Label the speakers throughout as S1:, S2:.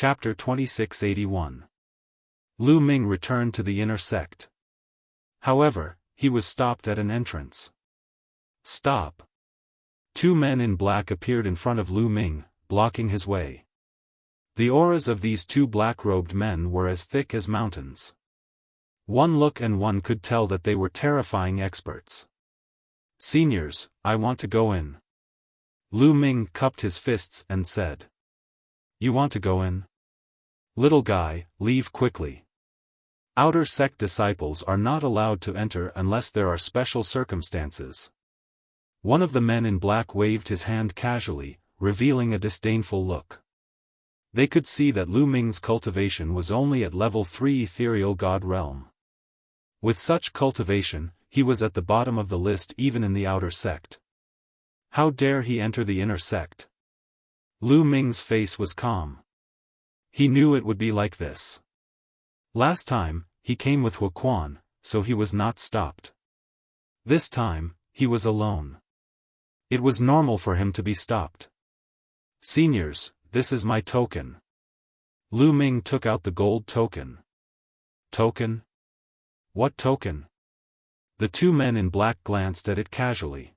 S1: Chapter 2681. Lu Ming returned to the inner sect. However, he was stopped at an entrance. Stop! Two men in black appeared in front of Lu Ming, blocking his way. The auras of these two black-robed men were as thick as mountains. One look and one could tell that they were terrifying experts. Seniors, I want to go in. Lu Ming cupped his fists and said. You want to go in? Little guy, leave quickly. Outer sect disciples are not allowed to enter unless there are special circumstances. One of the men in black waved his hand casually, revealing a disdainful look. They could see that Lu Ming's cultivation was only at level 3 ethereal god realm. With such cultivation, he was at the bottom of the list even in the outer sect. How dare he enter the inner sect? Lu Ming's face was calm. He knew it would be like this. Last time, he came with Huaquan, so he was not stopped. This time, he was alone. It was normal for him to be stopped. Seniors, this is my token. Lu Ming took out the gold token. Token? What token? The two men in black glanced at it casually.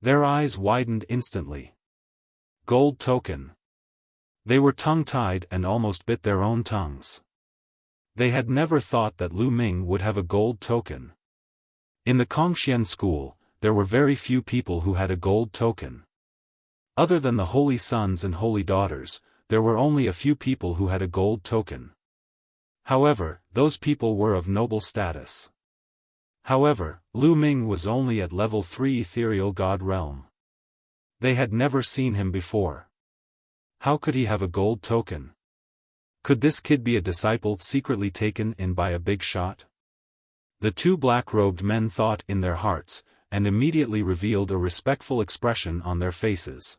S1: Their eyes widened instantly. Gold token. They were tongue-tied and almost bit their own tongues. They had never thought that Lu Ming would have a gold token. In the Kongxian school, there were very few people who had a gold token. Other than the holy sons and holy daughters, there were only a few people who had a gold token. However, those people were of noble status. However, Lu Ming was only at level 3 ethereal god realm. They had never seen him before. How could he have a gold token? Could this kid be a disciple secretly taken in by a big shot? The two black-robed men thought in their hearts, and immediately revealed a respectful expression on their faces.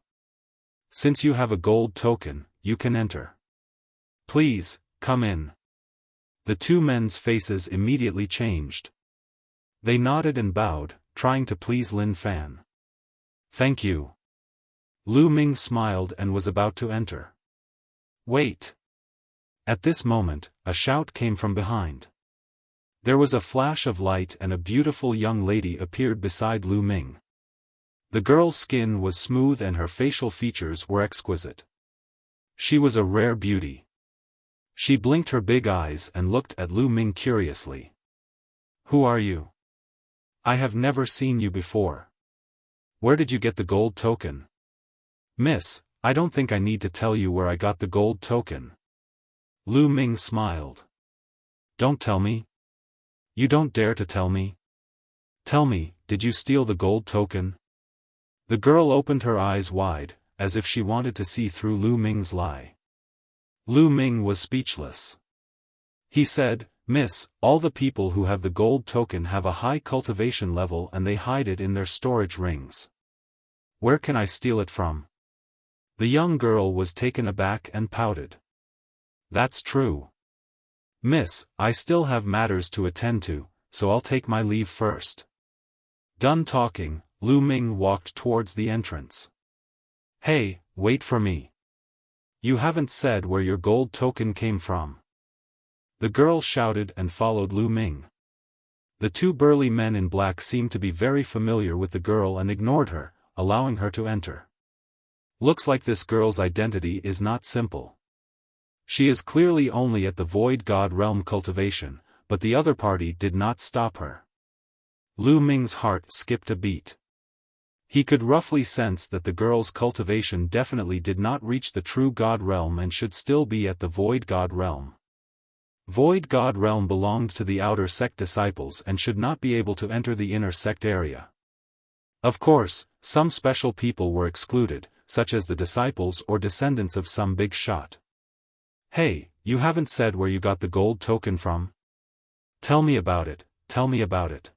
S1: Since you have a gold token, you can enter. Please, come in. The two men's faces immediately changed. They nodded and bowed, trying to please Lin Fan. Thank you. Lu Ming smiled and was about to enter. Wait. At this moment, a shout came from behind. There was a flash of light and a beautiful young lady appeared beside Lu Ming. The girl's skin was smooth and her facial features were exquisite. She was a rare beauty. She blinked her big eyes and looked at Lu Ming curiously. Who are you? I have never seen you before. Where did you get the gold token? Miss, I don't think I need to tell you where I got the gold token. Lu Ming smiled. Don't tell me. You don't dare to tell me. Tell me, did you steal the gold token? The girl opened her eyes wide, as if she wanted to see through Lu Ming's lie. Lu Ming was speechless. He said, Miss, all the people who have the gold token have a high cultivation level and they hide it in their storage rings. Where can I steal it from? The young girl was taken aback and pouted. That's true. Miss, I still have matters to attend to, so I'll take my leave first. Done talking, Lu Ming walked towards the entrance. Hey, wait for me. You haven't said where your gold token came from. The girl shouted and followed Lu Ming. The two burly men in black seemed to be very familiar with the girl and ignored her, allowing her to enter. Looks like this girl's identity is not simple. She is clearly only at the Void God Realm cultivation, but the other party did not stop her. Lu Ming's heart skipped a beat. He could roughly sense that the girl's cultivation definitely did not reach the true God Realm and should still be at the Void God Realm. Void God Realm belonged to the outer sect disciples and should not be able to enter the inner sect area. Of course, some special people were excluded, such as the disciples or descendants of some big shot. Hey, you haven't said where you got the gold token from? Tell me about it, tell me about it.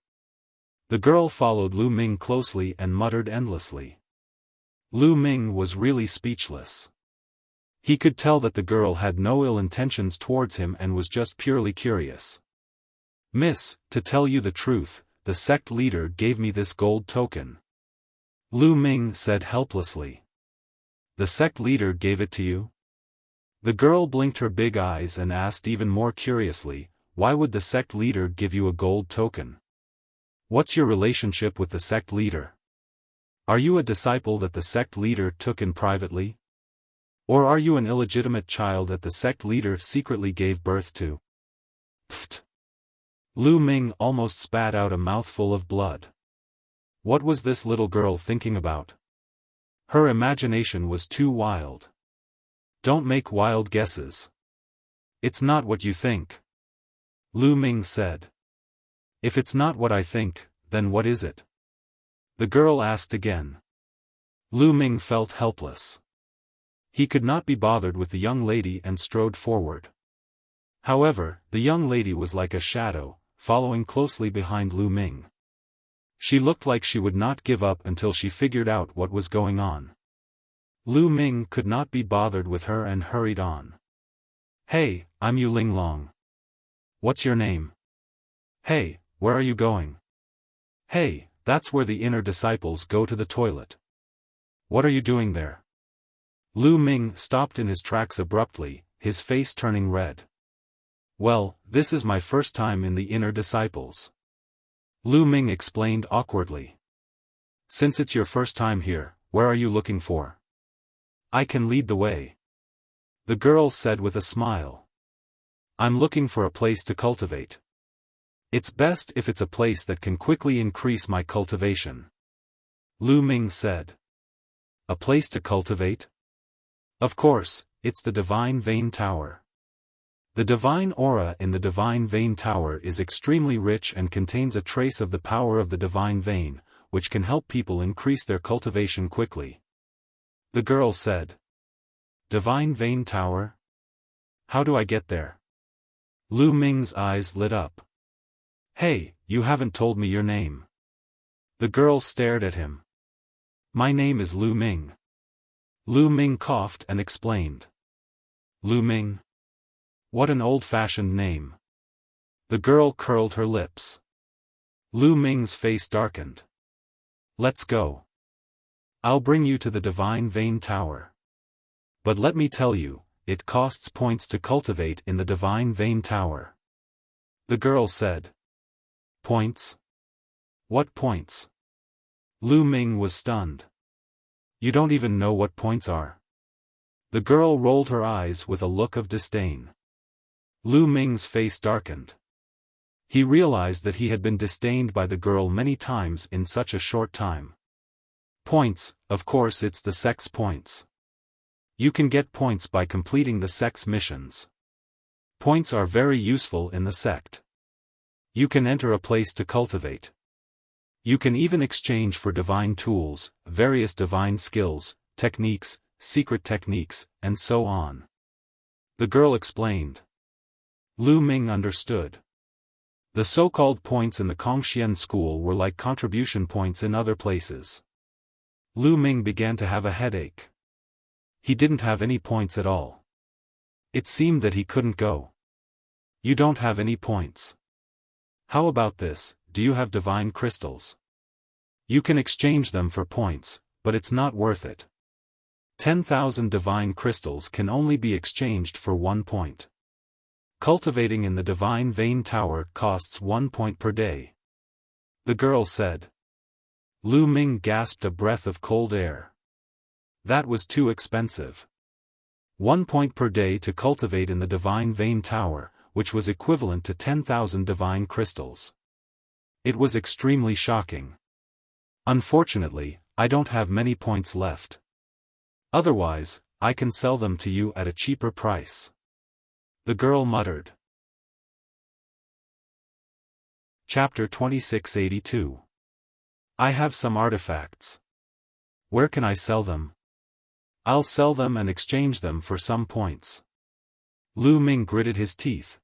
S1: The girl followed Lu Ming closely and muttered endlessly. Lu Ming was really speechless. He could tell that the girl had no ill intentions towards him and was just purely curious. Miss, to tell you the truth, the sect leader gave me this gold token. Lu Ming said helplessly. The sect leader gave it to you? The girl blinked her big eyes and asked even more curiously, why would the sect leader give you a gold token? What's your relationship with the sect leader? Are you a disciple that the sect leader took in privately? Or are you an illegitimate child that the sect leader secretly gave birth to? Pfft! Lu Ming almost spat out a mouthful of blood. What was this little girl thinking about? Her imagination was too wild. Don't make wild guesses. It's not what you think. Lu Ming said. If it's not what I think, then what is it? The girl asked again. Lu Ming felt helpless. He could not be bothered with the young lady and strode forward. However, the young lady was like a shadow, following closely behind Lu Ming. She looked like she would not give up until she figured out what was going on. Lu Ming could not be bothered with her and hurried on. Hey, I'm Yu Linglong. What's your name? Hey, where are you going? Hey, that's where the inner disciples go to the toilet. What are you doing there? Lu Ming stopped in his tracks abruptly, his face turning red. Well, this is my first time in the inner disciples. Lu Ming explained awkwardly. Since it's your first time here, where are you looking for? I can lead the way. The girl said with a smile. I'm looking for a place to cultivate. It's best if it's a place that can quickly increase my cultivation. Lu Ming said. A place to cultivate? Of course, it's the Divine Vein Tower. The divine aura in the Divine Vein Tower is extremely rich and contains a trace of the power of the Divine Vein, which can help people increase their cultivation quickly. The girl said. Divine Vein Tower? How do I get there? Lu Ming's eyes lit up. Hey, you haven't told me your name. The girl stared at him. My name is Lu Ming. Lu Ming coughed and explained. Lu Ming? What an old-fashioned name. The girl curled her lips. Lu Ming's face darkened. Let's go. I'll bring you to the Divine Vein Tower. But let me tell you, it costs points to cultivate in the Divine Vein Tower. The girl said. Points? What points? Lu Ming was stunned. You don't even know what points are. The girl rolled her eyes with a look of disdain. Lu Ming's face darkened. He realized that he had been disdained by the girl many times in such a short time. Points, of course it's the sect's points. You can get points by completing the sect's missions. Points are very useful in the sect. You can enter a place to cultivate. You can even exchange for divine tools, various divine skills, techniques, secret techniques, and so on. The girl explained. Lu Ming understood. The so-called points in the Kongxian school were like contribution points in other places. Lu Ming began to have a headache. He didn't have any points at all. It seemed that he couldn't go. You don't have any points. How about this, do you have divine crystals? You can exchange them for points, but it's not worth it. 10,000 divine crystals can only be exchanged for 1 point. Cultivating in the Divine Vein Tower costs 1 point per day. The girl said. Lu Ming gasped a breath of cold air. That was too expensive. 1 point per day to cultivate in the Divine Vein Tower, which was equivalent to 10,000 divine crystals. It was extremely shocking. Unfortunately, I don't have many points left. Otherwise, I can sell them to you at a cheaper price. The girl muttered. Chapter 2682. I have some artifacts. Where can I sell them? I'll sell them and exchange them for some points. Lu Ming gritted his teeth.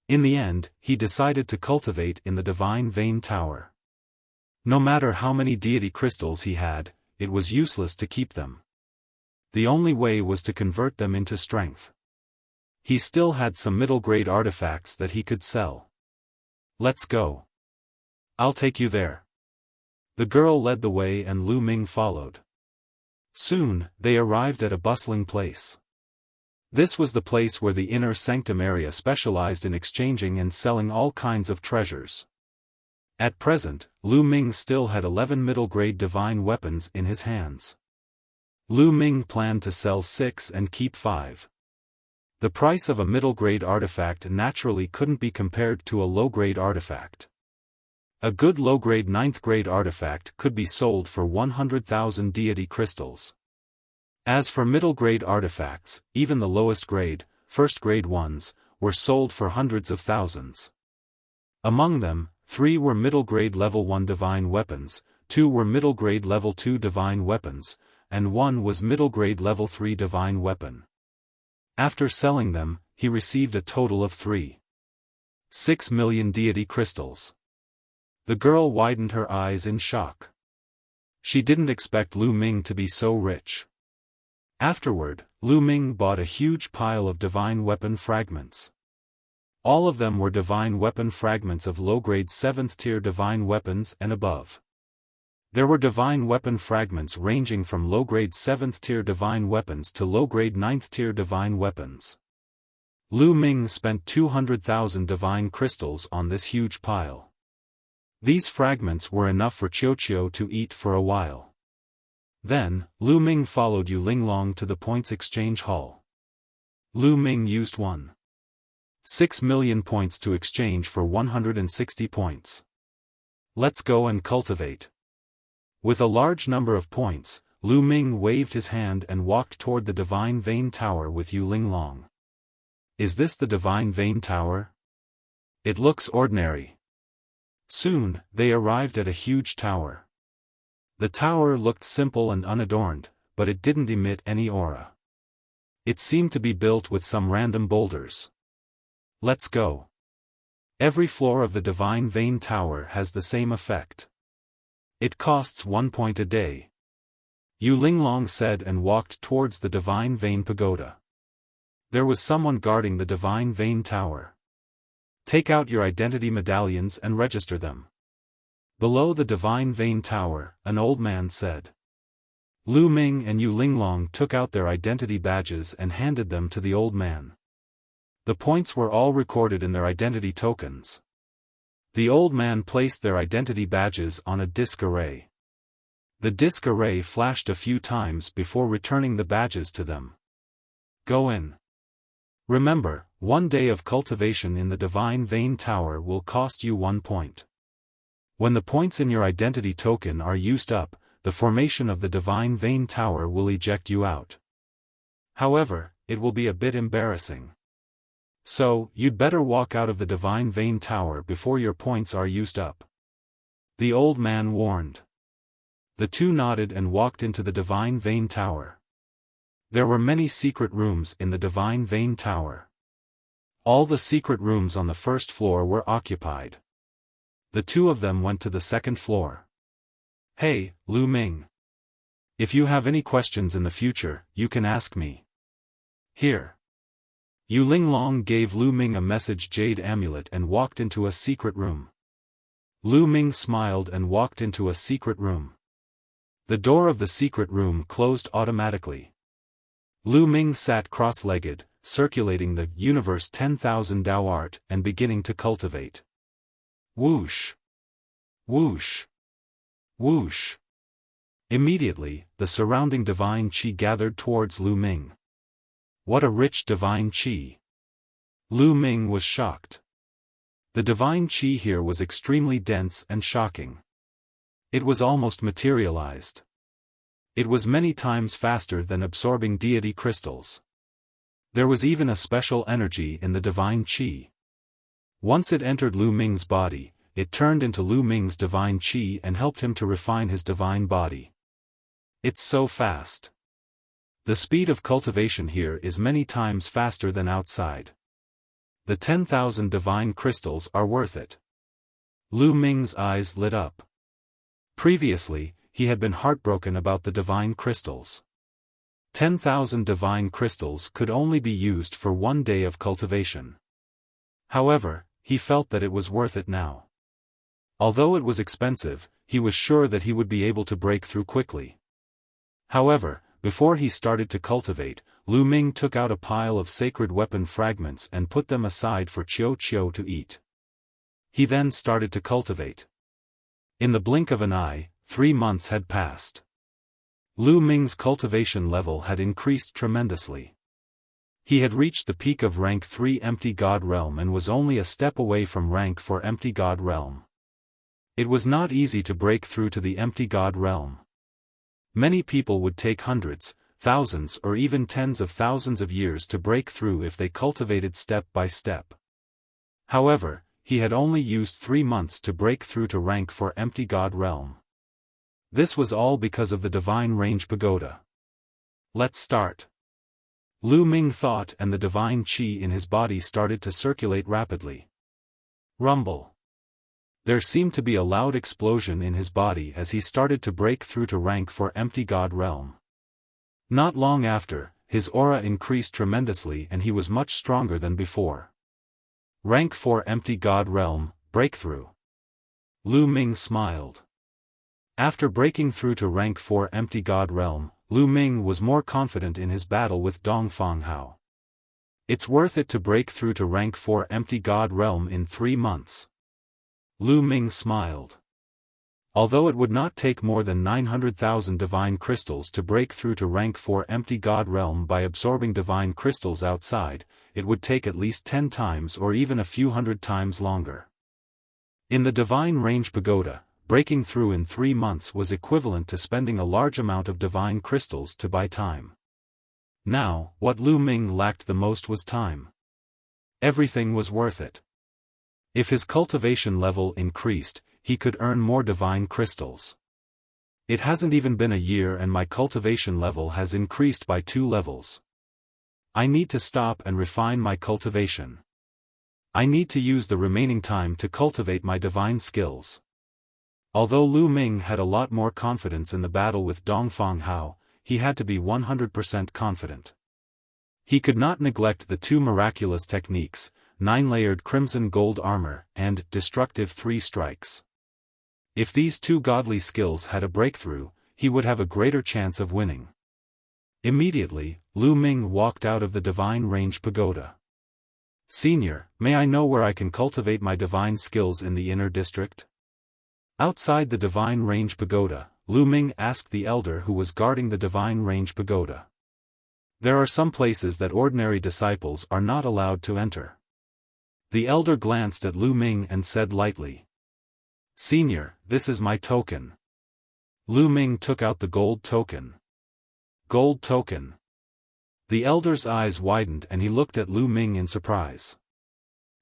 S1: In the end, he decided to cultivate in the Divine Vein Tower. No matter how many deity crystals he had, it was useless to keep them. The only way was to convert them into strength. He still had some middle-grade artifacts that he could sell. Let's go. I'll take you there. The girl led the way and Lu Ming followed. Soon, they arrived at a bustling place. This was the place where the inner sanctum area specialized in exchanging and selling all kinds of treasures. At present, Lu Ming still had 11 middle-grade divine weapons in his hands. Lu Ming planned to sell 6 and keep 5. The price of a middle-grade artifact naturally couldn't be compared to a low-grade artifact. A good low-grade 9th-grade artifact could be sold for 100,000 deity crystals. As for middle-grade artifacts, even the lowest grade, first-grade ones, were sold for hundreds of thousands. Among them, 3 were middle-grade level 1 divine weapons, 2 were middle-grade level 2 divine weapons, and 1 was middle-grade level 3 divine weapon. After selling them, he received a total of 3.6 million deity crystals. The girl widened her eyes in shock. She didn't expect Lu Ming to be so rich. Afterward, Lu Ming bought a huge pile of divine weapon fragments. All of them were divine weapon fragments of low-grade 7th-tier divine weapons and above. There were divine weapon fragments ranging from low-grade 7th-tier divine weapons to low-grade 9th-tier divine weapons. Lu Ming spent 200,000 divine crystals on this huge pile. These fragments were enough for Qiuqiu to eat for a while. Then, Lu Ming followed Yu Linglong to the points exchange hall. Lu Ming used 1.6 million points to exchange for 160 points. Let's go and cultivate. With a large number of points, Lu Ming waved his hand and walked toward the Divine Vein Tower with Yu Linglong. Is this the Divine Vein Tower? It looks ordinary. Soon, they arrived at a huge tower. The tower looked simple and unadorned, but it didn't emit any aura. It seemed to be built with some random boulders. Let's go. Every floor of the Divine Vein Tower has the same effect. It costs 1 point a day. Yu Linglong said and walked towards the Divine Vein Pagoda. There was someone guarding the Divine Vein Tower. Take out your identity medallions and register them. Below the Divine Vein Tower, an old man said. Lu Ming and Yu Linglong took out their identity badges and handed them to the old man. The points were all recorded in their identity tokens. The old man placed their identity badges on a disk array. The disk array flashed a few times before returning the badges to them. Go in. Remember, 1 day of cultivation in the Divine Vein Tower will cost you 1 point. When the points in your identity token are used up, the formation of the Divine Vein Tower will eject you out. However, it will be a bit embarrassing. So, you'd better walk out of the Divine Vein Tower before your points are used up. The old man warned. The two nodded and walked into the Divine Vein Tower. There were many secret rooms in the Divine Vein Tower. All the secret rooms on the first floor were occupied. The two of them went to the second floor. Hey, Lu Ming. If you have any questions in the future, you can ask me. Here. Yu Linglong gave Lu Ming a message jade amulet and walked into a secret room. Lu Ming smiled and walked into a secret room. The door of the secret room closed automatically. Lu Ming sat cross-legged, circulating the universe 10,000 Dao art and beginning to cultivate. Whoosh! Whoosh! Whoosh! Immediately, the surrounding divine qi gathered towards Lu Ming. What a rich divine qi! Lu Ming was shocked. The divine qi here was extremely dense and shocking. It was almost materialized. It was many times faster than absorbing deity crystals. There was even a special energy in the divine qi. Once it entered Lu Ming's body, it turned into Lu Ming's divine qi and helped him to refine his divine body. It's so fast. The speed of cultivation here is many times faster than outside. The 10,000 divine crystals are worth it. Lu Ming's eyes lit up. Previously, he had been heartbroken about the divine crystals. 10,000 divine crystals could only be used for 1 day of cultivation. However, he felt that it was worth it now. Although it was expensive, he was sure that he would be able to break through quickly. However, before he started to cultivate, Lu Ming took out a pile of sacred weapon fragments and put them aside for Qiu Qiu to eat. He then started to cultivate. In the blink of an eye, 3 months had passed. Lu Ming's cultivation level had increased tremendously. He had reached the peak of rank 3 Empty God Realm and was only a step away from rank 4 Empty God Realm. It was not easy to break through to the Empty God Realm. Many people would take hundreds, thousands or even tens of thousands of years to break through if they cultivated step by step. However, he had only used 3 months to break through to rank 4 Empty God Realm. This was all because of the Divine Range Pagoda. Let's start. Lu Ming thought, and the divine qi in his body started to circulate rapidly. Rumble. There seemed to be a loud explosion in his body as he started to break through to rank 4 Empty God Realm. Not long after, his aura increased tremendously and he was much stronger than before. Rank 4 Empty God Realm, breakthrough. Lu Ming smiled. After breaking through to rank 4 Empty God Realm, Lu Ming was more confident in his battle with Dongfang Hao. It's worth it to break through to rank 4 Empty God Realm in 3 months. Lu Ming smiled. Although it would not take more than 900,000 divine crystals to break through to rank 4 Empty God Realm by absorbing divine crystals outside, it would take at least 10 times or even a few hundred times longer. In the Divine Range Pagoda, breaking through in 3 months was equivalent to spending a large amount of divine crystals to buy time. Now, what Lu Ming lacked the most was time. Everything was worth it. If his cultivation level increased, he could earn more divine crystals. It hasn't even been a year and my cultivation level has increased by 2 levels. I need to stop and refine my cultivation. I need to use the remaining time to cultivate my divine skills. Although Lu Ming had a lot more confidence in the battle with Dongfang Hao, he had to be 100% confident. He could not neglect the 2 miraculous techniques, 9-layered crimson gold armor and destructive 3 strikes. If these 2 godly skills had a breakthrough, he would have a greater chance of winning. Immediately, Lu Ming walked out of the Divine Range Pagoda. Senior, may I know where I can cultivate my divine skills in the inner district? Outside the Divine Range Pagoda, Lu Ming asked the elder who was guarding the Divine Range Pagoda. There are some places that ordinary disciples are not allowed to enter. The elder glanced at Lu Ming and said lightly, "Senior, this is my token." Lu Ming took out the gold token. Gold token. The elder's eyes widened and he looked at Lu Ming in surprise.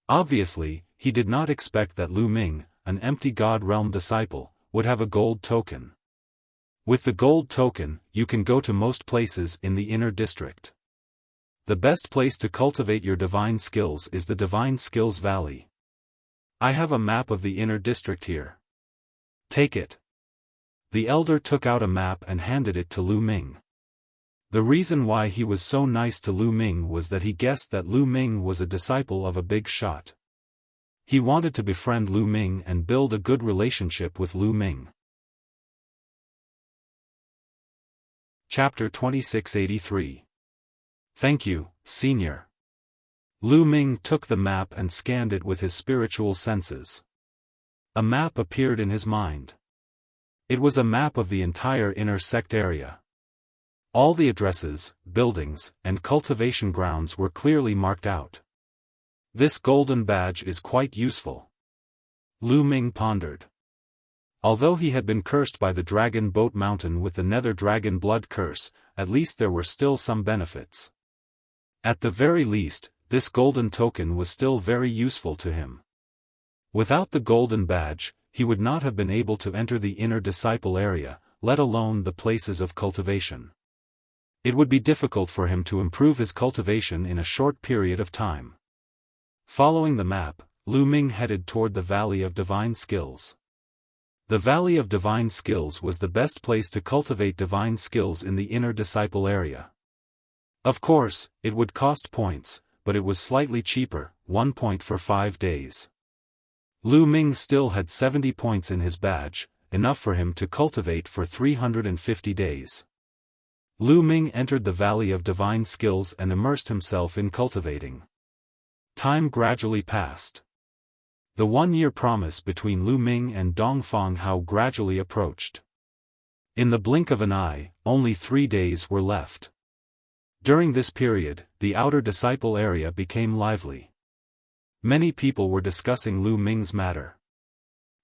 S1: Obviously, he did not expect that Lu Ming, an Empty God Realm disciple, would have a gold token. With the gold token, you can go to most places in the inner district. The best place to cultivate your divine skills is the Divine Skills Valley. I have a map of the inner district here. Take it. The elder took out a map and handed it to Lu Ming. The reason why he was so nice to Lu Ming was that he guessed that Lu Ming was a disciple of a big shot. He wanted to befriend Lu Ming and build a good relationship with Lu Ming. Chapter 2683. Thank you, Senior. Lu Ming took the map and scanned it with his spiritual senses. A map appeared in his mind. It was a map of the entire inner sect area. All the addresses, buildings, and cultivation grounds were clearly marked out. This golden badge is quite useful. Lu Ming pondered. Although he had been cursed by the Dragon Boat Mountain with the Nether Dragon Blood Curse, at least there were still some benefits. At the very least, this golden token was still very useful to him. Without the golden badge, he would not have been able to enter the inner disciple area, let alone the places of cultivation. It would be difficult for him to improve his cultivation in a short period of time. Following the map, Lu Ming headed toward the Valley of Divine Skills. The Valley of Divine Skills was the best place to cultivate divine skills in the inner disciple area. Of course, it would cost points, but it was slightly cheaper, 1 point for 5 days. Lu Ming still had 70 points in his badge, enough for him to cultivate for 350 days. Lu Ming entered the Valley of Divine Skills and immersed himself in cultivating. Time gradually passed. The one-year promise between Lu Ming and Dongfang Hao gradually approached. In the blink of an eye, only 3 days were left. During this period, the outer disciple area became lively. Many people were discussing Lu Ming's matter.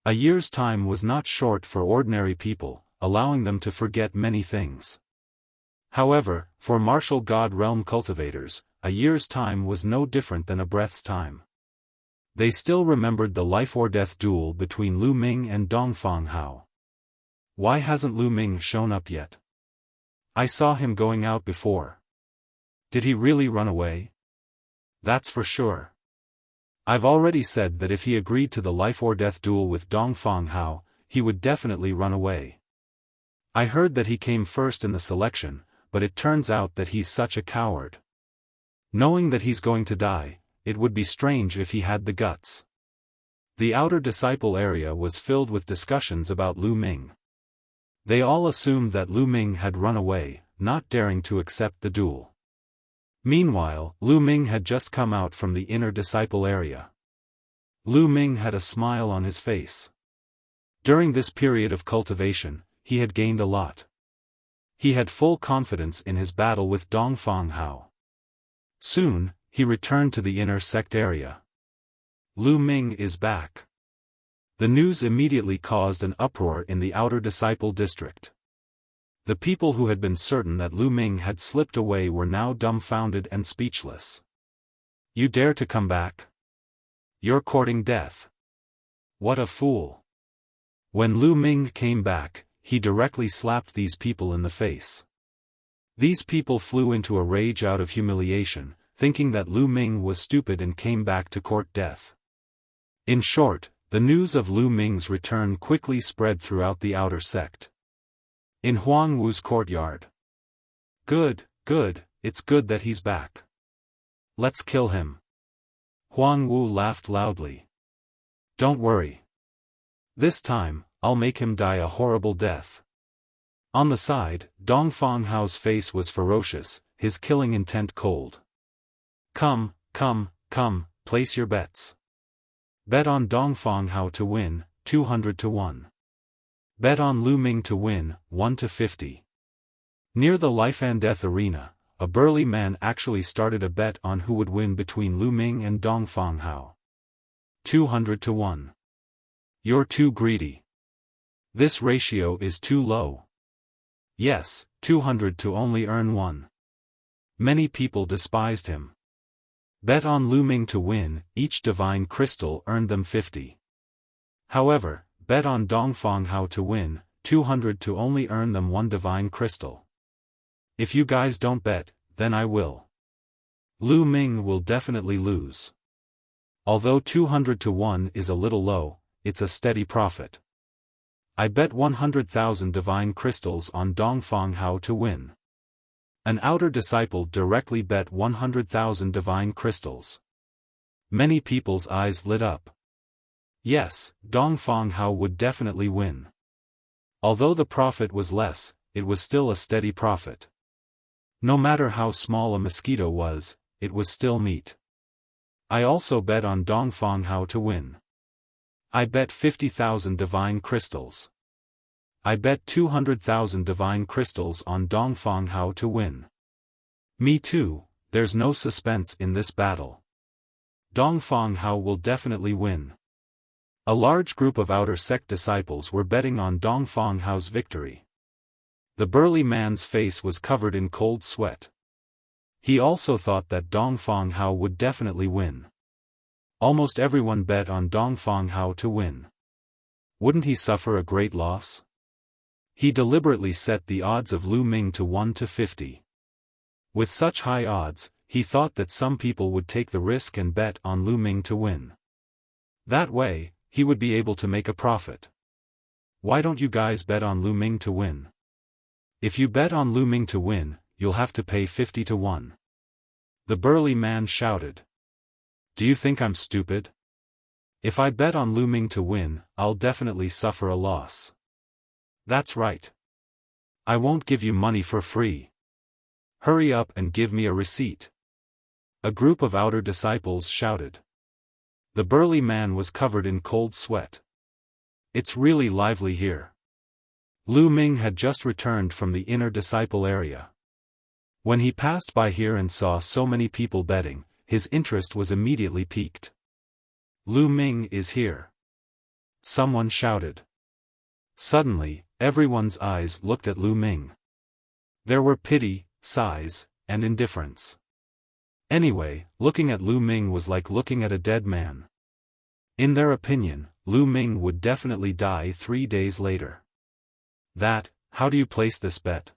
S1: A year's time was not short for ordinary people, allowing them to forget many things. However, for martial god realm cultivators, a year's time was no different than a breath's time. They still remembered the life-or-death duel between Lu Ming and Dongfang Hao. Why hasn't Lu Ming shown up yet? I saw him going out before. Did he really run away? That's for sure. I've already said that if he agreed to the life-or-death duel with Dongfang Hao, he would definitely run away. I heard that he came first in the selection, but it turns out that he's such a coward. Knowing that he's going to die, it would be strange if he had the guts. The outer disciple area was filled with discussions about Lu Ming. They all assumed that Lu Ming had run away, not daring to accept the duel. Meanwhile, Lu Ming had just come out from the inner disciple area. Lu Ming had a smile on his face. During this period of cultivation, he had gained a lot. He had full confidence in his battle with Dongfang Hao. Soon, he returned to the inner sect area. Lu Ming is back. The news immediately caused an uproar in the outer disciple district. The people who had been certain that Lu Ming had slipped away were now dumbfounded and speechless. You dare to come back? You're courting death. What a fool. When Lu Ming came back, he directly slapped these people in the face. These people flew into a rage out of humiliation, thinking that Lu Ming was stupid and came back to court death. In short, the news of Lu Ming's return quickly spread throughout the outer sect. In Huang Wu's courtyard. Good, it's good that he's back. Let's kill him. Huang Wu laughed loudly. Don't worry. This time, I'll make him die a horrible death. On the side, Dongfang Hao's face was ferocious, his killing intent cold. Come, place your bets. Bet on Dongfang Hao to win, 200 to 1. Bet on Lu Ming to win, 1 to 50. Near the life and death arena, a burly man actually started a bet on who would win between Lu Ming and Dongfang Hao. 200 to 1. You're too greedy. This ratio is too low. Yes, 200 to only earn 1. Many people despised him. Bet on Lu Ming to win, each divine crystal earned them 50. However, bet on Dongfang Hao to win, 200 to only earn them 1 divine crystal. If you guys don't bet, then I will. Lu Ming will definitely lose. Although 200 to 1 is a little low, it's a steady profit. I bet 100,000 divine crystals on Dongfang Hao to win. An outer disciple directly bet 100,000 divine crystals. Many people's eyes lit up. Yes, Dongfang Hao would definitely win. Although the profit was less, it was still a steady profit. No matter how small a mosquito was, it was still meat. I also bet on Dongfang Hao to win. I bet 50,000 divine crystals. I bet 200,000 divine crystals on Dongfang Hao to win. Me too, there's no suspense in this battle. Dongfang Hao will definitely win. A large group of outer sect disciples were betting on Dongfang Hao's victory. The burly man's face was covered in cold sweat. He also thought that Dongfang Hao would definitely win. Almost everyone bet on Dongfang Hao to win. Wouldn't he suffer a great loss? He deliberately set the odds of Lu Ming to 1 to 50. With such high odds, he thought that some people would take the risk and bet on Lu Ming to win. That way, he would be able to make a profit. Why don't you guys bet on Lu Ming to win? If you bet on Lu Ming to win, you'll have to pay 50 to 1. The burly man shouted. Do you think I'm stupid? If I bet on Lu Ming to win, I'll definitely suffer a loss. That's right. I won't give you money for free. Hurry up and give me a receipt. A group of outer disciples shouted. The burly man was covered in cold sweat. It's really lively here. Lu Ming had just returned from the inner disciple area. When he passed by here and saw so many people betting, his interest was immediately piqued. Lu Ming is here. Someone shouted. Suddenly, everyone's eyes looked at Lu Ming. There were pity, sighs, and indifference. Anyway, looking at Lu Ming was like looking at a dead man. In their opinion, Lu Ming would definitely die 3 days later. How do you place this bet?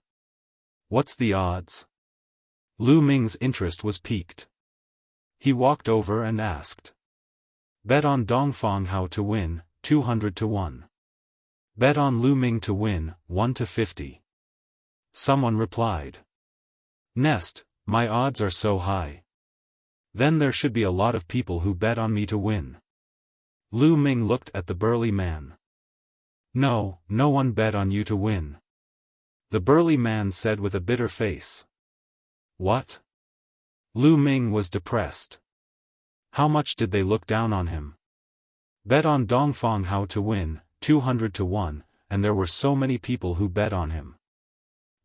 S1: What's the odds? Lu Ming's interest was piqued. He walked over and asked. Bet on Dongfang Hao to win, 200 to 1. Bet on Lu Ming to win, 1 to 50. Someone replied. Nest, my odds are so high. Then there should be a lot of people who bet on me to win. Lu Ming looked at the burly man. No one bet on you to win. The burly man said with a bitter face. What? Lu Ming was depressed. How much did they look down on him? Bet on Dongfang Hao to win, 200 to 1, and there were so many people who bet on him.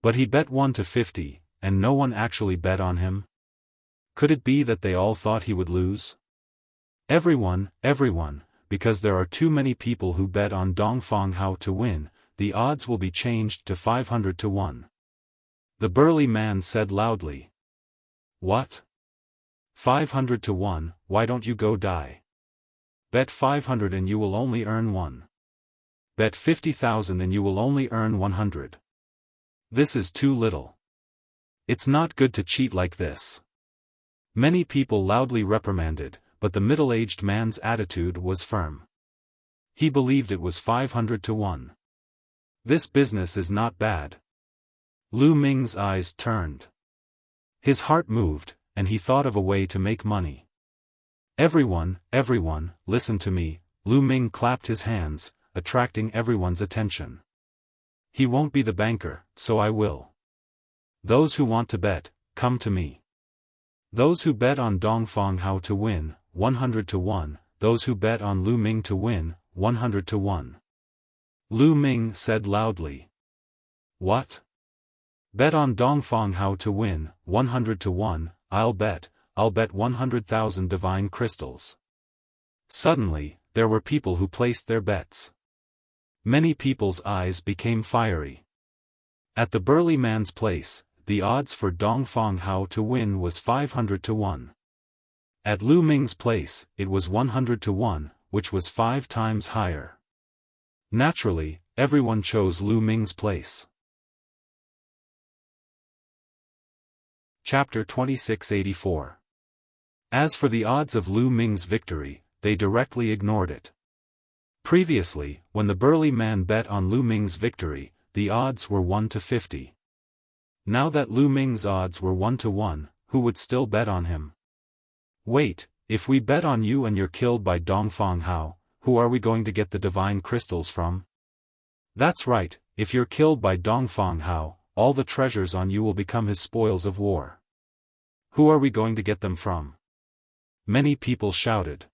S1: But he bet 1 to 50, and no one actually bet on him? Could it be that they all thought he would lose? Everyone, because there are too many people who bet on Dongfang Hao to win, the odds will be changed to 500 to 1. The burly man said loudly. What? 500 to 1, why don't you go die? Bet 500 and you will only earn 1. Bet 50,000 and you will only earn 100. This is too little. It's not good to cheat like this. Many people loudly reprimanded, but the middle-aged man's attitude was firm. He believed it was 500 to 1. This business is not bad. Lu Ming's eyes turned. His heart moved, and he thought of a way to make money. Everyone, listen to me, Lu Ming clapped his hands, attracting everyone's attention. He won't be the banker, so I will. Those who want to bet, come to me. Those who bet on Dongfang Hao to win, 100 to 1, those who bet on Lu Ming to win, 100 to 1. Lu Ming said loudly. What? Bet on Dongfang Hao to win, 100 to 1, I'll bet 100,000 divine crystals. Suddenly, there were people who placed their bets. Many people's eyes became fiery. At the burly man's place, the odds for Dongfang Hao to win was 500 to 1. At Lu Ming's place, it was 100 to 1, which was 5 times higher. Naturally, everyone chose Lu Ming's place. Chapter 2684. As for the odds of Lu Ming's victory, they directly ignored it. Previously, when the burly man bet on Lu Ming's victory, the odds were 1 to 50. Now that Lu Ming's odds were 1 to 1, who would still bet on him? Wait, if we bet on you and you're killed by Dongfang Hao, who are we going to get the divine crystals from? That's right, if you're killed by Dongfang Hao, all the treasures on you will become his spoils of war. Who are we going to get them from? Many people shouted.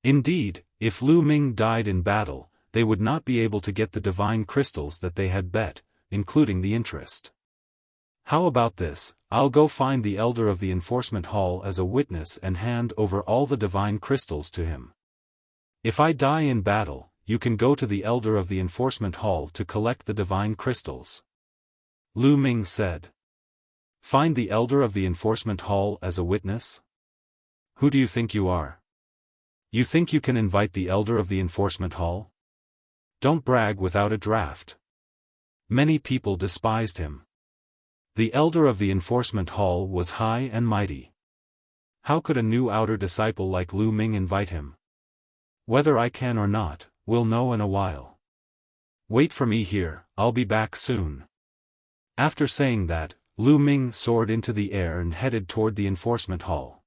S1: Indeed, if Lu Ming died in battle, they would not be able to get the divine crystals that they had bet, including the interest. How about this, I'll go find the elder of the enforcement hall as a witness and hand over all the divine crystals to him. If I die in battle, you can go to the elder of the enforcement hall to collect the divine crystals. Lu Ming said. Find the elder of the enforcement hall as a witness? Who do you think you are? You think you can invite the elder of the enforcement hall? Don't brag without a draft. Many people despised him. The elder of the enforcement hall was high and mighty. How could a new outer disciple like Lu Ming invite him? Whether I can or not, we'll know in a while. Wait for me here, I'll be back soon. After saying that, Lu Ming soared into the air and headed toward the enforcement hall.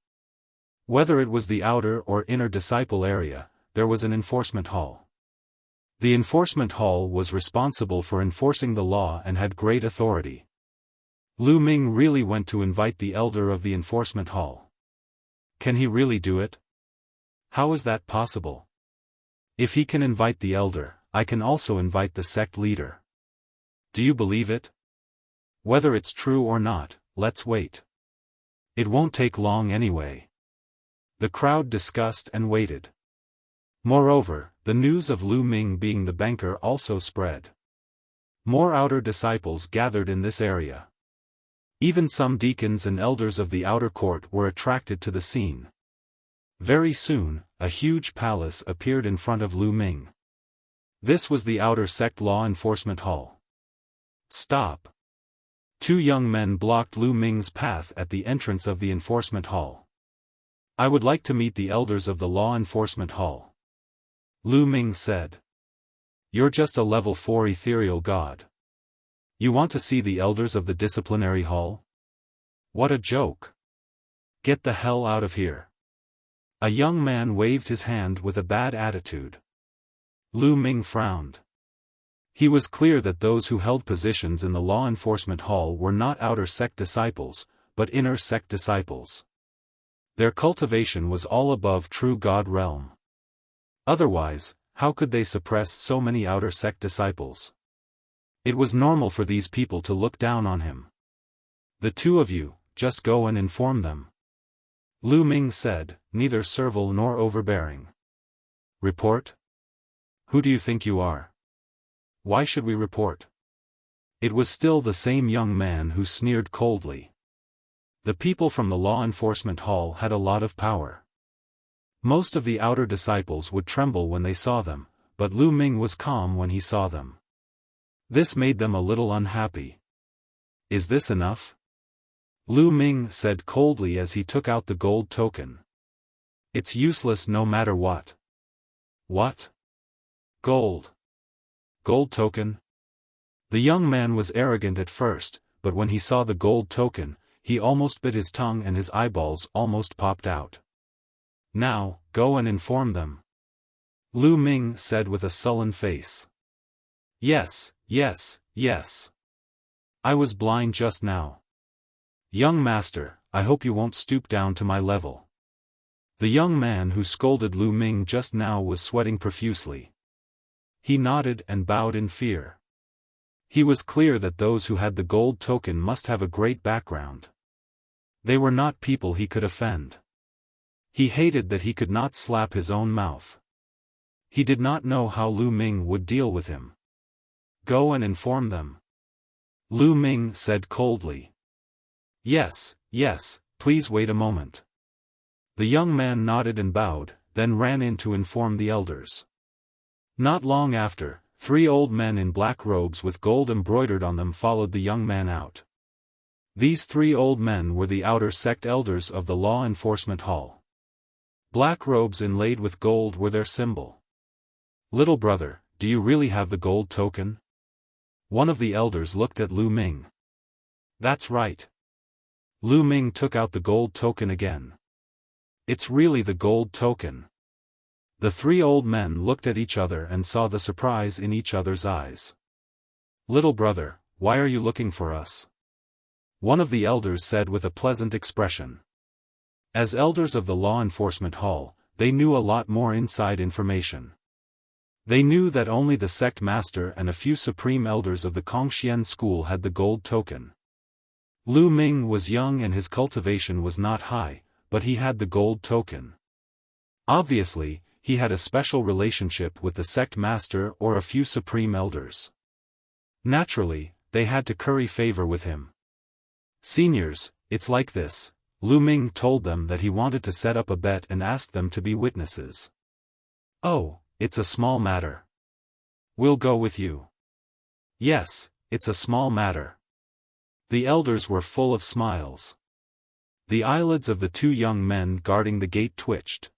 S1: Whether it was the outer or inner disciple area, there was an enforcement hall. The enforcement hall was responsible for enforcing the law and had great authority. Lu Ming really went to invite the elder of the enforcement hall. Can he really do it? How is that possible? If he can invite the elder, I can also invite the sect leader. Do you believe it? Whether it's true or not, let's wait. It won't take long anyway. The crowd discussed and waited. Moreover, the news of Lu Ming being the banker also spread. More outer disciples gathered in this area. Even some deacons and elders of the outer court were attracted to the scene. Very soon, a huge palace appeared in front of Lu Ming. This was the outer sect law enforcement hall. Stop! Two young men blocked Lu Ming's path at the entrance of the enforcement hall. I would like to meet the elders of the law enforcement hall. Lu Ming said. You're just a level 4 ethereal god. You want to see the elders of the disciplinary hall? What a joke. Get the hell out of here. A young man waved his hand with a bad attitude. Lu Ming frowned. He was clear that those who held positions in the law enforcement hall were not outer sect disciples, but inner sect disciples. Their cultivation was all above true God realm. Otherwise, how could they suppress so many outer sect disciples? It was normal for these people to look down on him. The two of you, just go and inform them. Lu Ming said, neither servile nor overbearing. Report? Who do you think you are? Why should we report? It was still the same young man who sneered coldly. The people from the law enforcement hall had a lot of power. Most of the outer disciples would tremble when they saw them, but Lu Ming was calm when he saw them. This made them a little unhappy. Is this enough? Lu Ming said coldly as he took out the gold token. It's useless no matter what. What? Gold. Gold token? The young man was arrogant at first, but when he saw the gold token, he almost bit his tongue and his eyeballs almost popped out. Now, go and inform them. Lu Ming said with a sullen face. Yes, yes, yes. I was blind just now. Young master, I hope you won't stoop down to my level. The young man who scolded Lu Ming just now was sweating profusely. He nodded and bowed in fear. He was clear that those who had the gold token must have a great background. They were not people he could offend. He hated that he could not slap his own mouth. He did not know how Lu Ming would deal with him. Go and inform them. Lu Ming said coldly. Yes, yes, please wait a moment. The young man nodded and bowed, then ran in to inform the elders. Not long after, 3 old men in black robes with gold embroidered on them followed the young man out. These 3 old men were the outer sect elders of the law enforcement hall. Black robes inlaid with gold were their symbol. Little brother, do you really have the gold token? One of the elders looked at Lu Ming. That's right. Lu Ming took out the gold token again. It's really the gold token. The 3 old men looked at each other and saw the surprise in each other's eyes. Little brother, why are you looking for us? One of the elders said with a pleasant expression. As elders of the law enforcement hall, they knew a lot more inside information. They knew that only the sect master and a few supreme elders of the Kongxian school had the gold token. Lu Ming was young and his cultivation was not high, but he had the gold token. Obviously, he had a special relationship with the sect master or a few supreme elders. Naturally, they had to curry favor with him. Seniors, it's like this. Lu Ming told them that he wanted to set up a bet and asked them to be witnesses. Oh, it's a small matter. We'll go with you. Yes, it's a small matter. The elders were full of smiles. The eyelids of the 2 young men guarding the gate twitched.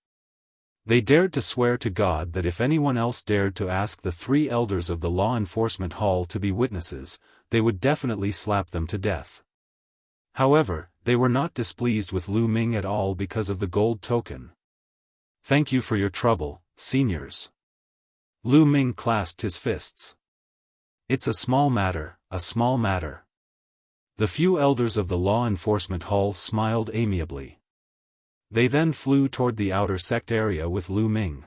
S1: They dared to swear to God that if anyone else dared to ask the 3 elders of the law enforcement hall to be witnesses, they would definitely slap them to death. However, they were not displeased with Lu Ming at all because of the gold token. Thank you for your trouble, seniors. Lu Ming clasped his fists. It's a small matter, a small matter. The few elders of the law enforcement hall smiled amiably. They then flew toward the outer sect area with Lu Ming.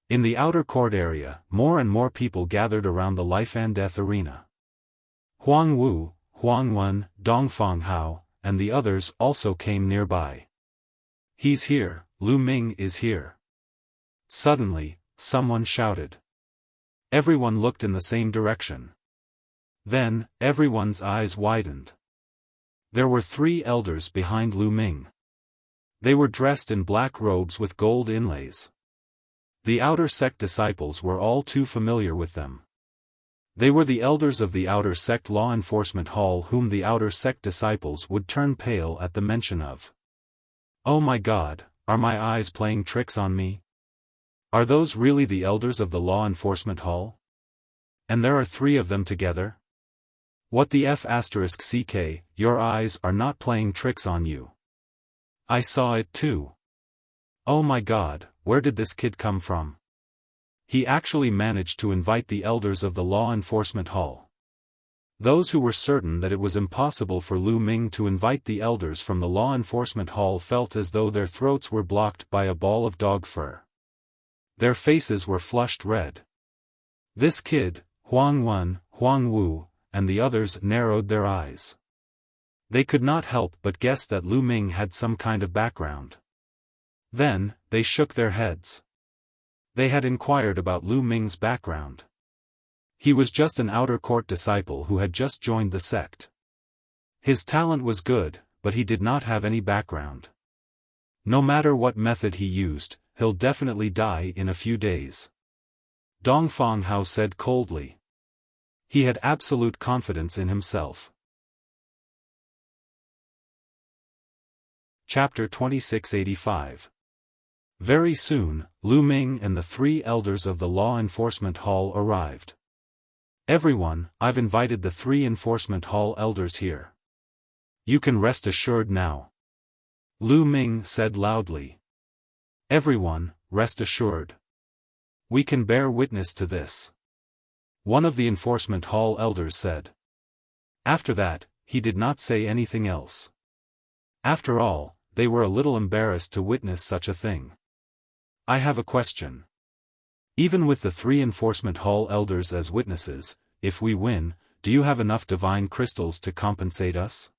S1: In the outer court area, more and more people gathered around the life and death arena. Huang Wu, Huang Wen, Dongfang Hao, and the others also came nearby. He's here, Lu Ming is here. Suddenly, someone shouted. Everyone looked in the same direction. Then, everyone's eyes widened. There were 3 elders behind Lu Ming. They were dressed in black robes with gold inlays. The outer sect disciples were all too familiar with them. They were the elders of the outer sect law enforcement hall whom the outer sect disciples would turn pale at the mention of. Oh my God, are my eyes playing tricks on me? Are those really the elders of the law enforcement hall? And there are 3 of them together? What the F***ck, your eyes are not playing tricks on you. I saw it too. Oh my God, where did this kid come from? He actually managed to invite the elders of the law enforcement hall. Those who were certain that it was impossible for Lu Ming to invite the elders from the law enforcement hall felt as though their throats were blocked by a ball of dog fur. Their faces were flushed red. This kid, Huang Wen, Huang Wu, and the others narrowed their eyes. They could not help but guess that Lu Ming had some kind of background. Then, they shook their heads. They had inquired about Lu Ming's background. He was just an outer court disciple who had just joined the sect. His talent was good, but he did not have any background. No matter what method he used, he'll definitely die in a few days. Dongfang Hao said coldly. He had absolute confidence in himself. Chapter 2685. Very soon, Lu Ming and the 3 elders of the law enforcement hall arrived. Everyone, I've invited the 3 enforcement hall elders here. You can rest assured now. Lu Ming said loudly. Everyone, rest assured. We can bear witness to this. One of the enforcement hall elders said. After that, he did not say anything else. After all, they were a little embarrassed to witness such a thing. I have a question. Even with the 3 enforcement hall elders as witnesses, if we win, do you have enough divine crystals to compensate us?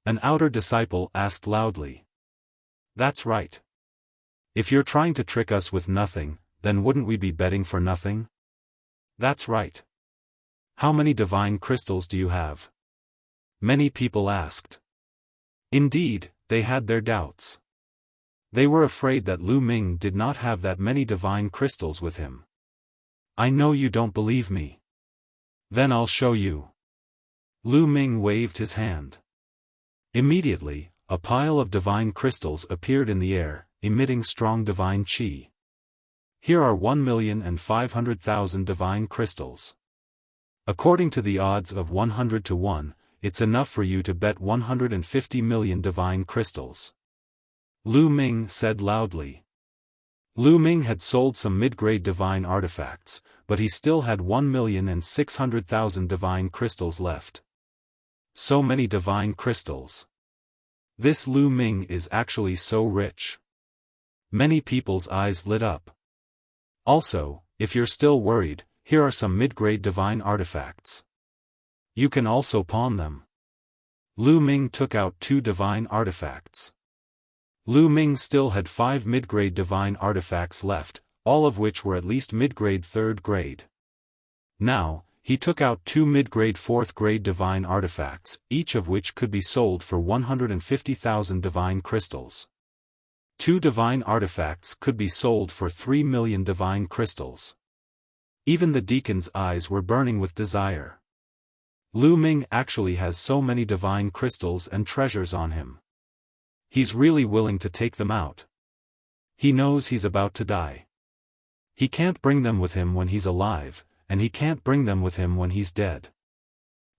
S1: An outer disciple asked loudly. That's right. If you're trying to trick us with nothing, then wouldn't we be betting for nothing? That's right. How many divine crystals do you have? Many people asked. Indeed, they had their doubts. They were afraid that Lu Ming did not have that many divine crystals with him. I know you don't believe me. Then I'll show you. Lu Ming waved his hand. Immediately, a pile of divine crystals appeared in the air, emitting strong divine qi. Here are 1,500,000 divine crystals. According to the odds of 100 to 1, it's enough for you to bet 150 million divine crystals. Lu Ming said loudly. Lu Ming had sold some mid-grade divine artifacts, but he still had 1,600,000 divine crystals left. So many divine crystals. This Lu Ming is actually so rich. Many people's eyes lit up. Also, if you're still worried, here are some mid-grade divine artifacts. You can also pawn them. Lu Ming took out 2 divine artifacts. Lu Ming still had 5 mid-grade divine artifacts left, all of which were at least mid-grade 3rd grade. Now, he took out 2 mid-grade 4th grade divine artifacts, each of which could be sold for 150,000 divine crystals. 2 divine artifacts could be sold for 3 million divine crystals. Even the deacon's eyes were burning with desire. Lu Ming actually has so many divine crystals and treasures on him. He's really willing to take them out. He knows he's about to die. He can't bring them with him when he's alive, and he can't bring them with him when he's dead.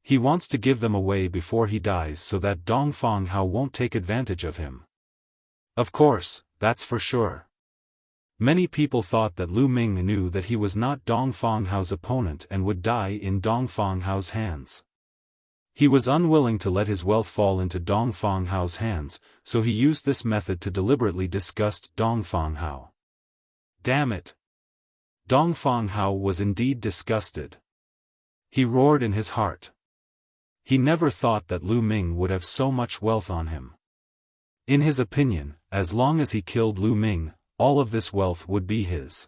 S1: He wants to give them away before he dies so that Dongfang Hao won't take advantage of him. Of course, that's for sure. Many people thought that Lu Ming knew that he was not Dongfang Hao's opponent and would die in Dongfang Hao's hands. He was unwilling to let his wealth fall into Dong Fanghao's hands, so he used this method to deliberately disgust Dong Fanghao. Damn it! Dong Fanghao was indeed disgusted. He roared in his heart. He never thought that Lu Ming would have so much wealth on him. In his opinion, as long as he killed Lu Ming, all of this wealth would be his.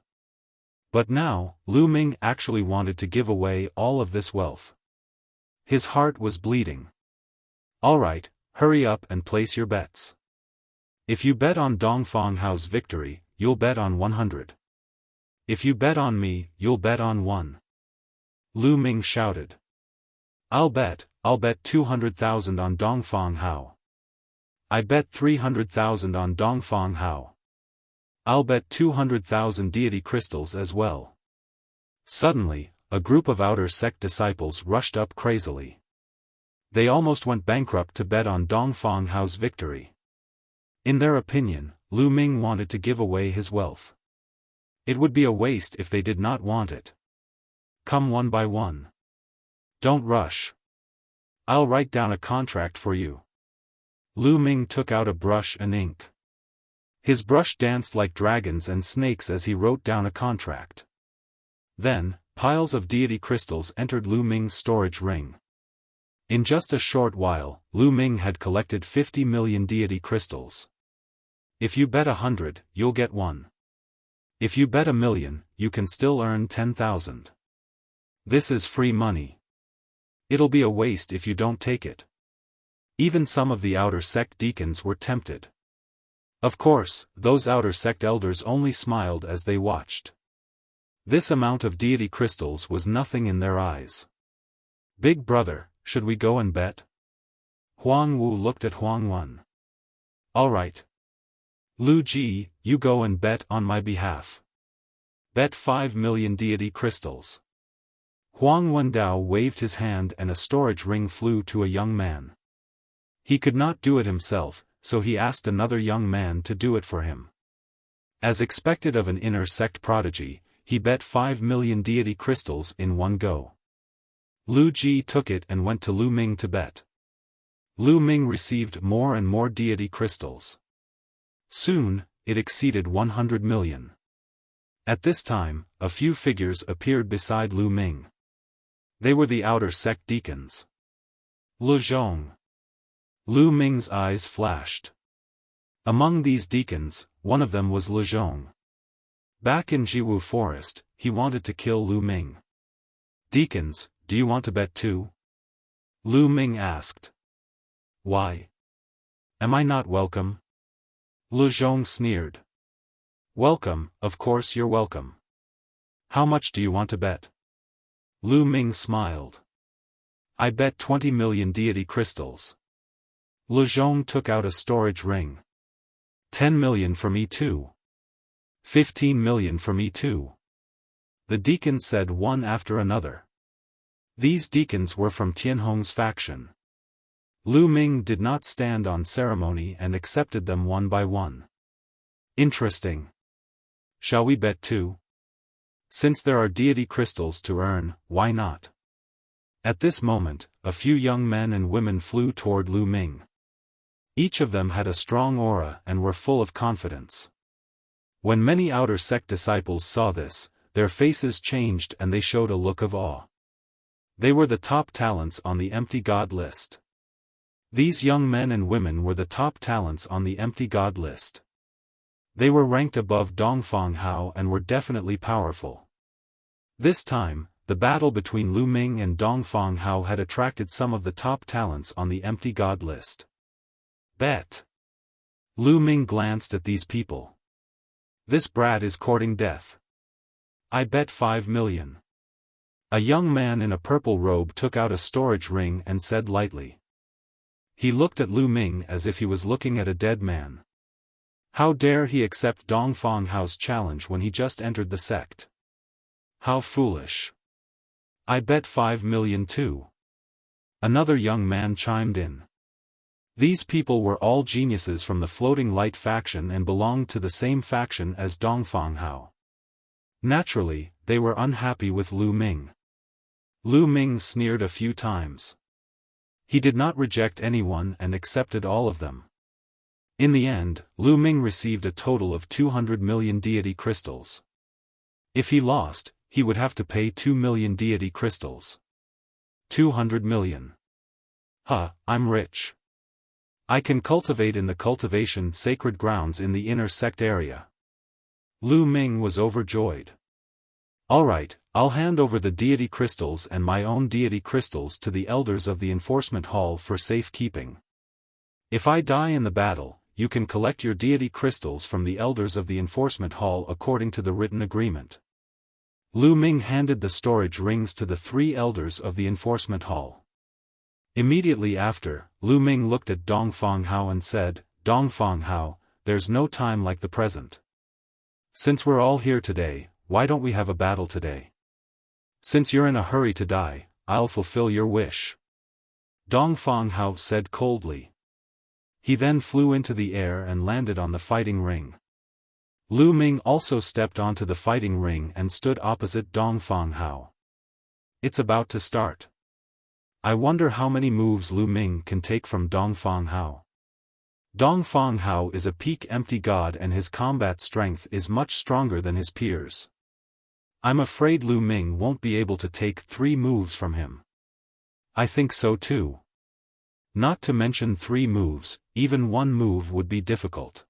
S1: But now, Lu Ming actually wanted to give away all of this wealth. His heart was bleeding. Alright, hurry up and place your bets. If you bet on Dong Fanghao's victory, you'll bet on 100. If you bet on me, you'll bet on 1. Lu Ming shouted. I'll bet 200,000 on Dong Fanghao. I bet 300,000 on Dong Fanghao. I'll bet 200,000 deity crystals as well. Suddenly, a group of outer sect disciples rushed up crazily. They almost went bankrupt to bet on Dong Fanghao's victory. In their opinion, Lu Ming wanted to give away his wealth. It would be a waste if they did not want it. Come one by one. Don't rush. I'll write down a contract for you. Lu Ming took out a brush and ink. His brush danced like dragons and snakes as he wrote down a contract. Then, piles of deity crystals entered Lu Ming's storage ring. In just a short while, Lu Ming had collected 50 million deity crystals. If you bet 100, you'll get 1. If you bet 1,000,000, you can still earn 10,000. This is free money. It'll be a waste if you don't take it. Even some of the outer sect deacons were tempted. Of course, those outer sect elders only smiled as they watched. This amount of deity crystals was nothing in their eyes. Big brother, should we go and bet? Huang Wu looked at Huang Wen. Alright. Lu Ji, you go and bet on my behalf. Bet 5 million deity crystals. Huang Wendao waved his hand and a storage ring flew to a young man. He could not do it himself, so he asked another young man to do it for him. As expected of an inner sect prodigy, he bet 5 million deity crystals in one go. Lu Ji took it and went to Lu Ming to bet. Lu Ming received more and more deity crystals. Soon, it exceeded 100 million. At this time, a few figures appeared beside Lu Ming. They were the outer sect deacons. Lu Zhong. Lu Ming's eyes flashed. Among these deacons, one of them was Lu Zhong. Back in Jiwu Forest, he wanted to kill Lu Ming. Deacons, do you want to bet too? Lu Ming asked. Why? Am I not welcome? Lu Zhong sneered. Welcome, of course you're welcome. How much do you want to bet? Lu Ming smiled. I bet 20 million deity crystals. Lu Zhong took out a storage ring. 10 million for me too. 15 million for me too. The deacons said one after another. These deacons were from Tianhong's faction. Lu Ming did not stand on ceremony and accepted them one by one. Interesting. Shall we bet too? Since there are deity crystals to earn, why not? At this moment, a few young men and women flew toward Lu Ming. Each of them had a strong aura and were full of confidence. When many outer sect disciples saw this, their faces changed and they showed a look of awe. They were the top talents on the empty god list. These young men and women were the top talents on the empty god list. They were ranked above Dong Fanghao and were definitely powerful. This time, the battle between Lu Ming and Dong Fanghao had attracted some of the top talents on the empty god list. Bet. Lu Ming glanced at these people. This brat is courting death. I bet 5 million. A young man in a purple robe took out a storage ring and said lightly. He looked at Lu Ming as if he was looking at a dead man. How dare he accept Dong Fanghao's challenge when he just entered the sect? How foolish. I bet 5 million too. Another young man chimed in. These people were all geniuses from the Floating Light faction and belonged to the same faction as Dong Fanghao. Naturally, they were unhappy with Lu Ming. Lu Ming sneered a few times. He did not reject anyone and accepted all of them. In the end, Lu Ming received a total of 200 million deity crystals. If he lost, he would have to pay 2 million deity crystals. 200 million. I'm rich. I can cultivate in the cultivation sacred grounds in the inner sect area. Lu Ming was overjoyed. Alright, I'll hand over the deity crystals and my own deity crystals to the elders of the enforcement hall for safekeeping. If I die in the battle, you can collect your deity crystals from the elders of the enforcement hall according to the written agreement. Lu Ming handed the storage rings to the 3 elders of the enforcement hall. Immediately after, Lu Ming looked at Dong Fanghao and said, Dong Fanghao, there's no time like the present. Since we're all here today, why don't we have a battle today? Since you're in a hurry to die, I'll fulfill your wish. Dong Fanghao said coldly. He then flew into the air and landed on the fighting ring. Lu Ming also stepped onto the fighting ring and stood opposite Dong Fanghao. It's about to start. I wonder how many moves Lu Ming can take from Dong Fanghao. Dong Fanghao is a peak empty god and his combat strength is much stronger than his peers. I'm afraid Lu Ming won't be able to take 3 moves from him. I think so too. Not to mention 3 moves, even 1 move would be difficult.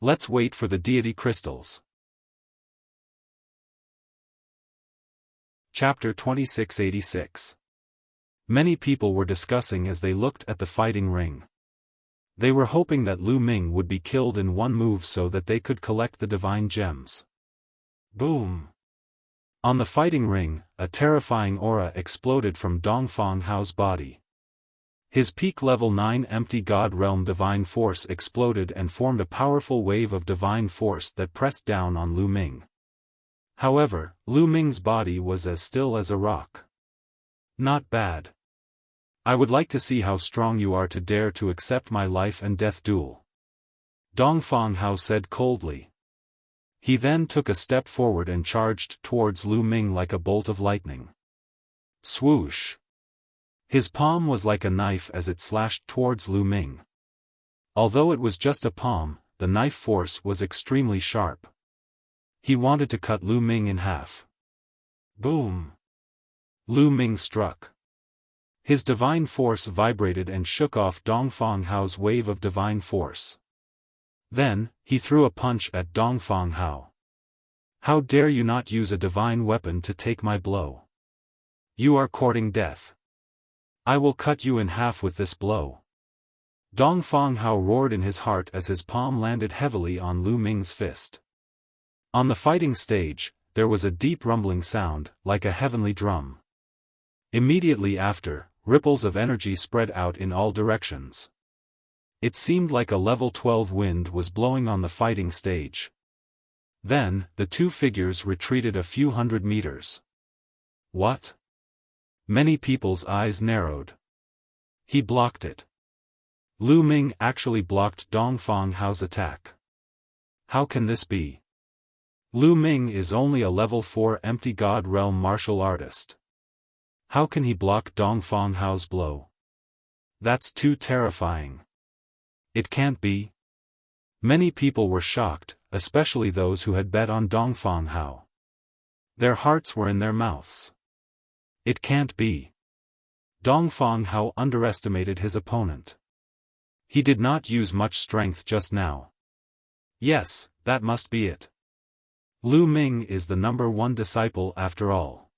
S1: Let's wait for the deity crystals. Chapter 2686. Many people were discussing as they looked at the fighting ring. They were hoping that Lu Ming would be killed in 1 move so that they could collect the divine gems. Boom! On the fighting ring, a terrifying aura exploded from Dong Fanghao's body. His peak level 9 empty god realm divine force exploded and formed a powerful wave of divine force that pressed down on Lu Ming. However, Lu Ming's body was as still as a rock. Not bad. I would like to see how strong you are to dare to accept my life and death duel. Dong Fanghao said coldly. He then took a step forward and charged towards Lu Ming like a bolt of lightning. Swoosh! His palm was like a knife as it slashed towards Lu Ming. Although it was just a palm, the knife force was extremely sharp. He wanted to cut Lu Ming in half. Boom! Lu Ming struck. His divine force vibrated and shook off Dong Fanghao's wave of divine force. Then, he threw a punch at Dong Fanghao. How dare you not use a divine weapon to take my blow? You are courting death. I will cut you in half with this blow. Dong Fanghao roared in his heart as his palm landed heavily on Lu Ming's fist. On the fighting stage, there was a deep rumbling sound, like a heavenly drum. Immediately after, ripples of energy spread out in all directions. It seemed like a level 12 wind was blowing on the fighting stage. Then, the 2 figures retreated a few hundred meters. What? Many people's eyes narrowed. He blocked it. Lu Ming actually blocked Dong Fanghao's attack. How can this be? Lu Ming is only a level 4 empty god realm martial artist. How can he block Dong Fanghao's blow? That's too terrifying. It can't be. Many people were shocked, especially those who had bet on Dong Fanghao. Their hearts were in their mouths. It can't be. Dong Fanghao underestimated his opponent. He did not use much strength just now. Yes, that must be it. Lu Ming is the number 1 disciple after all.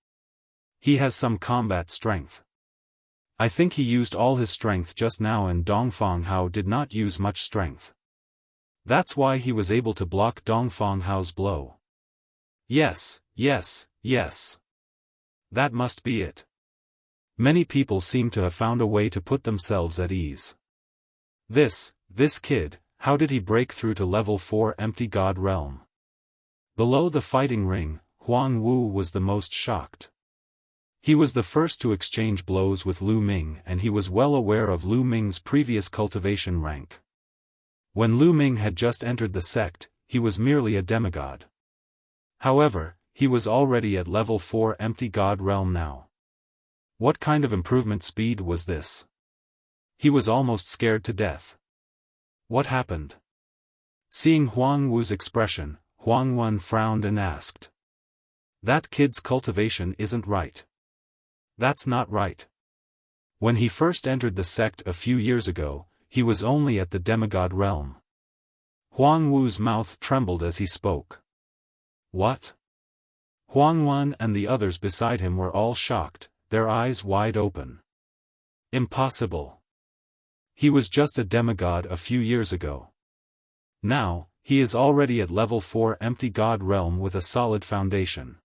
S1: He has some combat strength. I think he used all his strength just now and Dong Fanghao did not use much strength. That's why he was able to block Dong Fanghao's blow. Yes, yes, yes. That must be it. Many people seem to have found a way to put themselves at ease. This kid, how did he break through to level 4 empty god realm? Below the fighting ring, Huang Wu was the most shocked. He was the first to exchange blows with Lu Ming and he was well aware of Lu Ming's previous cultivation rank. When Lu Ming had just entered the sect, he was merely a demigod. However, he was already at level 4 empty god realm now. What kind of improvement speed was this? He was almost scared to death. What happened? Seeing Huang Wu's expression, Huang Wen frowned and asked. That kid's cultivation isn't right. That's not right. When he first entered the sect a few years ago, he was only at the demigod realm. Huang Wu's mouth trembled as he spoke. What? Huang Wen and the others beside him were all shocked, their eyes wide open. Impossible. He was just a demigod a few years ago. Now, he is already at level 4 empty god realm with a solid foundation.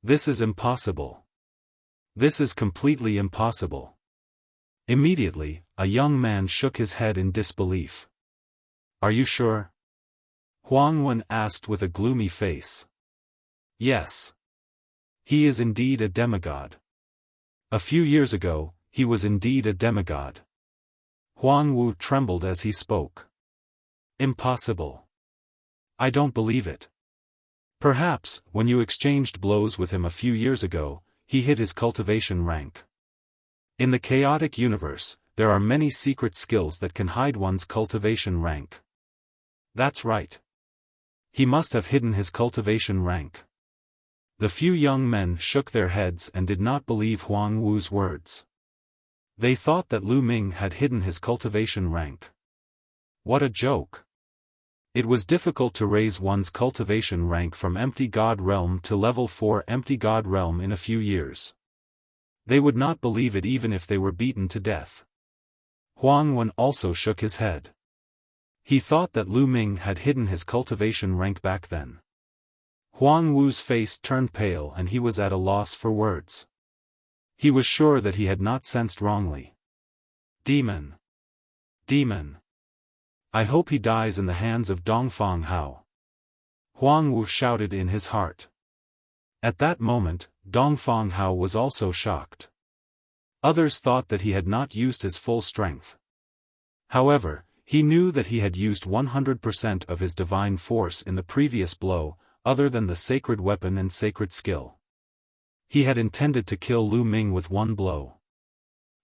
S1: This is impossible. This is completely impossible. Immediately, a young man shook his head in disbelief. Are you sure? Huang Wen asked with a gloomy face. Yes. He is indeed a demigod. A few years ago, he was indeed a demigod. Huang Wu trembled as he spoke. Impossible. I don't believe it. Perhaps, when you exchanged blows with him a few years ago, he hit his cultivation rank. In the chaotic universe, there are many secret skills that can hide one's cultivation rank. That's right. He must have hidden his cultivation rank. The few young men shook their heads and did not believe Huang Wu's words. They thought that Lu Ming had hidden his cultivation rank. What a joke. It was difficult to raise one's cultivation rank from empty god realm to level 4 empty god realm in a few years. They would not believe it even if they were beaten to death. Huang Wen also shook his head. He thought that Lu Ming had hidden his cultivation rank back then. Huang Wu's face turned pale and he was at a loss for words. He was sure that he had not sensed wrongly. Demon! Demon! I hope he dies in the hands of Dongfang Hao. Huang Wu shouted in his heart. At that moment, Dongfang Hao was also shocked. Others thought that he had not used his full strength. However, he knew that he had used 100% of his divine force in the previous blow, other than the sacred weapon and sacred skill. He had intended to kill Lu Ming with one blow.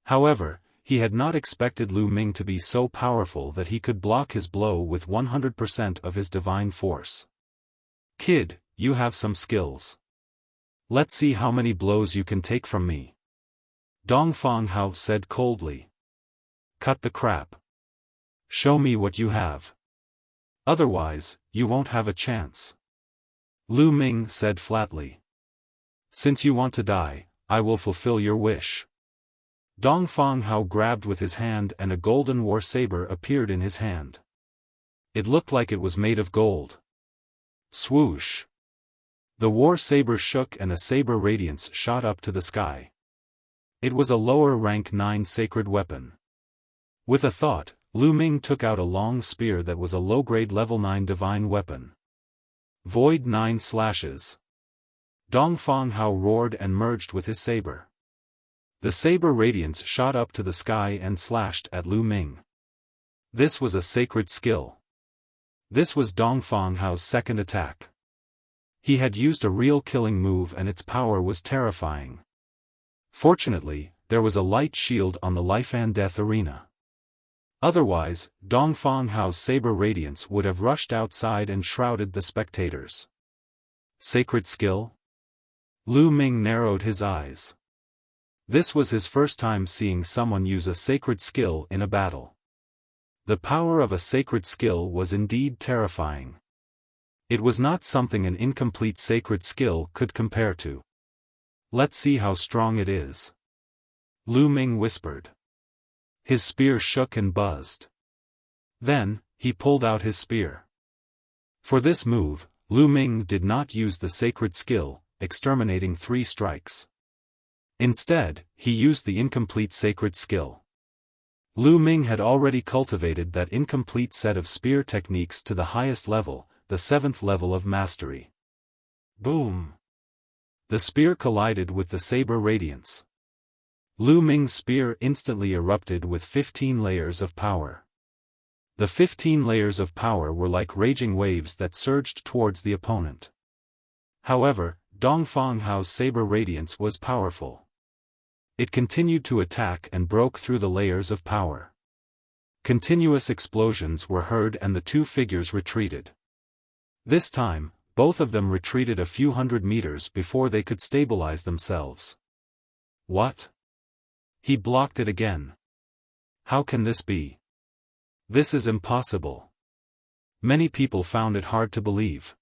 S1: However, he had not expected Lu Ming to be so powerful that he could block his blow with 100% of his divine force. Kid, you have some skills. Let's see how many blows you can take from me. Dongfang Hao said coldly. Cut the crap. Show me what you have. Otherwise, you won't have a chance. Lu Ming said flatly. Since you want to die, I will fulfill your wish. Dongfang Hao grabbed with his hand and a golden war saber appeared in his hand. It looked like it was made of gold. Swoosh! The war saber shook and a saber radiance shot up to the sky. It was a lower rank 9 sacred weapon. With a thought, Lu Ming took out a long spear that was a low-grade level 9 divine weapon. Void 9 slashes. Dongfang Hao roared and merged with his saber. The saber radiance shot up to the sky and slashed at Lu Ming. This was a sacred skill. This was Dongfang Hao's second attack. He had used a real killing move and its power was terrifying. Fortunately, there was a light shield on the life and death arena. Otherwise, Dongfang Hao's saber radiance would have rushed outside and shrouded the spectators. Sacred skill? Lu Ming narrowed his eyes. This was his first time seeing someone use a sacred skill in a battle. The power of a sacred skill was indeed terrifying. It was not something an incomplete sacred skill could compare to. Let's see how strong it is. Lu Ming whispered. His spear shook and buzzed. Then, he pulled out his spear. For this move, Lu Ming did not use the sacred skill, exterminating 3 strikes. Instead, he used the incomplete sacred skill. Lu Ming had already cultivated that incomplete set of spear techniques to the highest level, the 7th level of mastery. Boom! The spear collided with the saber radiance. Lu Ming's spear instantly erupted with 15 layers of power. The 15 layers of power were like raging waves that surged towards the opponent. However, Dongfang Hao's saber radiance was powerful. It continued to attack and broke through the layers of power. Continuous explosions were heard and the two figures retreated. This time, both of them retreated a few hundred meters before they could stabilize themselves. What? He blocked it again. How can this be? This is impossible. Many people found it hard to believe.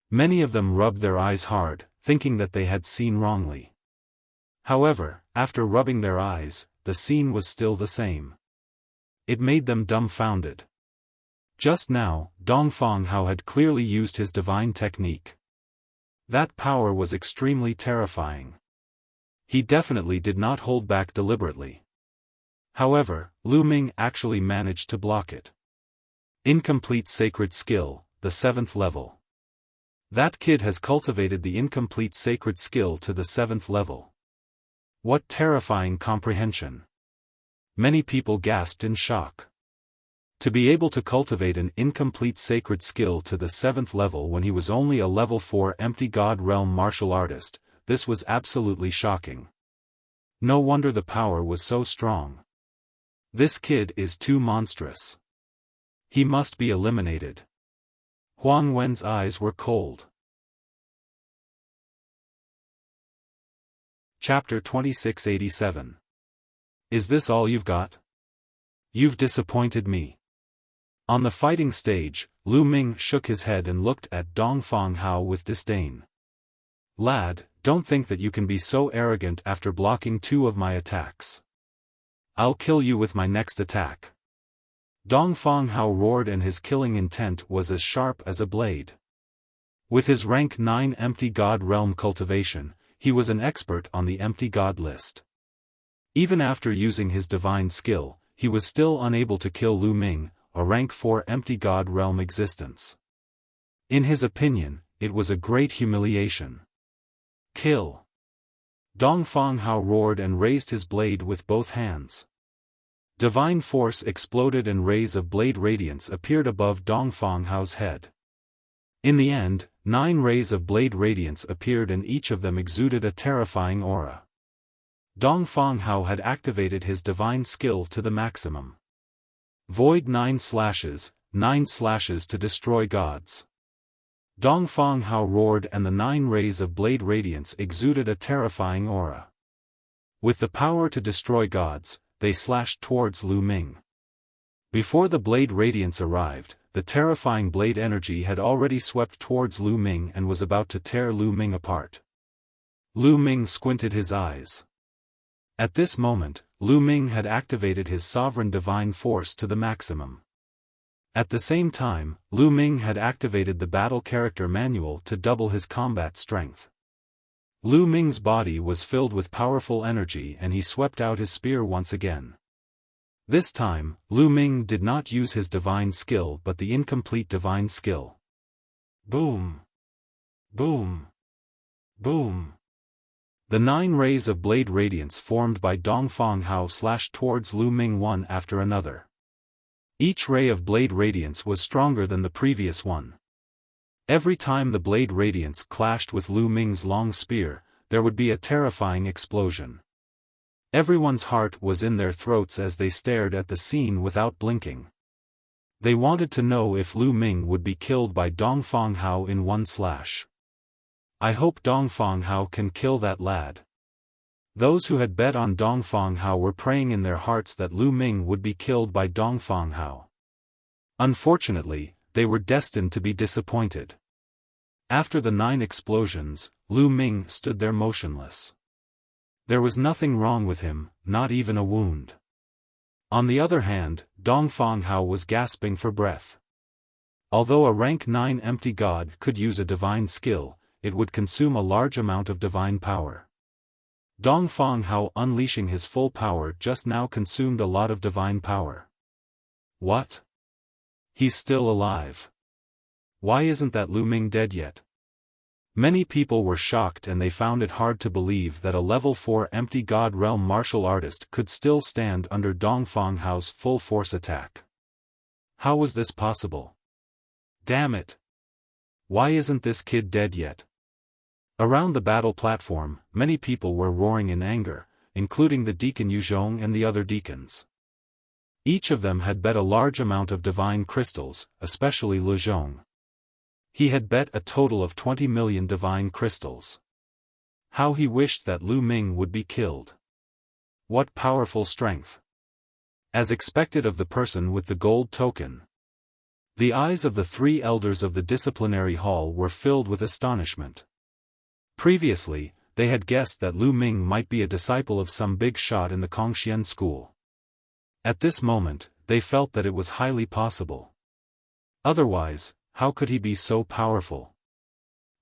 S1: Many of them rubbed their eyes hard, thinking that they had seen wrongly. However, after rubbing their eyes, the scene was still the same. It made them dumbfounded. Just now, Dongfang Hao had clearly used his divine technique. That power was extremely terrifying. He definitely did not hold back deliberately. However, Lu Ming actually managed to block it. Incomplete sacred skill, the 7th level. That kid has cultivated the incomplete sacred skill to the 7th level. What terrifying comprehension! Many people gasped in shock. To be able to cultivate an incomplete sacred skill to the 7th level when he was only a level 4 empty god realm martial artist, this was absolutely shocking. No wonder the power was so strong. This kid is too monstrous. He must be eliminated. Huang Wen's eyes were cold. Chapter 2687. Is this all you've got? You've disappointed me. On the fighting stage, Lu Ming shook his head and looked at Dongfang Hao with disdain. Lad, don't think that you can be so arrogant after blocking 2 of my attacks. I'll kill you with my next attack. Dongfang Hao roared and his killing intent was as sharp as a blade. With his rank 9 empty god realm cultivation, he was an expert on the empty god list. Even after using his divine skill, he was still unable to kill Lu Ming, a rank 4 empty god realm existence. In his opinion, it was a great humiliation. Kill! Dongfang Hao roared and raised his blade with both hands. Divine force exploded and rays of blade radiance appeared above Dongfang Hao's head. In the end, 9 rays of blade radiance appeared and each of them exuded a terrifying aura. Dongfang Hao had activated his divine skill to the maximum. Void 9 slashes to destroy gods. Dongfang Hao roared and the 9 rays of blade radiance exuded a terrifying aura. With the power to destroy gods, they slashed towards Lu Ming. Before the blade radiance arrived, the terrifying blade energy had already swept towards Lu Ming and was about to tear Lu Ming apart. Lu Ming squinted his eyes. At this moment, Lu Ming had activated his sovereign divine force to the maximum. At the same time, Lu Ming had activated the battle character manual to double his combat strength. Lu Ming's body was filled with powerful energy and he swept out his spear once again. This time, Lu Ming did not use his divine skill but the incomplete divine skill. Boom! Boom! Boom! The 9 rays of blade radiance formed by Dongfang Hao slashed towards Lu Ming one after another. Each ray of blade radiance was stronger than the previous one. Every time the blade radiance clashed with Lu Ming's long spear, there would be a terrifying explosion. Everyone's heart was in their throats as they stared at the scene without blinking. They wanted to know if Lu Ming would be killed by Dongfang Hao in one slash. I hope Dongfang Hao can kill that lad. Those who had bet on Dongfang Hao were praying in their hearts that Lu Ming would be killed by Dongfang Hao. Unfortunately, they were destined to be disappointed. After the 9 explosions, Lu Ming stood there motionless. There was nothing wrong with him, not even a wound. On the other hand, Dongfang Hao was gasping for breath. Although a rank 9 empty god could use a divine skill, it would consume a large amount of divine power. Dongfang Hao unleashing his full power just now consumed a lot of divine power. What? He's still alive. Why isn't that Lu Ming dead yet? Many people were shocked and they found it hard to believe that a level 4 empty god realm martial artist could still stand under Dongfang Hao's full force attack. How was this possible? Damn it! Why isn't this kid dead yet? Around the battle platform, many people were roaring in anger, including the deacon Yuzhong and the other deacons. Each of them had bet a large amount of divine crystals, especially Lu Zhong. He had bet a total of 20 million divine crystals. How he wished that Lu Ming would be killed. What powerful strength! As expected of the person with the gold token. The eyes of the three elders of the disciplinary hall were filled with astonishment. Previously, they had guessed that Lu Ming might be a disciple of some big shot in the Kongxian school. At this moment, they felt that it was highly possible. Otherwise, how could he be so powerful?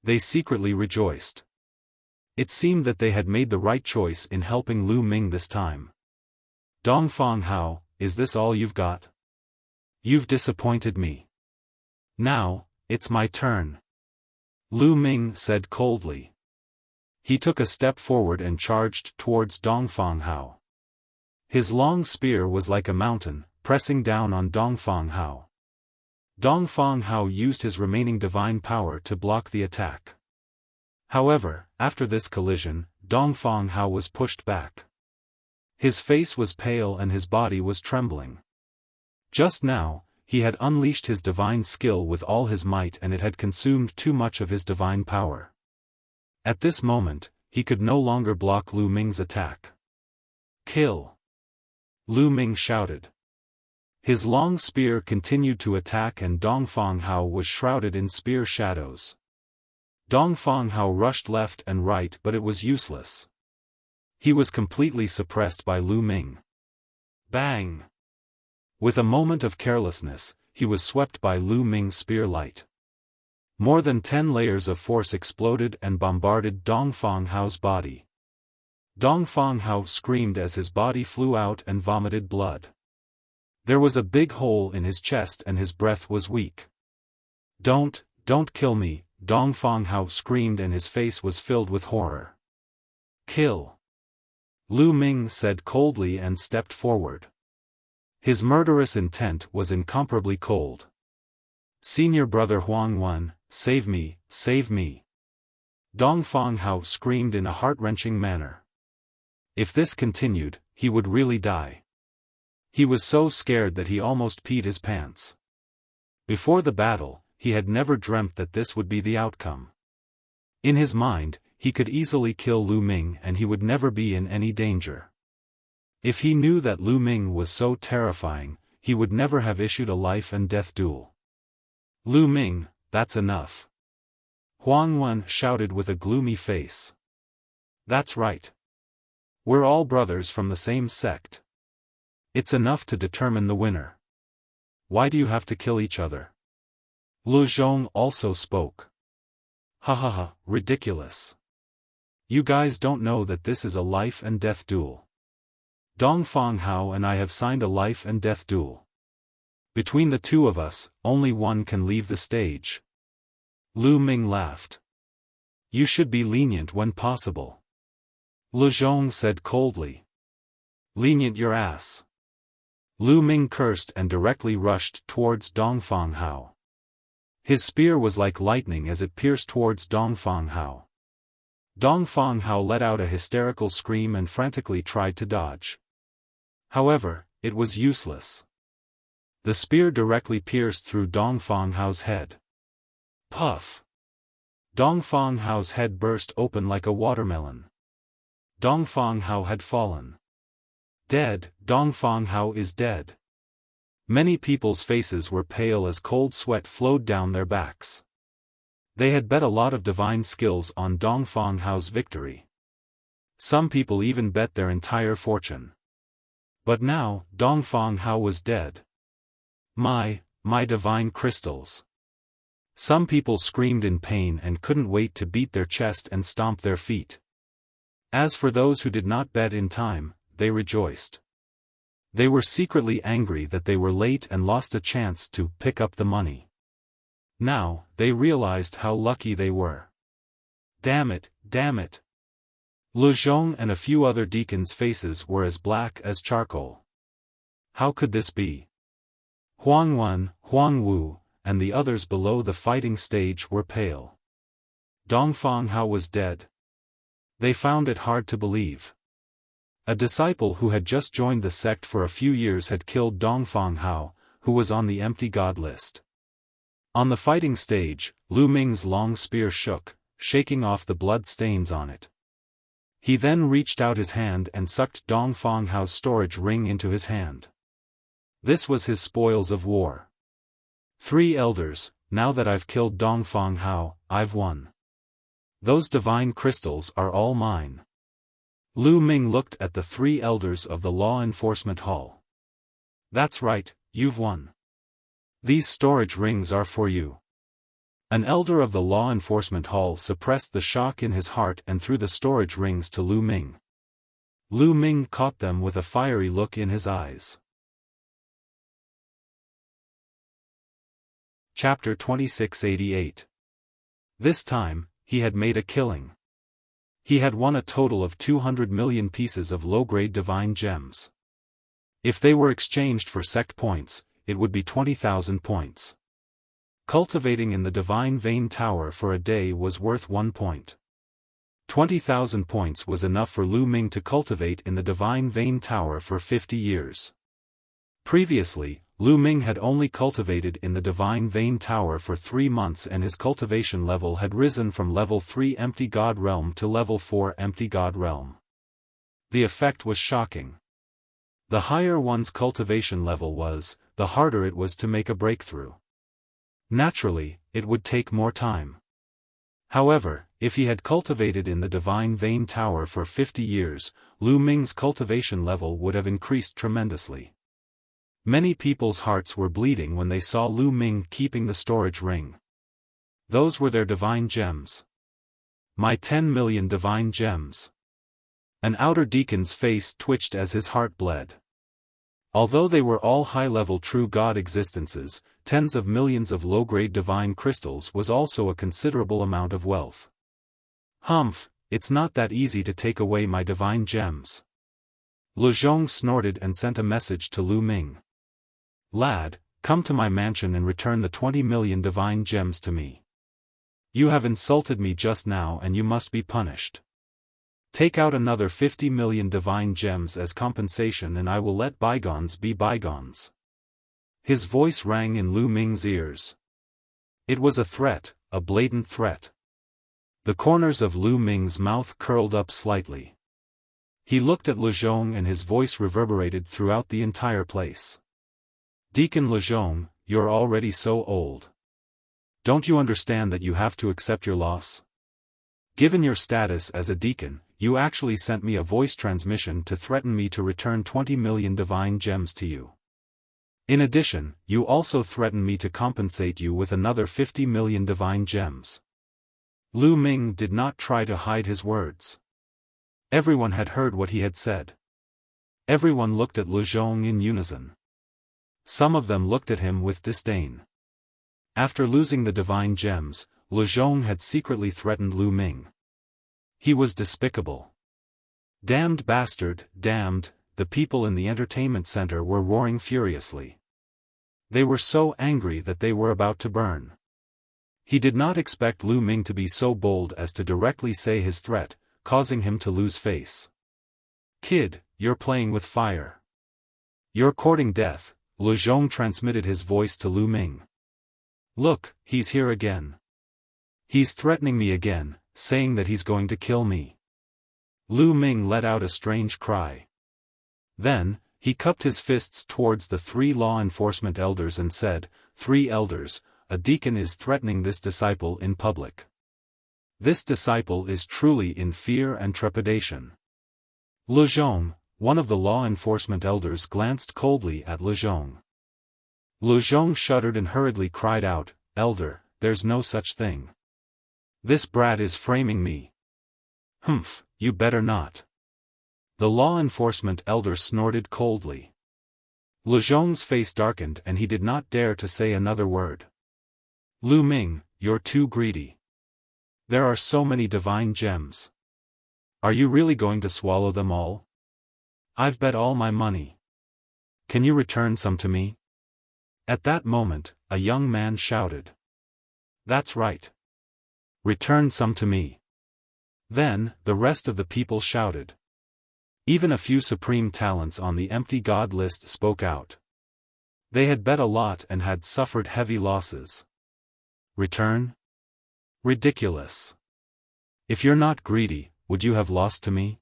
S1: They secretly rejoiced. It seemed that they had made the right choice in helping Lu Ming this time. Dongfang Hao, is this all you've got? You've disappointed me. Now, it's my turn. Lu Ming said coldly. He took a step forward and charged towards Dongfang Hao. His long spear was like a mountain, pressing down on Dongfang Hao. Dongfang Hao used his remaining divine power to block the attack. However, after this collision, Dongfang Hao was pushed back. His face was pale and his body was trembling. Just now, he had unleashed his divine skill with all his might and it had consumed too much of his divine power. At this moment, he could no longer block Lu Ming's attack. Kill! Lu Ming shouted. His long spear continued to attack and Dongfang Hao was shrouded in spear shadows. Dongfang Hao rushed left and right but it was useless. He was completely suppressed by Lu Ming. Bang! With a moment of carelessness, he was swept by Lu Ming's spear light. More than 10 layers of force exploded and bombarded Dongfang Hao's body. Dongfang Hao screamed as his body flew out and vomited blood. There was a big hole in his chest and his breath was weak. Don't kill me, Dongfang Hao screamed and his face was filled with horror. Kill! Lu Ming said coldly and stepped forward. His murderous intent was incomparably cold. Senior brother Huang Wen, save me, save me! Dongfang Hao screamed in a heart-wrenching manner. If this continued, he would really die. He was so scared that he almost peed his pants. Before the battle, he had never dreamt that this would be the outcome. In his mind, he could easily kill Lu Ming and he would never be in any danger. If he knew that Lu Ming was so terrifying, he would never have issued a life and death duel. Lu Ming, that's enough. Huang Wen shouted with a gloomy face. That's right. We're all brothers from the same sect. It's enough to determine the winner. Why do you have to kill each other? Lu Zhong also spoke. Ha ha ha, ridiculous. You guys don't know that this is a life and death duel. Dongfang Hao and I have signed a life and death duel. Between the two of us, only one can leave the stage. Lu Ming laughed. You should be lenient when possible. Lu Zhong said coldly. Lenient your ass. Lu Ming cursed and directly rushed towards Dongfang Hao. His spear was like lightning as it pierced towards Dongfang Hao. Dongfang Hao let out a hysterical scream and frantically tried to dodge. However, it was useless. The spear directly pierced through Dongfang Hao's head. Puff! Dongfang Hao's head burst open like a watermelon. Dongfang Hao had fallen. Dead, Dongfang Hao is dead. Many people's faces were pale as cold sweat flowed down their backs. They had bet a lot of divine skills on Dongfang Hao's victory. Some people even bet their entire fortune. But now, Dongfang Hao was dead. My divine crystals. Some people screamed in pain and couldn't wait to beat their chest and stomp their feet. As for those who did not bet in time, they rejoiced. They were secretly angry that they were late and lost a chance to pick up the money. Now, they realized how lucky they were. Damn it, damn it. Lu Zhong and a few other deacons' faces were as black as charcoal. How could this be? Huang Wen, Huang Wu, and the others below the fighting stage were pale. Dongfang Hao was dead. They found it hard to believe. A disciple who had just joined the sect for a few years had killed Dongfang Hao, who was on the empty god list. On the fighting stage, Lu Ming's long spear shook, shaking off the blood stains on it. He then reached out his hand and sucked Dongfang Hao's storage ring into his hand. This was his spoils of war. 3 elders, now that I've killed Dongfang Hao, I've won. Those divine crystals are all mine. Lu Ming looked at the 3 elders of the law enforcement hall. That's right, you've won. These storage rings are for you. An elder of the law enforcement hall suppressed the shock in his heart and threw the storage rings to Lu Ming. Lu Ming caught them with a fiery look in his eyes. Chapter 2688. This time, he had made a killing. He had won a total of 200 million pieces of low-grade divine gems. If they were exchanged for sect points, it would be 20,000 points. Cultivating in the Divine Vein Tower for a day was worth 1 point. 20,000 points was enough for Lu Ming to cultivate in the Divine Vein Tower for 50 years. Previously, Lu Ming had only cultivated in the Divine Vein Tower for 3 months and his cultivation level had risen from level 3 Empty God Realm to level 4 Empty God Realm. The effect was shocking. The higher one's cultivation level was, the harder it was to make a breakthrough. Naturally, it would take more time. However, if he had cultivated in the Divine Vein Tower for 50 years, Lu Ming's cultivation level would have increased tremendously. Many people's hearts were bleeding when they saw Lu Ming keeping the storage ring. Those were their divine gems. My 10 million divine gems. An outer deacon's face twitched as his heart bled. Although they were all high-level true god existences, tens of millions of low-grade divine crystals was also a considerable amount of wealth. Humph, it's not that easy to take away my divine gems. Lu Zhong snorted and sent a message to Lu Ming. Lad, come to my mansion and return the 20 million divine gems to me. You have insulted me just now and you must be punished. Take out another 50 million divine gems as compensation and I will let bygones be bygones. His voice rang in Lu Ming's ears. It was a threat, a blatant threat. The corners of Lu Ming's mouth curled up slightly. He looked at Lu Zhong and his voice reverberated throughout the entire place. Deacon Lu Zhong, you're already so old. Don't you understand that you have to accept your loss? Given your status as a deacon, you actually sent me a voice transmission to threaten me to return 20 million divine gems to you. In addition, you also threatened me to compensate you with another 50 million divine gems. Lu Ming did not try to hide his words. Everyone had heard what he had said. Everyone looked at Lu Zhong in unison. Some of them looked at him with disdain. After losing the divine gems, Lu Zhong had secretly threatened Lu Ming. He was despicable. Damned bastard, damned, the people in the entertainment center were roaring furiously. They were so angry that they were about to burn. He did not expect Lu Ming to be so bold as to directly say his threat, causing him to lose face. Kid, you're playing with fire. You're courting death, Lu Zhong transmitted his voice to Lu Ming. Look, he's here again. He's threatening me again, saying that he's going to kill me. Lu Ming let out a strange cry. Then, he cupped his fists towards the 3 law enforcement elders and said, 3 elders, a deacon is threatening this disciple in public. This disciple is truly in fear and trepidation. Lu Zhong, one of the law enforcement elders glanced coldly at Lu Zhong. Lu Zhong shuddered and hurriedly cried out, Elder, there's no such thing. This brat is framing me. Humph, you better not. The law enforcement elder snorted coldly. Lu Zhong's face darkened and he did not dare to say another word. Lu Ming, you're too greedy. There are so many divine gems. Are you really going to swallow them all? I've bet all my money. Can you return some to me? At that moment, a young man shouted. That's right. Return some to me. Then, the rest of the people shouted. Even a few supreme talents on the empty god list spoke out. They had bet a lot and had suffered heavy losses. Return? Ridiculous. If you're not greedy, would you have lost to me?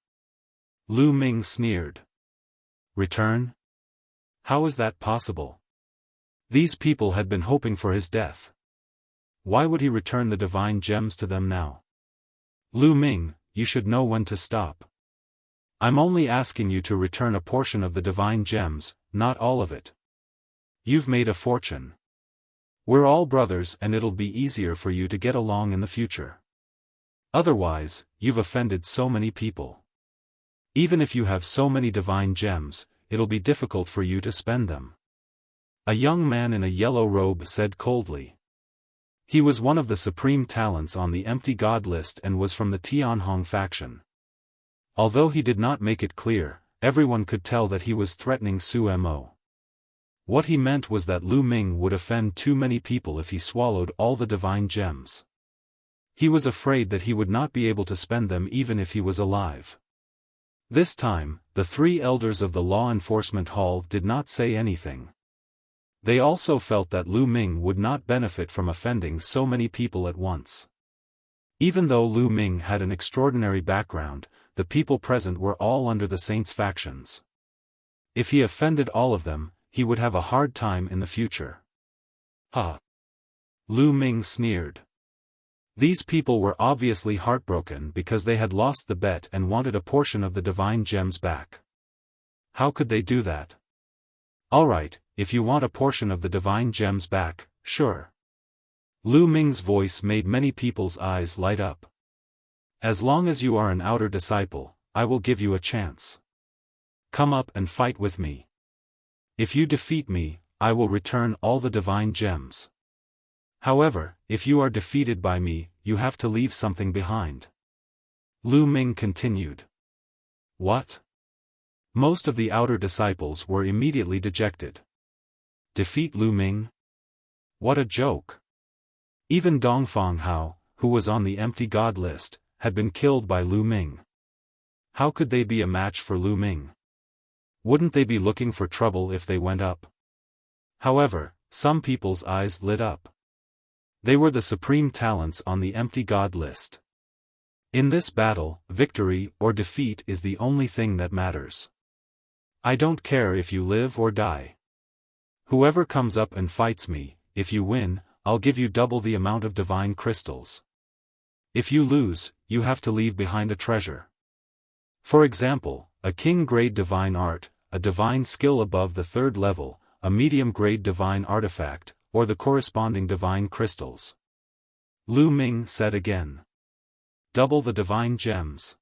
S1: Lu Ming sneered. Return? How is that possible? These people had been hoping for his death. Why would he return the divine gems to them now? Lu Ming, you should know when to stop. I'm only asking you to return a portion of the divine gems, not all of it. You've made a fortune. We're all brothers and it'll be easier for you to get along in the future. Otherwise, you've offended so many people. Even if you have so many divine gems, it'll be difficult for you to spend them. A young man in a yellow robe said coldly. He was one of the supreme talents on the empty god list and was from the Tianhong faction. Although he did not make it clear, everyone could tell that he was threatening Su Mo. What he meant was that Lu Ming would offend too many people if he swallowed all the divine gems. He was afraid that he would not be able to spend them even if he was alive. This time, the three elders of the law enforcement hall did not say anything. They also felt that Lu Ming would not benefit from offending so many people at once. Even though Lu Ming had an extraordinary background, the people present were all under the saints' factions. If he offended all of them, he would have a hard time in the future. Ha! Lu Ming sneered. These people were obviously heartbroken because they had lost the bet and wanted a portion of the divine gems back. How could they do that? Alright, if you want a portion of the divine gems back, sure. Lu Ming's voice made many people's eyes light up. As long as you are an outer disciple, I will give you a chance. Come up and fight with me. If you defeat me, I will return all the divine gems. However, if you are defeated by me, you have to leave something behind. Lu Ming continued. What? Most of the outer disciples were immediately dejected. Defeat Lu Ming? What a joke. Even Dongfang Hao, who was on the empty god list, had been killed by Lu Ming. How could they be a match for Lu Ming? Wouldn't they be looking for trouble if they went up? However, some people's eyes lit up. They were the supreme talents on the empty god list. In this battle, victory or defeat is the only thing that matters. I don't care if you live or die. Whoever comes up and fights me, if you win, I'll give you double the amount of divine crystals. If you lose, you have to leave behind a treasure. For example, a king-grade divine art, a divine skill above the 3rd level, a medium-grade divine artifact, or the corresponding divine crystals. Lu Ming said again. Double the divine gems.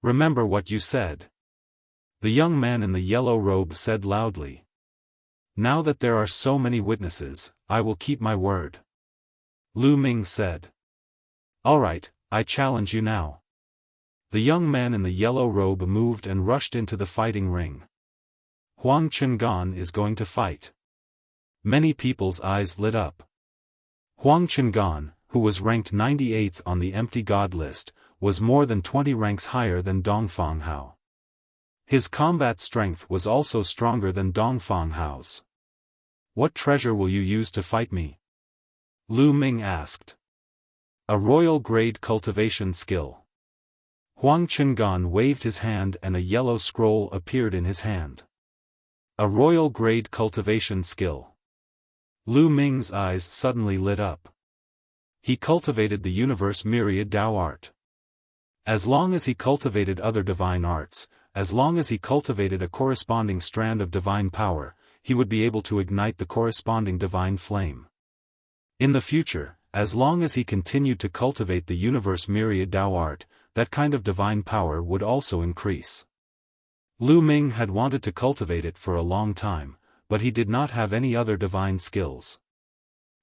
S1: Remember what you said. The young man in the yellow robe said loudly. Now that there are so many witnesses, I will keep my word. Lu Ming said. Alright, I challenge you now. The young man in the yellow robe moved and rushed into the fighting ring. Huang Chengan is going to fight. Many people's eyes lit up. Huang Chengan, who was ranked 98th on the empty god list, was more than 20 ranks higher than Dongfang Hao. His combat strength was also stronger than Dongfang Hao's. What treasure will you use to fight me? Lu Ming asked. A royal grade cultivation skill. Huang Chengan waved his hand and a yellow scroll appeared in his hand. A royal grade cultivation skill. Lu Ming's eyes suddenly lit up. He cultivated the universe myriad Dao art. As long as he cultivated other divine arts, as long as he cultivated a corresponding strand of divine power, he would be able to ignite the corresponding divine flame. In the future, as long as he continued to cultivate the universe myriad Dao art, that kind of divine power would also increase. Lu Ming had wanted to cultivate it for a long time, but he did not have any other divine skills.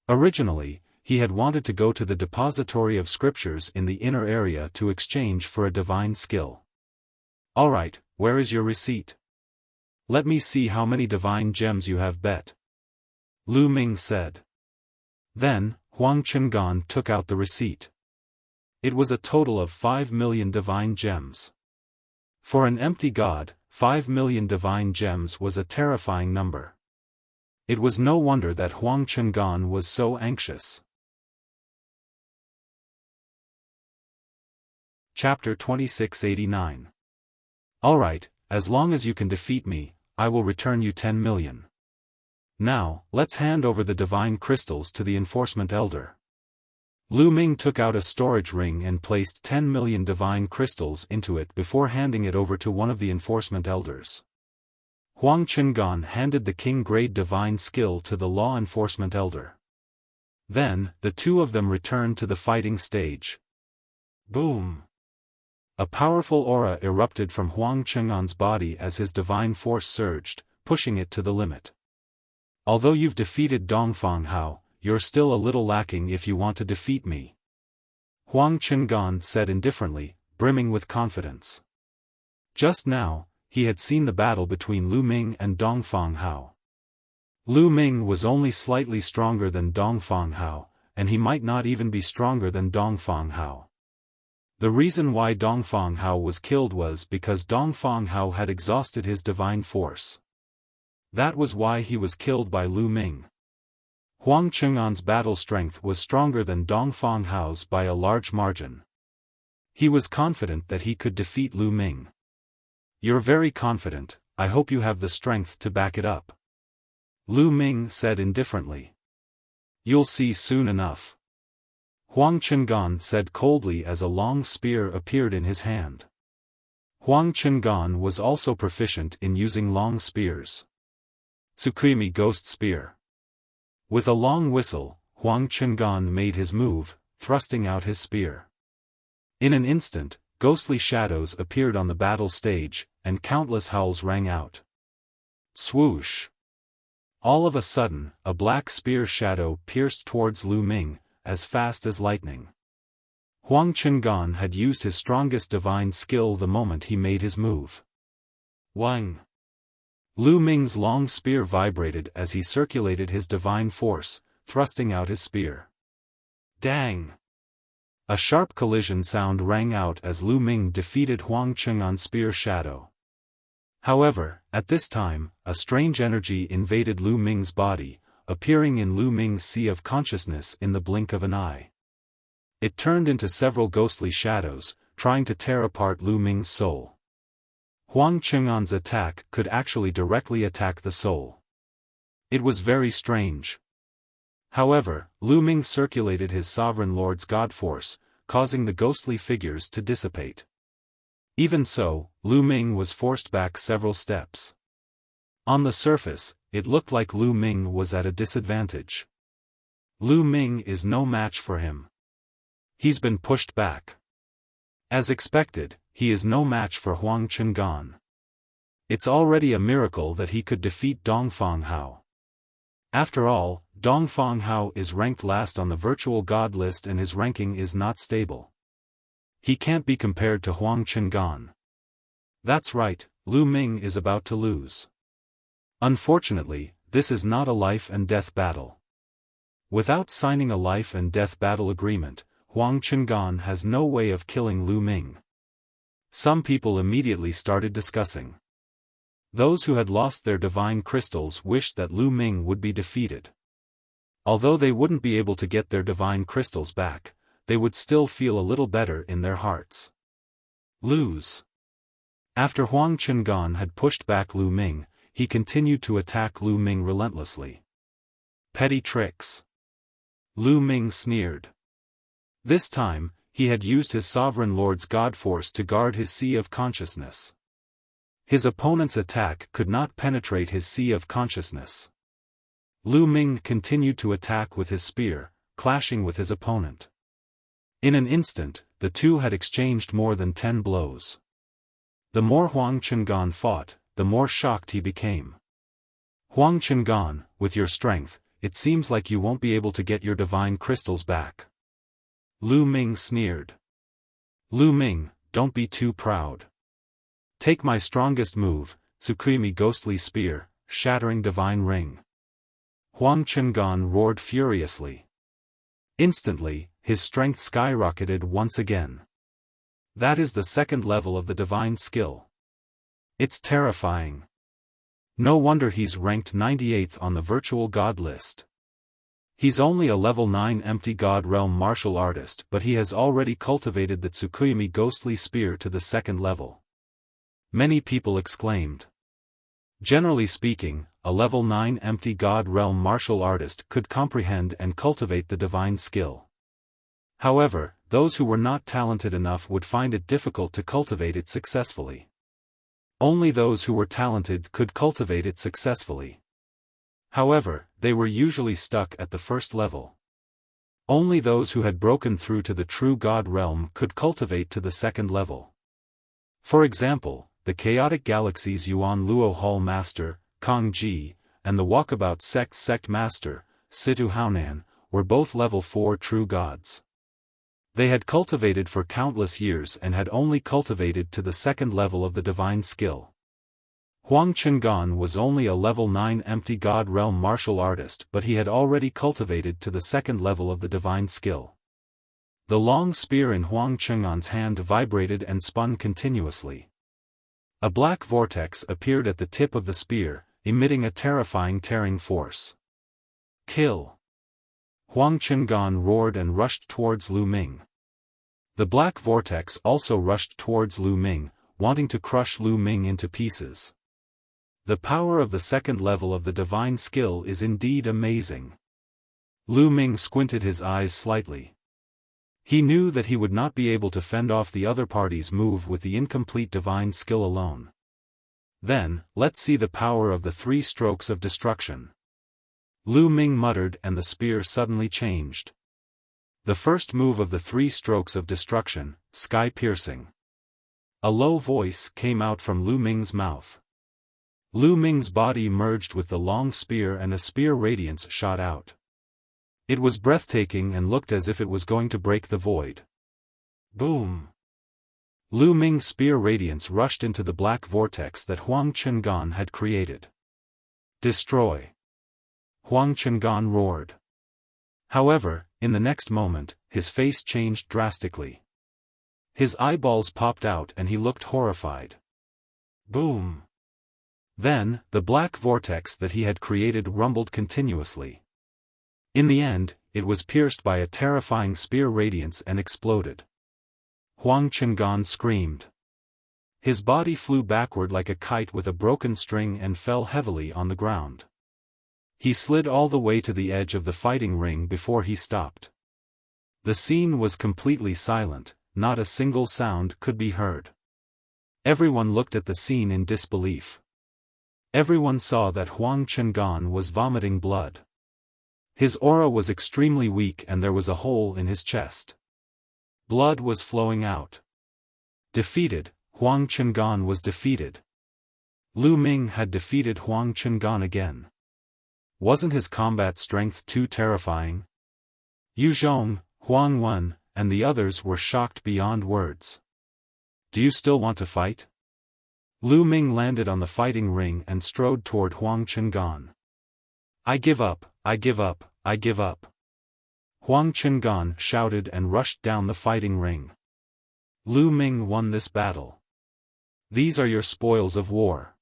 S1: Originally, he had wanted to go to the depository of scriptures in the inner area to exchange for a divine skill. Alright, where is your receipt? Let me see how many divine gems you have bet. Lu Ming said. Then, Huang Chengan took out the receipt. It was a total of 5 million divine gems. For an empty god, 5 million divine gems was a terrifying number. It was no wonder that Huang Chengan was so anxious. Chapter 2689. Alright, as long as you can defeat me, I will return you 10 million. Now, let's hand over the divine crystals to the enforcement elder. Lu Ming took out a storage ring and placed 10 million divine crystals into it before handing it over to one of the enforcement elders. Huang Chengan handed the king-grade divine skill to the law enforcement elder. Then, the two of them returned to the fighting stage. Boom! A powerful aura erupted from Huang Chengan's body as his divine force surged, pushing it to the limit. Although you've defeated Dongfang Hao, you're still a little lacking if you want to defeat me. Huang Chengan said indifferently, brimming with confidence. Just now, he had seen the battle between Lu Ming and Dongfang Hao. Lu Ming was only slightly stronger than Dongfang Hao, and he might not even be stronger than Dongfang Hao. The reason why Dongfang Hao was killed was because Dongfang Hao had exhausted his divine force. That was why he was killed by Lu Ming. Huang Chengan's battle strength was stronger than Dongfang Hao's by a large margin. He was confident that he could defeat Lu Ming. You're very confident, I hope you have the strength to back it up. Lu Ming said indifferently. You'll see soon enough. Huang Chengan said coldly as a long spear appeared in his hand. Huang Chengan was also proficient in using long spears. Tsukimi Ghost Spear. With a long whistle, Huang Chengan made his move, thrusting out his spear. In an instant, ghostly shadows appeared on the battle stage, and countless howls rang out. Swoosh! All of a sudden, a black spear shadow pierced towards Lu Ming, as fast as lightning. Huang Chengan had used his strongest divine skill the moment he made his move. Wang! Lu Ming's long spear vibrated as he circulated his divine force, thrusting out his spear. Dang! A sharp collision sound rang out as Lu Ming defeated Huang Chengan's spear shadow. However, at this time, a strange energy invaded Lu Ming's body, appearing in Lu Ming's sea of consciousness in the blink of an eye. It turned into several ghostly shadows, trying to tear apart Lu Ming's soul. Huang Chengan's attack could actually directly attack the soul. It was very strange. However, Lu Ming circulated his sovereign lord's god force, causing the ghostly figures to dissipate. Even so, Lu Ming was forced back several steps. On the surface, it looked like Lu Ming was at a disadvantage. Lu Ming is no match for him. He's been pushed back. As expected, he is no match for Huang Chengan. It's already a miracle that he could defeat Dongfang Hao. After all, Dongfang Hao is ranked last on the virtual god list and his ranking is not stable. He can't be compared to Huang Chengan. That's right, Lu Ming is about to lose. Unfortunately, this is not a life and death battle. Without signing a life and death battle agreement, Huang Chengan has no way of killing Lu Ming. Some people immediately started discussing. Those who had lost their divine crystals wished that Lu Ming would be defeated. Although they wouldn't be able to get their divine crystals back, they would still feel a little better in their hearts. Lose. After Huang Chengan had pushed back Lu Ming, he continued to attack Lu Ming relentlessly. Petty tricks. Lu Ming sneered. This time, he had used his sovereign lord's god force to guard his sea of consciousness. His opponent's attack could not penetrate his sea of consciousness. Lu Ming continued to attack with his spear, clashing with his opponent. In an instant, the two had exchanged more than 10 blows. The more Huang Chengan fought, the more shocked he became. Huang Chengan, with your strength, it seems like you won't be able to get your divine crystals back. Lu Ming sneered. Lu Ming, don't be too proud. Take my strongest move, Tsukimi Ghostly Spear, Shattering Divine Ring. Huang Chengan roared furiously. Instantly, his strength skyrocketed once again. That is the second level of the divine skill. It's terrifying. No wonder he's ranked 98th on the virtual god list. He's only a level 9 empty god realm martial artist, but he has already cultivated the Tsukuyomi ghostly spear to the 2nd level. Many people exclaimed. Generally speaking, a level 9 empty god realm martial artist could comprehend and cultivate the divine skill. However, those who were not talented enough would find it difficult to cultivate it successfully. Only those who were talented could cultivate it successfully. However, they were usually stuck at the 1st level. Only those who had broken through to the true god realm could cultivate to the 2nd level. For example, the Chaotic Galaxy's Yuan Luo Hall Master, Kong Ji, and the Walkabout Sect Master, Situ Haonan, were both level 4 true gods. They had cultivated for countless years and had only cultivated to the 2nd level of the divine skill. Huang Chengan was only a level 9 empty god realm martial artist, but he had already cultivated to the 2nd level of the divine skill. The long spear in Huang Chengan's hand vibrated and spun continuously. A black vortex appeared at the tip of the spear, emitting a terrifying tearing force. Kill! Huang Chengan roared and rushed towards Lu Ming. The black vortex also rushed towards Lu Ming, wanting to crush Lu Ming into pieces. The power of the 2nd level of the divine skill is indeed amazing. Lu Ming squinted his eyes slightly. He knew that he would not be able to fend off the other party's move with the incomplete divine skill alone. Then, let's see the power of the 3 strokes of destruction. Lu Ming muttered and the spear suddenly changed. The first move of the 3 strokes of destruction, sky-piercing. A low voice came out from Lu Ming's mouth. Lu Ming's body merged with the long spear and a spear radiance shot out. It was breathtaking and looked as if it was going to break the void. Boom! Lu Ming's spear radiance rushed into the black vortex that Huang Chengan had created. Destroy! Huang Chengan roared. However, in the next moment, his face changed drastically. His eyeballs popped out and he looked horrified. Boom! Then, the black vortex that he had created rumbled continuously. In the end, it was pierced by a terrifying spear radiance and exploded. Huang Chengan screamed. His body flew backward like a kite with a broken string and fell heavily on the ground. He slid all the way to the edge of the fighting ring before he stopped. The scene was completely silent, not a single sound could be heard. Everyone looked at the scene in disbelief. Everyone saw that Huang Chengan was vomiting blood. His aura was extremely weak and there was a hole in his chest. Blood was flowing out. Defeated, Huang Chengan was defeated. Lu Ming had defeated Huang Chengan again. Wasn't his combat strength too terrifying? Yu Zhong, Huang Wen, and the others were shocked beyond words. Do you still want to fight? Lu Ming landed on the fighting ring and strode toward Huang Chengan. I give up, I give up, I give up. Huang Chengan shouted and rushed down the fighting ring. Lu Ming won this battle. These are your spoils of war.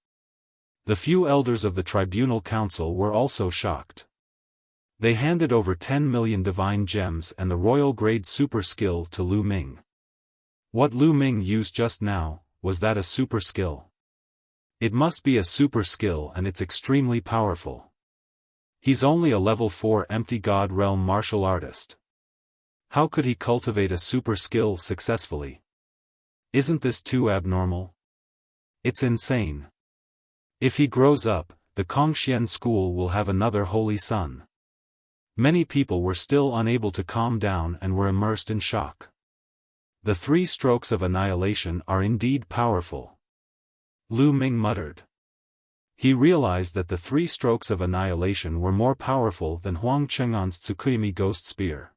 S1: The few elders of the Tribunal Council were also shocked. They handed over 10 million divine gems and the royal grade super skill to Lu Ming. What Lu Ming used just now, was that a super skill? It must be a super skill and it's extremely powerful. He's only a level 4 empty god realm martial artist. How could he cultivate a super skill successfully? Isn't this too abnormal? It's insane. If he grows up, the Kongxian school will have another holy son. Many people were still unable to calm down and were immersed in shock. The 3 strokes of annihilation are indeed powerful. Lu Ming muttered. He realized that the 3 strokes of annihilation were more powerful than Huang Chengan's Tsukuyomi ghost spear.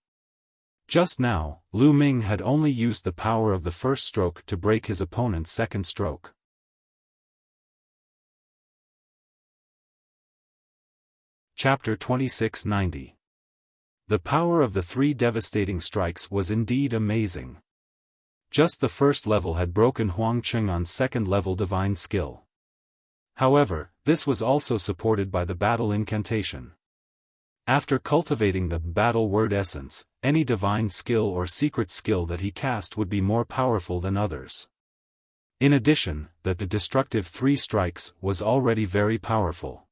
S1: Just now, Lu Ming had only used the power of the first stroke to break his opponent's second stroke. Chapter 2690. The power of the 3 devastating strikes was indeed amazing. Just the first level had broken Huang Chengan's second level divine skill. However, this was also supported by the battle incantation. After cultivating the battle word essence, any divine skill or secret skill that he cast would be more powerful than others. In addition, that the destructive 3 strikes was already very powerful.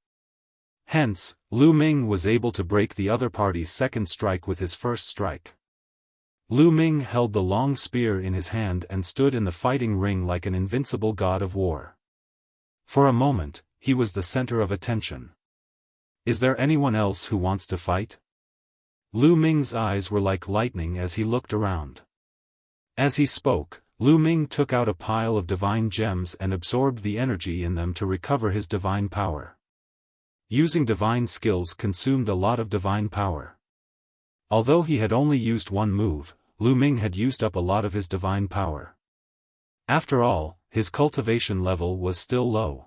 S1: Hence, Lu Ming was able to break the other party's second strike with his first strike. Lu Ming held the long spear in his hand and stood in the fighting ring like an invincible god of war. For a moment, he was the center of attention. Is there anyone else who wants to fight? Lu Ming's eyes were like lightning as he looked around. As he spoke, Lu Ming took out a pile of divine gems and absorbed the energy in them to recover his divine power. Using divine skills consumed a lot of divine power. Although he had only used one move, Lu Ming had used up a lot of his divine power. After all, his cultivation level was still low.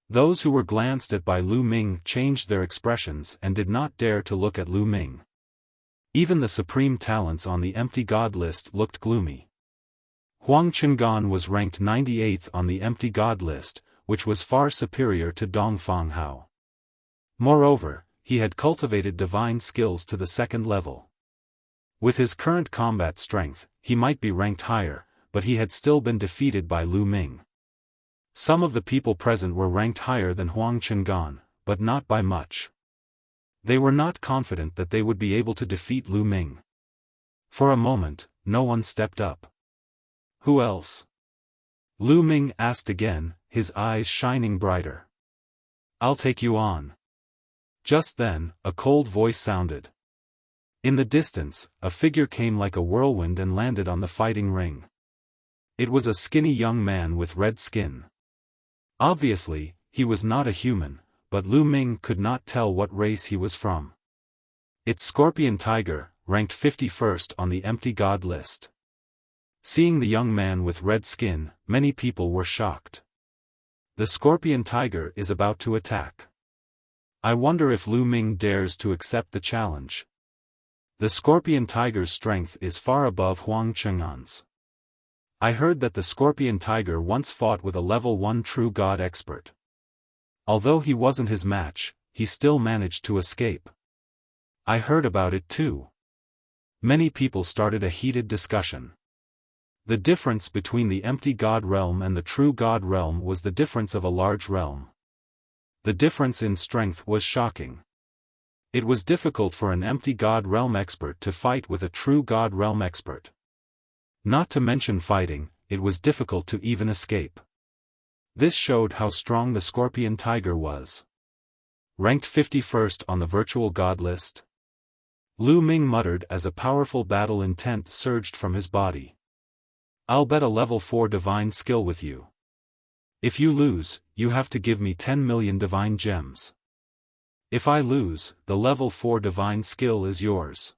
S1: Those who were glanced at by Lu Ming changed their expressions and did not dare to look at Lu Ming. Even the supreme talents on the empty god list looked gloomy. Huang Qingan was ranked 98th on the empty god list, which was far superior to Dongfang Hao. Moreover, he had cultivated divine skills to the second level. With his current combat strength, he might be ranked higher, but he had still been defeated by Lu Ming. Some of the people present were ranked higher than Huang Qingan, but not by much. They were not confident that they would be able to defeat Lu Ming. For a moment, no one stepped up. Who else? Lu Ming asked again, his eyes shining brighter. I'll take you on. Just then, a cold voice sounded. In the distance, a figure came like a whirlwind and landed on the fighting ring. It was a skinny young man with red skin. Obviously, he was not a human, but Lu Ming could not tell what race he was from. It's Scorpion Tiger, ranked 51st on the empty god list. Seeing the young man with red skin, many people were shocked. The Scorpion Tiger is about to attack. I wonder if Lu Ming dares to accept the challenge. The Scorpion Tiger's strength is far above Huang Qingan's. I heard that the Scorpion Tiger once fought with a level 1 true god expert. Although he wasn't his match, he still managed to escape. I heard about it too. Many people started a heated discussion. The difference between the empty god realm and the true god realm was the difference of a large realm. The difference in strength was shocking. It was difficult for an empty god realm expert to fight with a true god realm expert. Not to mention fighting, it was difficult to even escape. This showed how strong the Scorpion Tiger was. Ranked 51st on the virtual god list. Lu Ming muttered as a powerful battle intent surged from his body. I'll bet a level 4 divine skill with you. If you lose, you have to give me 10 million divine gems. If I lose, the level 4 divine skill is yours.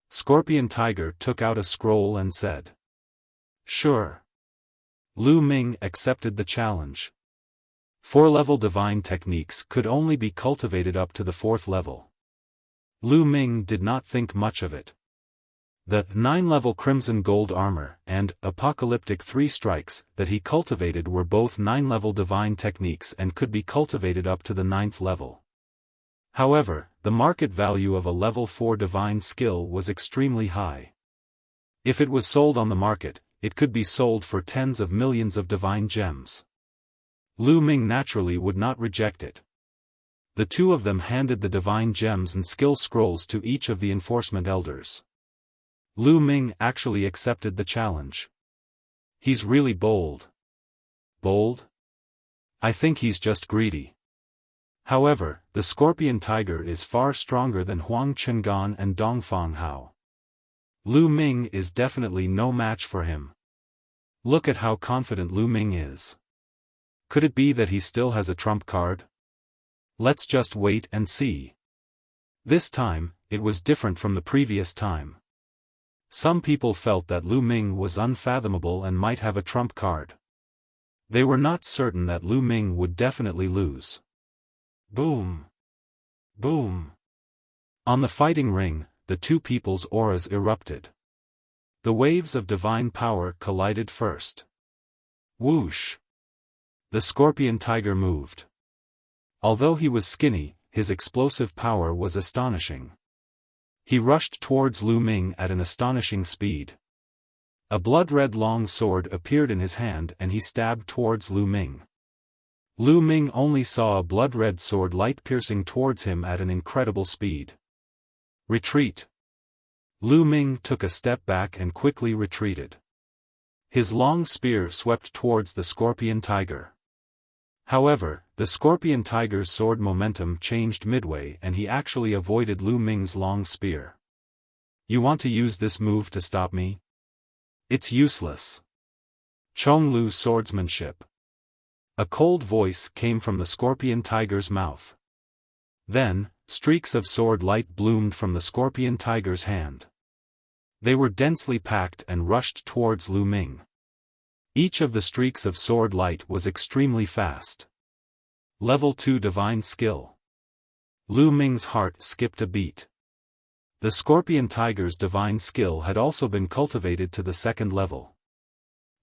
S1: Scorpion Tiger took out a scroll and said. Sure. Lu Ming accepted the challenge. 4-level divine techniques could only be cultivated up to the 4th level. Lu Ming did not think much of it. The 9-level Crimson Gold Armor and Apocalyptic 3 Strikes that he cultivated were both 9-level divine techniques and could be cultivated up to the 9th level. However, the market value of a level 4 divine skill was extremely high. If it was sold on the market, it could be sold for tens of millions of divine gems. Lu Ming naturally would not reject it. The two of them handed the divine gems and skill scrolls to each of the enforcement elders. Lu Ming actually accepted the challenge. He's really bold. Bold? I think he's just greedy. However, the Scorpion Tiger is far stronger than Huang Qingan and Dongfang Hao. Lu Ming is definitely no match for him. Look at how confident Lu Ming is. Could it be that he still has a trump card? Let's just wait and see. This time, it was different from the previous time. Some people felt that Lu Ming was unfathomable and might have a trump card. They were not certain that Lu Ming would definitely lose. Boom! Boom! On the fighting ring, the two people's auras erupted. The waves of divine power collided first. Whoosh! The scorpion tiger moved. Although he was skinny, his explosive power was astonishing. He rushed towards Lu Ming at an astonishing speed. A blood-red long sword appeared in his hand and he stabbed towards Lu Ming. Lu Ming only saw a blood-red sword light piercing towards him at an incredible speed. Retreat. Lu Ming took a step back and quickly retreated. His long spear swept towards the scorpion tiger. However, the scorpion tiger's sword momentum changed midway and he actually avoided Lu Ming's long spear. You want to use this move to stop me? It's useless. Chonglu's swordsmanship. A cold voice came from the scorpion tiger's mouth. Then, streaks of sword light bloomed from the scorpion tiger's hand. They were densely packed and rushed towards Lu Ming. Each of the streaks of sword light was extremely fast. Level 2 Divine Skill. Lu Ming's heart skipped a beat. The scorpion tiger's divine skill had also been cultivated to the second level.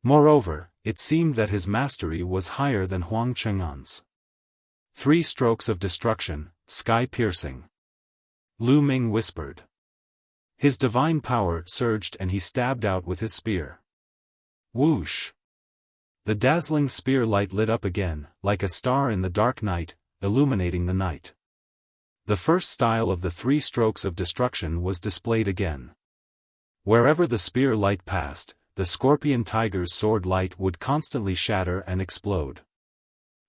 S1: Moreover, it seemed that his mastery was higher than Huang Cheng'an's. 3 strokes of destruction, sky-piercing. Lu Ming whispered. His divine power surged and he stabbed out with his spear. Whoosh! The dazzling spear light lit up again, like a star in the dark night, illuminating the night. The first style of the 3 strokes of destruction was displayed again. Wherever the spear light passed, the scorpion tiger's sword light would constantly shatter and explode.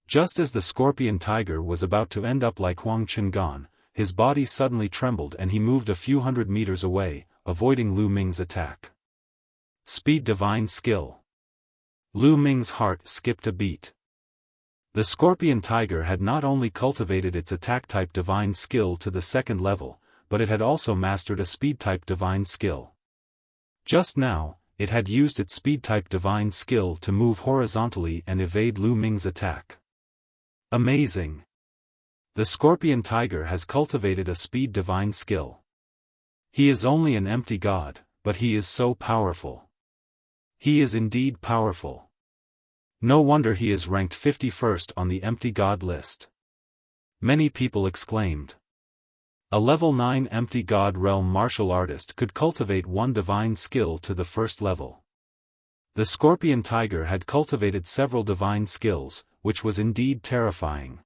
S1: Just as the scorpion tiger was about to end up like Huang Cheng'an, his body suddenly trembled and he moved a few hundred meters away, avoiding Lu Ming's attack. Speed Divine Skill. Lu Ming's heart skipped a beat. The scorpion tiger had not only cultivated its attack-type divine skill to the second level, but it had also mastered a speed-type divine skill. Just now, it had used its speed-type divine skill to move horizontally and evade Lu Ming's attack. Amazing! The scorpion tiger has cultivated a speed divine skill. He is only an empty god, but he is so powerful. He is indeed powerful. No wonder he is ranked 51st on the empty god list. Many people exclaimed. A level 9 empty god realm martial artist could cultivate one divine skill to the first level. The scorpion tiger had cultivated several divine skills, which was indeed terrifying.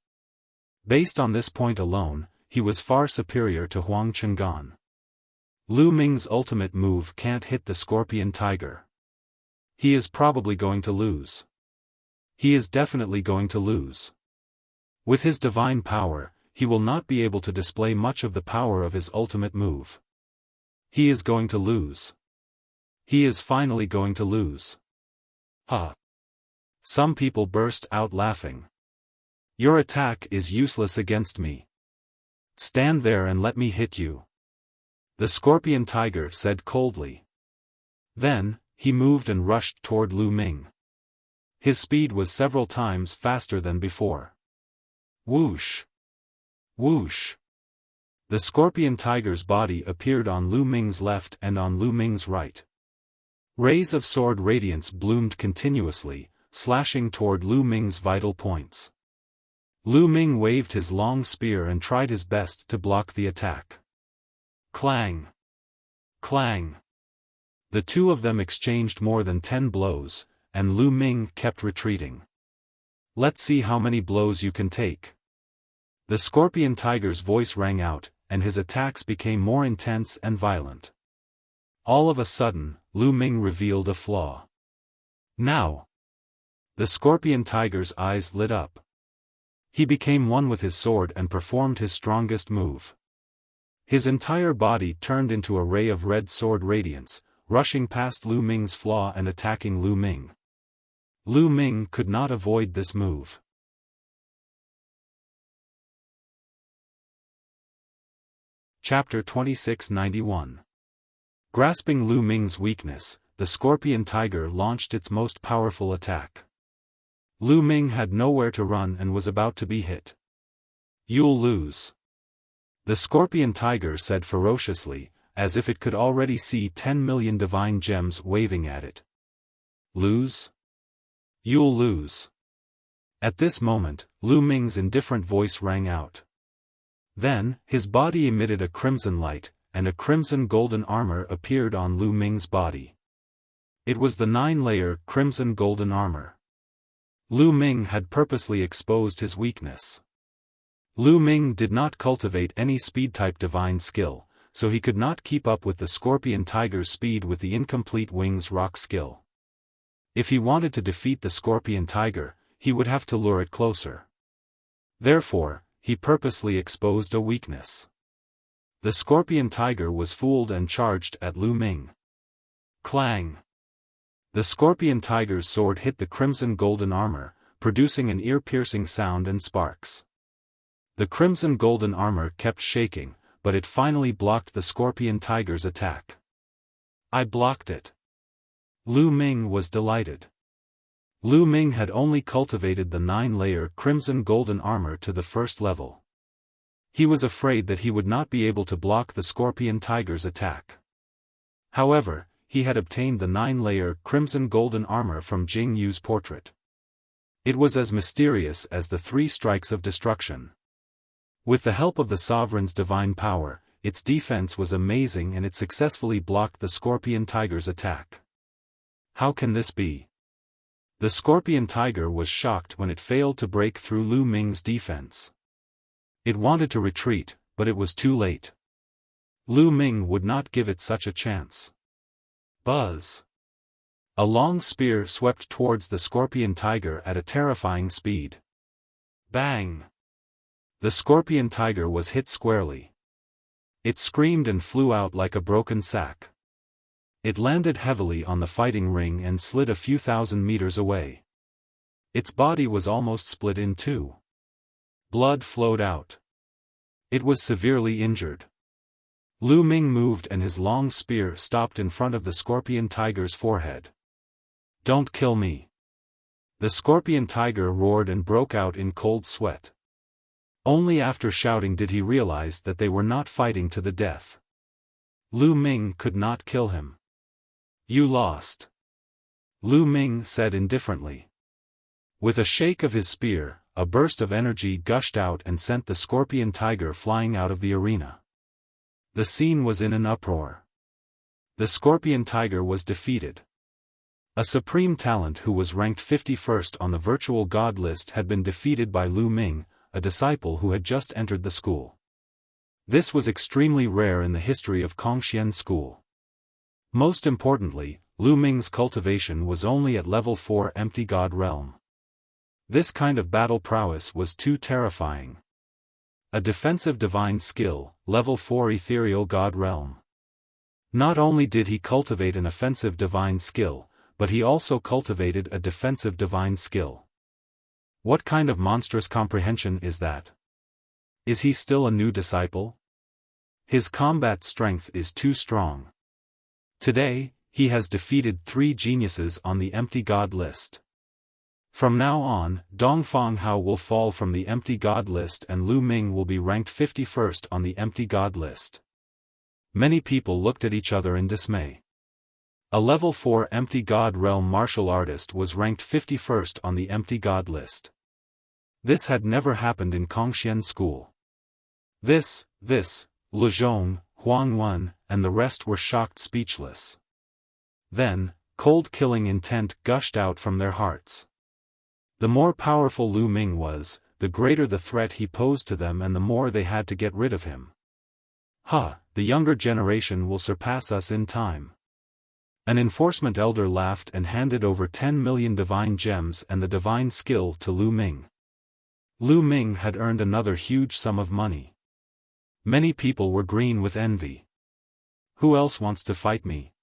S1: Based on this point alone, he was far superior to Huang Cheng'an. Lu Ming's ultimate move can't hit the scorpion tiger. He is probably going to lose. He is definitely going to lose. With his divine power, he will not be able to display much of the power of his ultimate move. He is going to lose. He is finally going to lose. Ha! Some people burst out laughing. Your attack is useless against me. Stand there and let me hit you. The scorpion tiger said coldly. Then, he moved and rushed toward Lu Ming. His speed was several times faster than before. Whoosh! Whoosh! The scorpion tiger's body appeared on Lu Ming's left and on Lu Ming's right. Rays of sword radiance bloomed continuously, slashing toward Lu Ming's vital points. Lu Ming waved his long spear and tried his best to block the attack. Clang! Clang! The two of them exchanged more than 10 blows, and Lu Ming kept retreating. Let's see how many blows you can take. The scorpion tiger's voice rang out, and his attacks became more intense and violent. All of a sudden, Lu Ming revealed a flaw. Now! The scorpion tiger's eyes lit up. He became one with his sword and performed his strongest move. His entire body turned into a ray of red sword radiance, rushing past Lu Ming's flaw and attacking Lu Ming. Lu Ming could not avoid this move. Chapter 2691. Grasping Lu Ming's weakness, the scorpion tiger launched its most powerful attack. Lu Ming had nowhere to run and was about to be hit. You'll lose. The scorpion tiger said ferociously, as if it could already see 10 million divine gems waving at it. Lose? You'll lose. At this moment, Lu Ming's indifferent voice rang out. Then, his body emitted a crimson light, and a crimson golden armor appeared on Lu Ming's body. It was the 9-layer crimson golden armor. Lu Ming had purposely exposed his weakness. Lu Ming did not cultivate any speed-type divine skill, so he could not keep up with the Scorpion Tiger's speed with the incomplete Wings Rock skill. If he wanted to defeat the Scorpion Tiger, he would have to lure it closer. Therefore, he purposely exposed a weakness. The Scorpion Tiger was fooled and charged at Lu Ming. Clang! The Scorpion Tiger's sword hit the crimson golden armor, producing an ear-piercing sound and sparks. The crimson golden armor kept shaking, but it finally blocked the Scorpion Tiger's attack. I blocked it. Lu Ming was delighted. Lu Ming had only cultivated the 9-layer crimson golden armor to the first level. He was afraid that he would not be able to block the Scorpion Tiger's attack. However, he had obtained the 9-layer crimson golden armor from Jing Yu's portrait. It was as mysterious as the 3 strikes of destruction. With the help of the Sovereign's divine power, its defense was amazing and it successfully blocked the Scorpion Tiger's attack. How can this be? The Scorpion Tiger was shocked when it failed to break through Lu Ming's defense. It wanted to retreat, but it was too late. Lu Ming would not give it such a chance. Buzz! A long spear swept towards the Scorpion Tiger at a terrifying speed. Bang! The Scorpion Tiger was hit squarely. It screamed and flew out like a broken sack. It landed heavily on the fighting ring and slid a few thousand meters away. Its body was almost split in two. Blood flowed out. It was severely injured. Lu Ming moved and his long spear stopped in front of the Scorpion Tiger's forehead. Don't kill me! The Scorpion Tiger roared and broke out in cold sweat. Only after shouting did he realize that they were not fighting to the death. Lu Ming could not kill him. You lost. Lu Ming said indifferently. With a shake of his spear, a burst of energy gushed out and sent the Scorpion Tiger flying out of the arena. The scene was in an uproar. The Scorpion Tiger was defeated. A supreme talent who was ranked 51st on the virtual god list had been defeated by Lu Ming, a disciple who had just entered the school. This was extremely rare in the history of Kongxian School. Most importantly, Lu Ming's cultivation was only at level 4 Empty God Realm. This kind of battle prowess was too terrifying. A defensive divine skill, level 4 Ethereal God Realm. Not only did he cultivate an offensive divine skill, but he also cultivated a defensive divine skill. What kind of monstrous comprehension is that? Is he still a new disciple? His combat strength is too strong. Today, he has defeated 3 geniuses on the Empty God list. From now on, Dongfang Hao will fall from the Empty God list and Lu Ming will be ranked 51st on the Empty God list. Many people looked at each other in dismay. A level 4 Empty God Realm martial artist was ranked 51st on the Empty God list. This had never happened in Kongxian School. This, Lu Zhong, Huang Wen, and the rest were shocked speechless. Then, cold killing intent gushed out from their hearts. The more powerful Lu Ming was, the greater the threat he posed to them and the more they had to get rid of him. The younger generation will surpass us in time. An enforcement elder laughed and handed over 10 million divine gems and the divine skill to Lu Ming. Lu Ming had earned another huge sum of money. Many people were green with envy. Who else wants to fight me?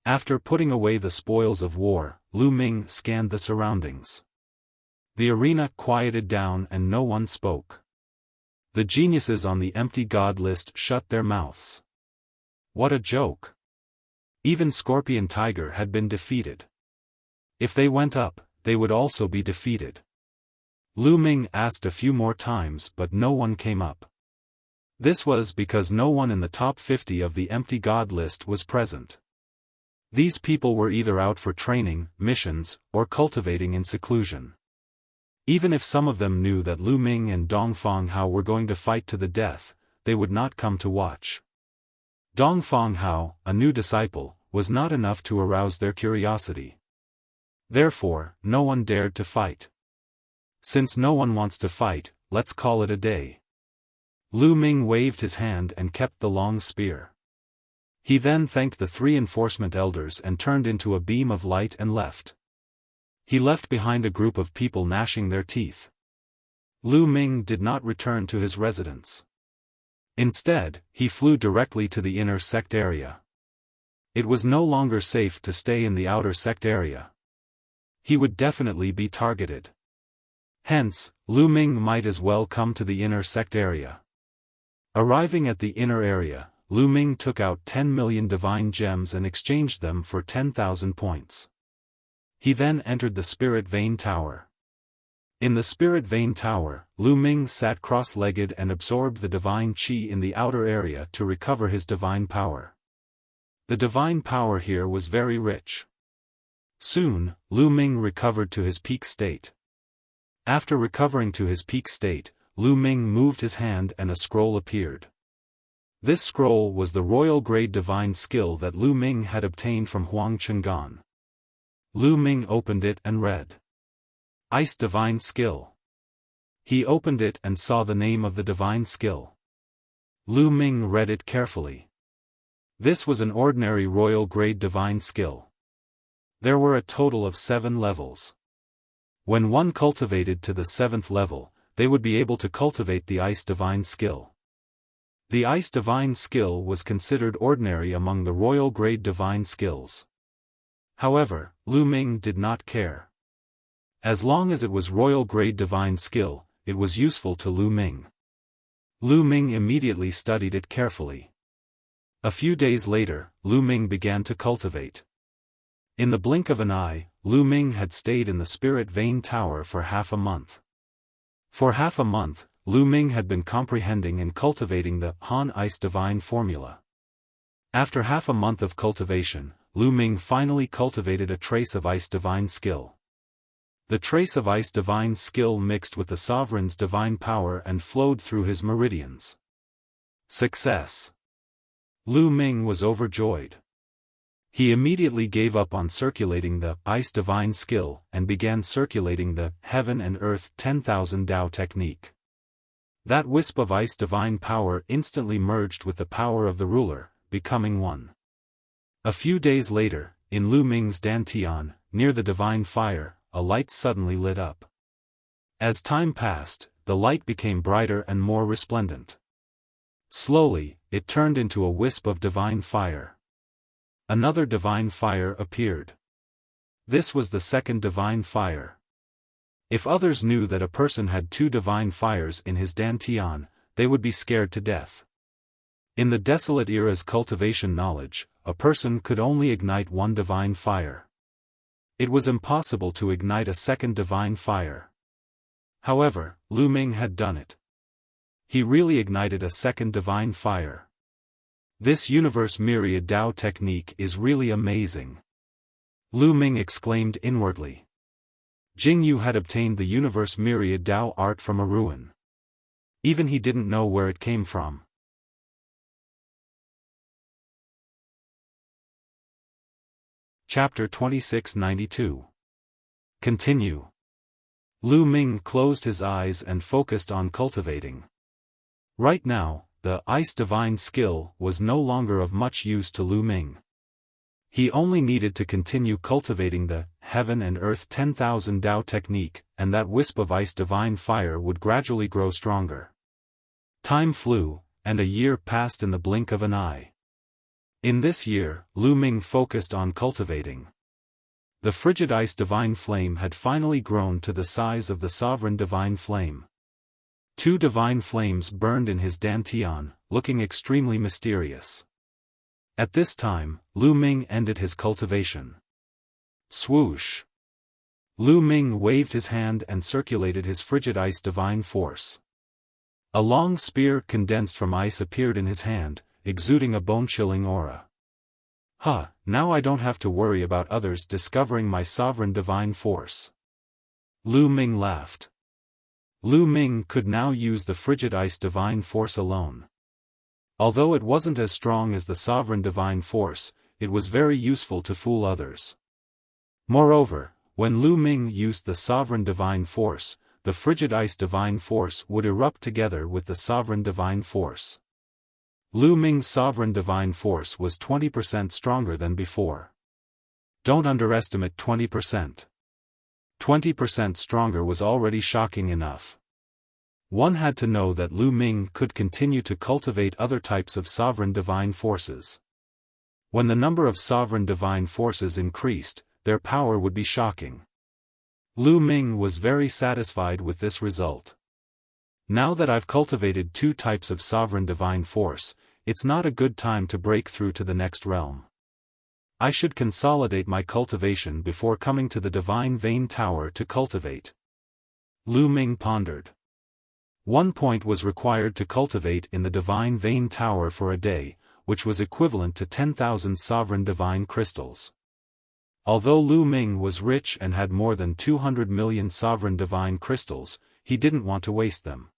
S1: After putting away the spoils of war, Lu Ming scanned the surroundings. The arena quieted down and no one spoke. The geniuses on the Empty God list shut their mouths. What a joke! Even Scorpion Tiger had been defeated. If they went up, they would also be defeated. Lu Ming asked a few more times but no one came up. This was because no one in the top 50 of the Empty God list was present. These people were either out for training, missions, or cultivating in seclusion. Even if some of them knew that Lu Ming and Dongfang Hao were going to fight to the death, they would not come to watch. Dongfang Hao, a new disciple, was not enough to arouse their curiosity. Therefore, no one dared to fight. Since no one wants to fight, let's call it a day. Lu Ming waved his hand and kept the long spear. He then thanked the 3 enforcement elders and turned into a beam of light and left. He left behind a group of people gnashing their teeth. Lu Ming did not return to his residence. Instead, he flew directly to the inner sect area. It was no longer safe to stay in the outer sect area. He would definitely be targeted. Hence, Lu Ming might as well come to the inner sect area. Arriving at the inner area, Lu Ming took out 10 million divine gems and exchanged them for 10,000 points. He then entered the Spirit Vein Tower. In the Spirit Vein Tower, Lu Ming sat cross-legged and absorbed the divine qi in the outer area to recover his divine power. The divine power here was very rich. Soon, Lu Ming recovered to his peak state. After recovering to his peak state, Lu Ming moved his hand and a scroll appeared. This scroll was the royal grade divine skill that Lu Ming had obtained from Huang Chenggan. Lu Ming opened it and read. Ice Divine Skill. He opened it and saw the name of the divine skill. Lu Ming read it carefully. This was an ordinary royal grade divine skill. There were a total of 7 levels. When one cultivated to the 7th level, they would be able to cultivate the Ice Divine Skill. The Ice Divine Skill was considered ordinary among the royal grade divine skills. However, Lu Ming did not care. As long as it was royal grade divine skill, it was useful to Lu Ming. Lu Ming immediately studied it carefully. A few days later, Lu Ming began to cultivate. In the blink of an eye, Lu Ming had stayed in the Spirit Vein Tower for half a month. For half a month, Lu Ming had been comprehending and cultivating the Han Ice Divine Formula. After half a month of cultivation, Lu Ming finally cultivated a trace of Ice Divine Skill. The trace of Ice Divine Skill mixed with the Sovereign's divine power and flowed through his meridians. Success! Lu Ming was overjoyed. He immediately gave up on circulating the Ice Divine Skill and began circulating the Heaven and Earth 10,000 Dao technique. That wisp of ice divine power instantly merged with the power of the ruler, becoming one. A few days later, in Lu Ming's Dantian, near the divine fire, a light suddenly lit up. As time passed, the light became brighter and more resplendent. Slowly, it turned into a wisp of divine fire. Another divine fire appeared. This was the second divine fire. If others knew that a person had 2 divine fires in his Dantian, they would be scared to death. In the desolate era's cultivation knowledge, a person could only ignite 1 divine fire. It was impossible to ignite a second divine fire. However, Lu Ming had done it. He really ignited a second divine fire. This universe myriad Dao technique is really amazing. Lu Ming exclaimed inwardly. Jingyu had obtained the universe myriad Dao art from a ruin. Even he didn't know where it came from. Chapter 2692. Continue. Lu Ming closed his eyes and focused on cultivating. Right now, the Ice Divine Skill was no longer of much use to Lu Ming. He only needed to continue cultivating the Heaven and Earth 10,000 Dao technique, and that wisp of ice divine fire would gradually grow stronger. Time flew, and a year passed in the blink of an eye. In this year, Lu Ming focused on cultivating. The frigid ice divine flame had finally grown to the size of the sovereign divine flame. 2 divine flames burned in his Dantian, looking extremely mysterious. At this time, Lu Ming ended his cultivation. Swoosh! Lu Ming waved his hand and circulated his frigid ice divine force. A long spear condensed from ice appeared in his hand, exuding a bone-chilling aura. Now I don't have to worry about others discovering my sovereign divine force. Lu Ming laughed. Lu Ming could now use the frigid ice divine force alone. Although it wasn't as strong as the sovereign divine force, it was very useful to fool others. Moreover, when Lu Ming used the sovereign divine force, the frigid ice divine force would erupt together with the sovereign divine force. Lu Ming's sovereign divine force was 20% stronger than before. Don't underestimate 20%. 20% stronger was already shocking enough. One had to know that Lu Ming could continue to cultivate other types of sovereign divine forces. When the number of sovereign divine forces increased, their power would be shocking. Lu Ming was very satisfied with this result. Now that I've cultivated 2 types of sovereign divine force, it's not a good time to break through to the next realm. I should consolidate my cultivation before coming to the Divine Vein Tower to cultivate. Lu Ming pondered. 1 point was required to cultivate in the Divine Vein Tower for a day, which was equivalent to 10,000 sovereign divine crystals. Although Lu Ming was rich and had more than 200 million sovereign divine crystals, he didn't want to waste them.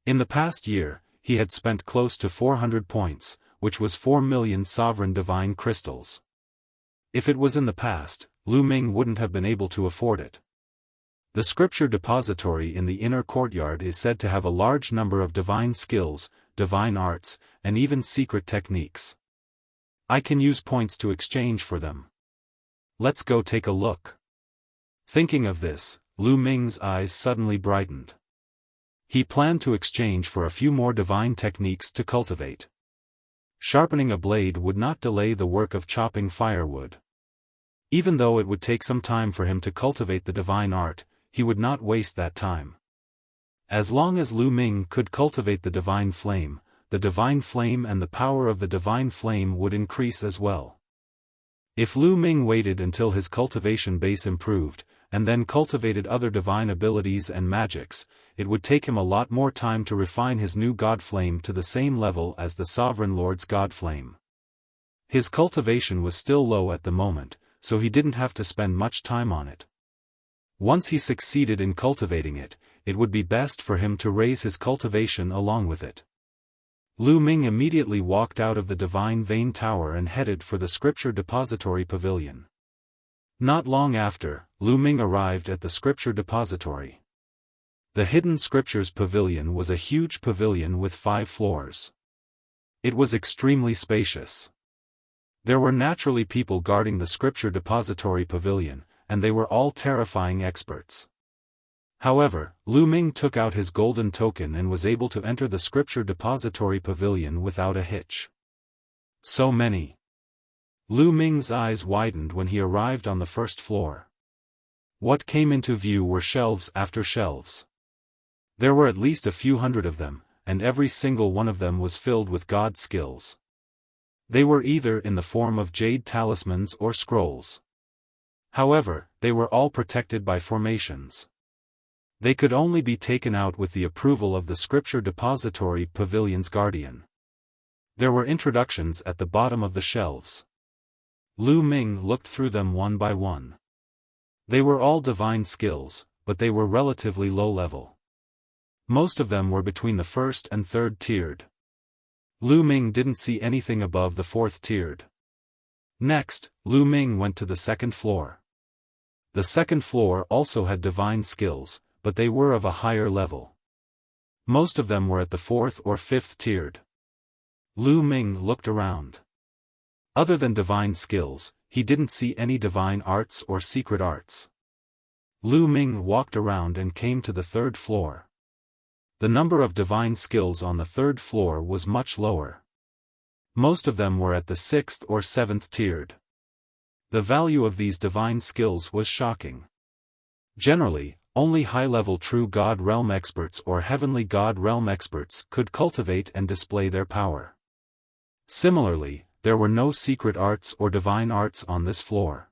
S1: In the past year, he had spent close to 400 points, which was 4 million sovereign divine crystals. If it was in the past, Lu Ming wouldn't have been able to afford it. The scripture depository in the inner courtyard is said to have a large number of divine skills, divine arts, and even secret techniques. I can use points to exchange for them. Let's go take a look. Thinking of this, Lu Ming's eyes suddenly brightened. He planned to exchange for a few more divine techniques to cultivate. Sharpening a blade would not delay the work of chopping firewood. Even though it would take some time for him to cultivate the divine art, he would not waste that time. As long as Lu Ming could cultivate the divine flame and the power of the divine flame would increase as well. If Lu Ming waited until his cultivation base improved, and then cultivated other divine abilities and magics, it would take him a lot more time to refine his new god flame to the same level as the Sovereign Lord's god flame. His cultivation was still low at the moment, so he didn't have to spend much time on it. Once he succeeded in cultivating it, it would be best for him to raise his cultivation along with it. Lu Ming immediately walked out of the Divine Vein Tower and headed for the Scripture Depository Pavilion. Not long after, Lu Ming arrived at the Scripture Depository. The Hidden Scriptures Pavilion was a huge pavilion with 5 floors. It was extremely spacious. There were naturally people guarding the Scripture Depository Pavilion, and they were all terrifying experts. However, Lu Ming took out his golden token and was able to enter the Scripture Depository Pavilion without a hitch. So many. Lu Ming's eyes widened when he arrived on the first floor. What came into view were shelves after shelves. There were at least a few hundred of them, and every single one of them was filled with god skills. They were either in the form of jade talismans or scrolls. However, they were all protected by formations. They could only be taken out with the approval of the Scripture Depository Pavilion's guardian. There were introductions at the bottom of the shelves. Lu Ming looked through them one by one. They were all divine skills, but they were relatively low level. Most of them were between the first and third tiered. Lu Ming didn't see anything above the 4th tiered. Next, Lu Ming went to the 2nd floor. The 2nd floor also had divine skills, but they were of a higher level. Most of them were at the 4th or 5th tiered. Lu Ming looked around. Other than divine skills, he didn't see any divine arts or secret arts. Lu Ming walked around and came to the 3rd floor. The number of divine skills on the 3rd floor was much lower. Most of them were at the 6th or 7th tiered. The value of these divine skills was shocking. Generally, only high-level true God Realm experts or Heavenly God Realm experts could cultivate and display their power. Similarly, there were no secret arts or divine arts on this floor.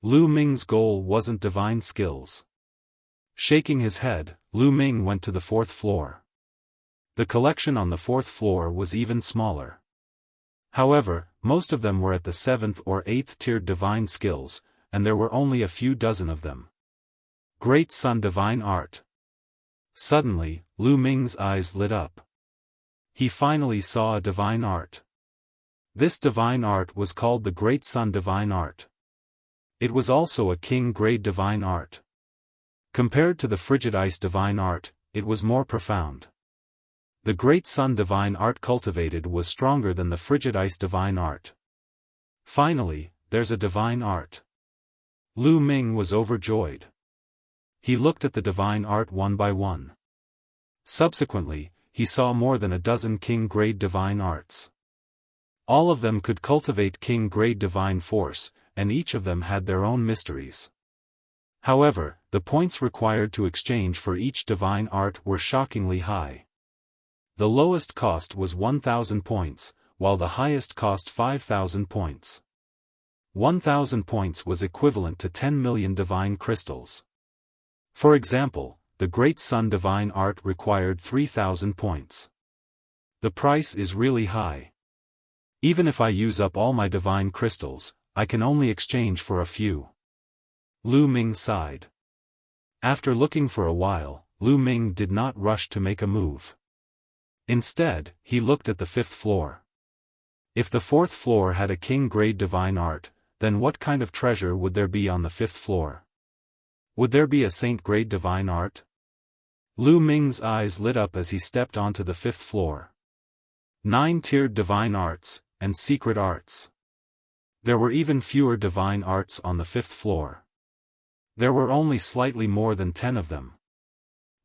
S1: Lu Ming's goal wasn't divine skills. Shaking his head, Lu Ming went to the 4th floor. The collection on the 4th floor was even smaller. However, most of them were at the 7th or 8th tiered divine skills, and there were only a few dozen of them. Great Sun Divine Art. Suddenly, Lu Ming's eyes lit up. He finally saw a divine art. This divine art was called the Great Sun Divine Art. It was also a king-grade divine art. Compared to the Frigid Ice Divine Art, it was more profound. The Great Sun Divine Art cultivated was stronger than the Frigid Ice Divine Art. Finally, there's a divine art. Lu Ming was overjoyed. He looked at the divine art one by one. Subsequently, he saw more than a dozen king-grade divine arts. All of them could cultivate king-grade divine force, and each of them had their own mysteries. However, the points required to exchange for each divine art were shockingly high. The lowest cost was 1,000 points, while the highest cost 5,000 points. 1,000 points was equivalent to 10 million divine crystals. For example, the Great Sun Divine Art required 3,000 points. The price is really high. Even if I use up all my divine crystals, I can only exchange for a few. Lu Ming sighed. After looking for a while, Lu Ming did not rush to make a move. Instead, he looked at the fifth floor. If the fourth floor had a king-grade divine art, then what kind of treasure would there be on the fifth floor? Would there be a saint-grade divine art? Lu Ming's eyes lit up as he stepped onto the fifth floor. 9-tiered divine arts, and secret arts. There were even fewer divine arts on the fifth floor. There were only slightly more than 10 of them.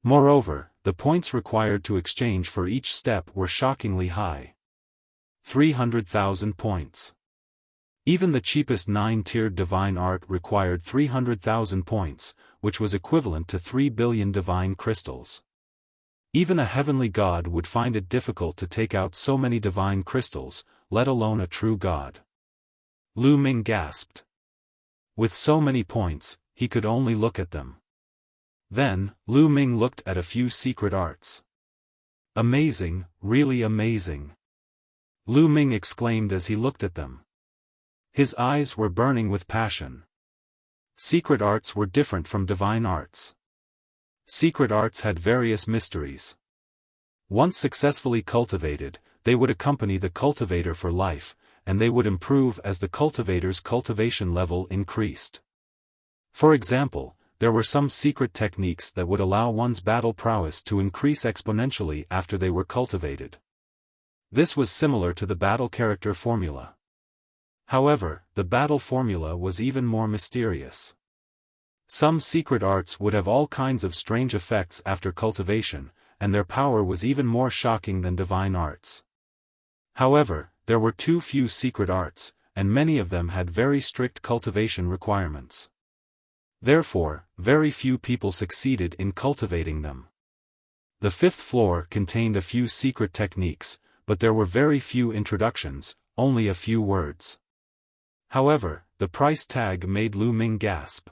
S1: Moreover, the points required to exchange for each step were shockingly high. 300,000 points. Even the cheapest 9-tiered divine art required 300,000 points, which was equivalent to 3 billion divine crystals. Even a heavenly god would find it difficult to take out so many divine crystals, let alone a true god. Lu Ming gasped. With so many points, he could only look at them. Then, Lu Ming looked at a few secret arts. Amazing, really amazing. Lu Ming exclaimed as he looked at them. His eyes were burning with passion. Secret arts were different from divine arts. Secret arts had various mysteries. Once successfully cultivated, they would accompany the cultivator for life, and they would improve as the cultivator's cultivation level increased. For example, there were some secret techniques that would allow one's battle prowess to increase exponentially after they were cultivated. This was similar to the battle character formula. However, the battle formula was even more mysterious. Some secret arts would have all kinds of strange effects after cultivation, and their power was even more shocking than divine arts. However, there were too few secret arts, and many of them had very strict cultivation requirements. Therefore, very few people succeeded in cultivating them. The fifth floor contained a few secret techniques, but there were very few introductions, only a few words. However, the price tag made Lu Ming gasp.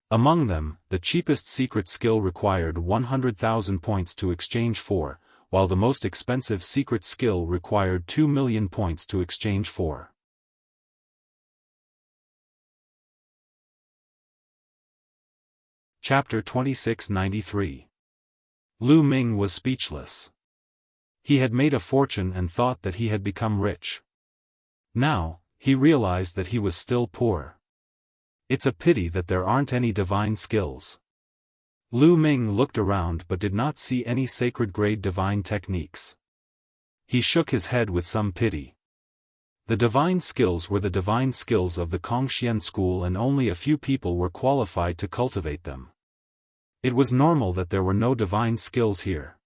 S1: Among them, the cheapest secret skill required 100,000 points to exchange for, while the most expensive secret skill required 2 million points to exchange for. Chapter 2693. Lu Ming was speechless. He had made a fortune and thought that he had become rich. Now, he realized that he was still poor. It's a pity that there aren't any divine skills. Lu Ming looked around but did not see any sacred-grade divine techniques. He shook his head with some pity. The divine skills were the divine skills of the Kongxian school and only a few people were qualified to cultivate them. It was normal that there were no divine skills here.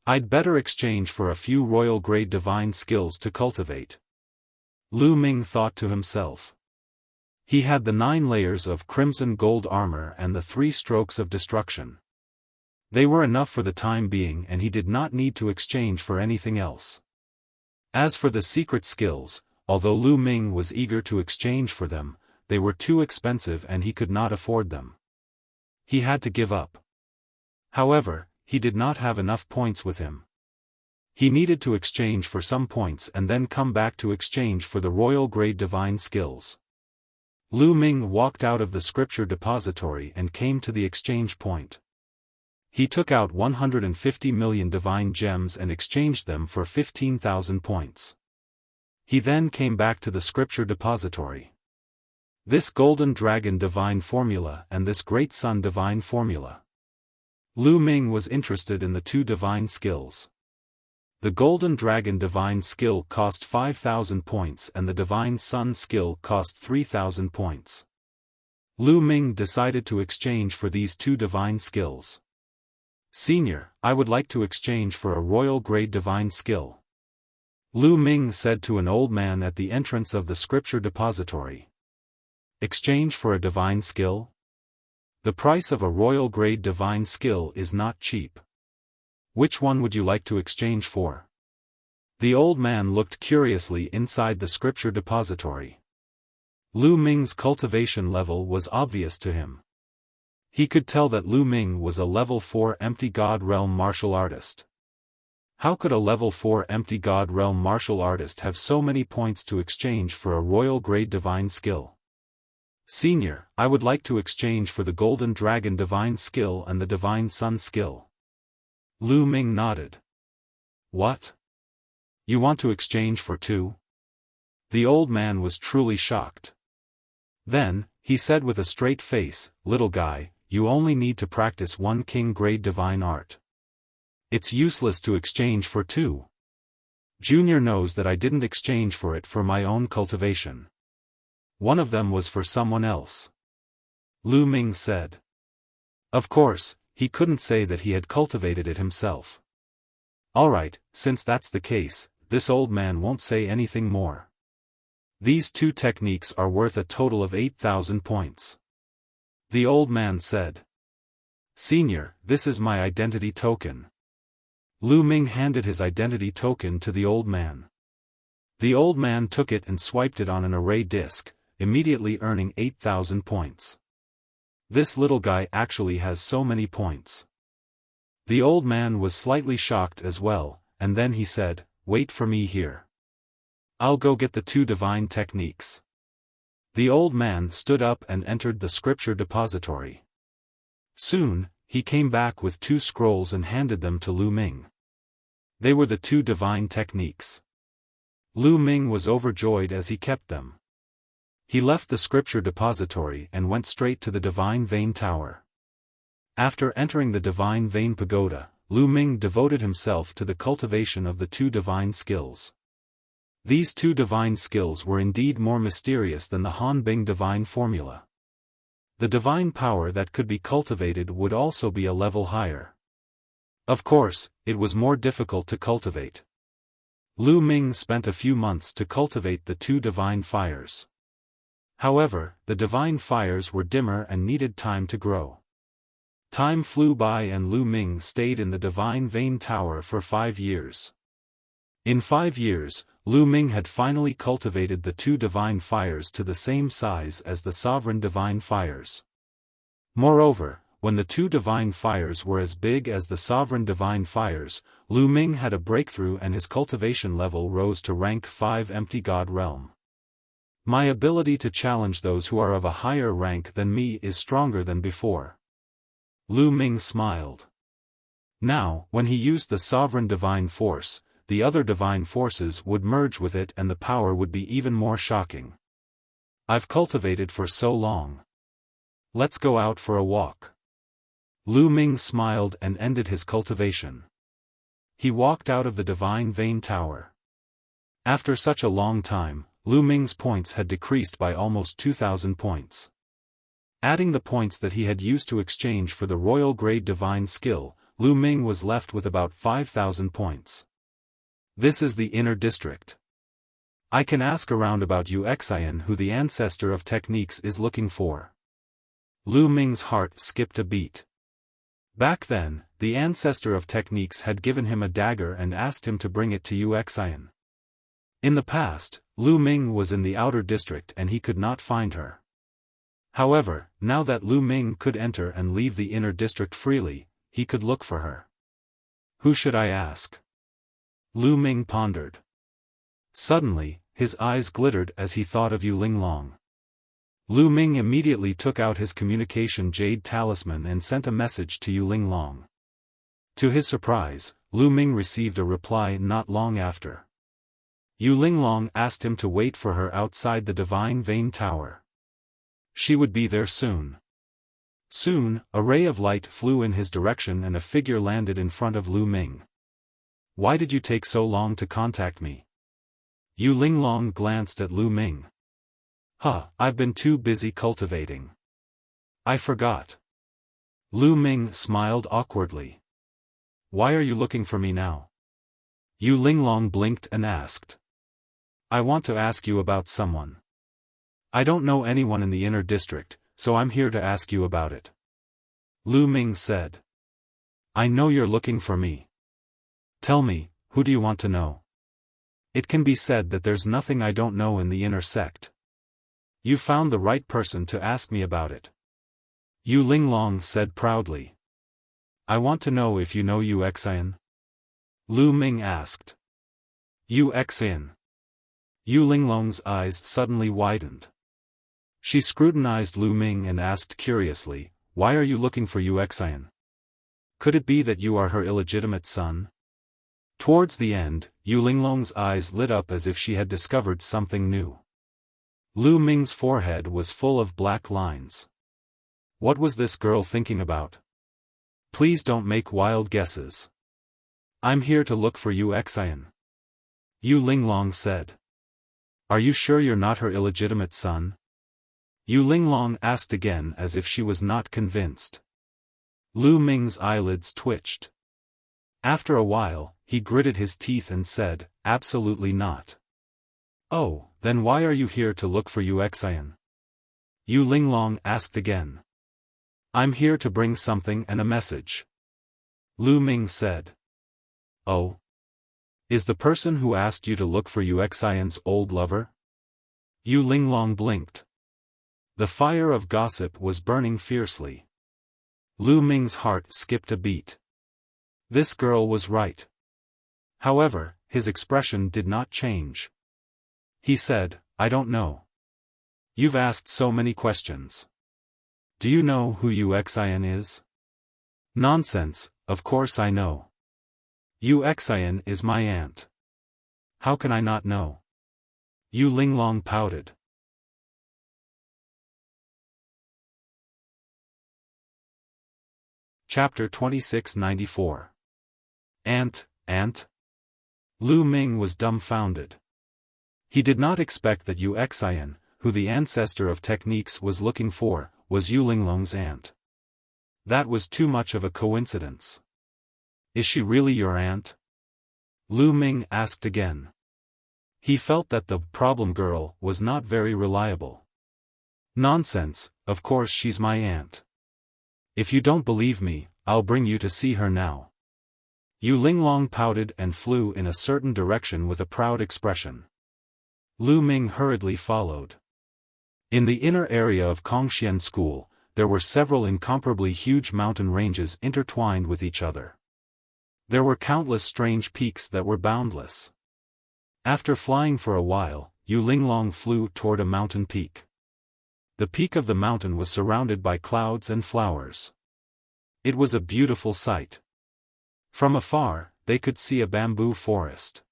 S1: I'd better exchange for a few royal-grade divine skills to cultivate. Lu Ming thought to himself. He had the 9 layers of crimson gold armor and the 3 strokes of destruction. They were enough for the time being and he did not need to exchange for anything else. As for the secret skills, although Lu Ming was eager to exchange for them, they were too expensive and he could not afford them. He had to give up. However, he did not have enough points with him. He needed to exchange for some points and then come back to exchange for the royal-grade divine skills. Lu Ming walked out of the scripture depository and came to the exchange point. He took out 150 million divine gems and exchanged them for 15,000 points. He then came back to the scripture depository. This golden dragon divine formula and this great sun divine formula. Lu Ming was interested in the two divine skills. The golden dragon divine skill cost 5,000 points and the divine sun skill cost 3,000 points. Lu Ming decided to exchange for these two divine skills. Senior, I would like to exchange for a royal grade divine skill. Lu Ming said to an old man at the entrance of the scripture depository. Exchange for a divine skill? The price of a royal grade divine skill is not cheap. Which one would you like to exchange for? The old man looked curiously inside the scripture depository. Lu Ming's cultivation level was obvious to him. He could tell that Lu Ming was a level 4 empty god realm martial artist. How could a level 4 empty god realm martial artist have so many points to exchange for a royal grade divine skill? Senior, I would like to exchange for the golden dragon divine skill and the divine sun skill. Lu Ming nodded. What? You want to exchange for two? The old man was truly shocked. Then, he said with a straight face, little guy, you only need to practice one king grade divine art. It's useless to exchange for two. Junior knows that I didn't exchange for it for my own cultivation. One of them was for someone else. Lu Ming said. Of course, he couldn't say that he had cultivated it himself. Alright, since that's the case, this old man won't say anything more. These two techniques are worth a total of 8,000 points. The old man said. Senior, this is my identity token. Lu Ming handed his identity token to the old man. The old man took it and swiped it on an array disk, immediately earning 8,000 points. This little guy actually has so many points. The old man was slightly shocked as well, and then he said, wait for me here. I'll go get the two divine techniques. The old man stood up and entered the scripture depository. Soon, he came back with two scrolls and handed them to Lu Ming. They were the two divine techniques. Lu Ming was overjoyed as he kept them. He left the scripture depository and went straight to the Divine Vein Tower. After entering the Divine Vein Pagoda, Lu Ming devoted himself to the cultivation of the two divine skills. These two divine skills were indeed more mysterious than the Han Bing divine formula. The divine power that could be cultivated would also be a level higher. Of course, it was more difficult to cultivate. Lu Ming spent a few months to cultivate the two divine fires. However, the divine fires were dimmer and needed time to grow. Time flew by and Lu Ming stayed in the Divine Vein Tower for 5 years. In 5 years, Lu Ming had finally cultivated the two divine fires to the same size as the sovereign divine fires. Moreover, when the two divine fires were as big as the sovereign divine fires, Lu Ming had a breakthrough and his cultivation level rose to rank 5 empty god realm. My ability to challenge those who are of a higher rank than me is stronger than before. Lu Ming smiled. Now, when he used the sovereign divine force, the other divine forces would merge with it and the power would be even more shocking. I've cultivated for so long. Let's go out for a walk. Lu Ming smiled and ended his cultivation. He walked out of the Divine Vein Tower. After such a long time, Lu Ming's points had decreased by almost 2,000 points. Adding the points that he had used to exchange for the royal grade divine skill, Lu Ming was left with about 5,000 points. This is the inner district. I can ask around about Wuxia who the ancestor of techniques is looking for. Lu Ming's heart skipped a beat. Back then, the ancestor of techniques had given him a dagger and asked him to bring it to Wuxia. In the past, Lu Ming was in the outer district and he could not find her. However, now that Lu Ming could enter and leave the inner district freely, he could look for her. Who should I ask? Lu Ming pondered. Suddenly, his eyes glittered as he thought of Yu Linglong. Lu Ming immediately took out his communication jade talisman and sent a message to Yu Linglong. To his surprise, Lu Ming received a reply not long after. Yu Linglong asked him to wait for her outside the Divine Vein Tower. She would be there soon. Soon, a ray of light flew in his direction and a figure landed in front of Lu Ming. Why did you take so long to contact me? Yu Linglong glanced at Lu Ming. I've been too busy cultivating. I forgot. Lu Ming smiled awkwardly. Why are you looking for me now? Yu Linglong blinked and asked. I want to ask you about someone. I don't know anyone in the inner district, so I'm here to ask you about it. Lu Ming said. I know you're looking for me. Tell me, who do you want to know? It can be said that there's nothing I don't know in the inner sect. You found the right person to ask me about it. Yu Linglong said proudly. I want to know if you know Yu Xian. Lu Ming asked. Yu Xian. Yu Linglong's eyes suddenly widened. She scrutinized Lu Ming and asked curiously, why are you looking for Yu Xian? Could it be that you are her illegitimate son? Towards the end, Yu Linglong's eyes lit up as if she had discovered something new. Lu Ming's forehead was full of black lines. What was this girl thinking about? Please don't make wild guesses. I'm here to look for Yu Xian. Yu Linglong said. Are you sure you're not her illegitimate son? Yu Linglong asked again as if she was not convinced. Lu Ming's eyelids twitched. After a while, he gritted his teeth and said, absolutely not. Oh, then why are you here to look for Yu Xian? Yu Linglong asked again. I'm here to bring something and a message. Lu Ming said. Oh? Is the person who asked you to look for Yu Xian's old lover? Yu Linglong blinked. The fire of gossip was burning fiercely. Lu Ming's heart skipped a beat. This girl was right. However, his expression did not change. He said, I don't know. You've asked so many questions. Do you know who Yu Xian is? Nonsense, of course I know. Yu Xian is my aunt. How can I not know? Yu Linglong pouted. Chapter 2694. Aunt? Lu Ming was dumbfounded. He did not expect that Yu Xian, who the ancestor of techniques was looking for, was Yu Linglong's aunt. That was too much of a coincidence. Is she really your aunt? Lu Ming asked again. He felt that the problem girl was not very reliable. Nonsense, of course she's my aunt. If you don't believe me, I'll bring you to see her now. Yu Linglong pouted and flew in a certain direction with a proud expression. Lu Ming hurriedly followed. In the inner area of Kongxian School, there were several incomparably huge mountain ranges intertwined with each other. There were countless strange peaks that were boundless. After flying for a while, Yu Linglong flew toward a mountain peak. The peak of the mountain was surrounded by clouds and flowers. It was a beautiful sight. From afar, they could see a bamboo forest.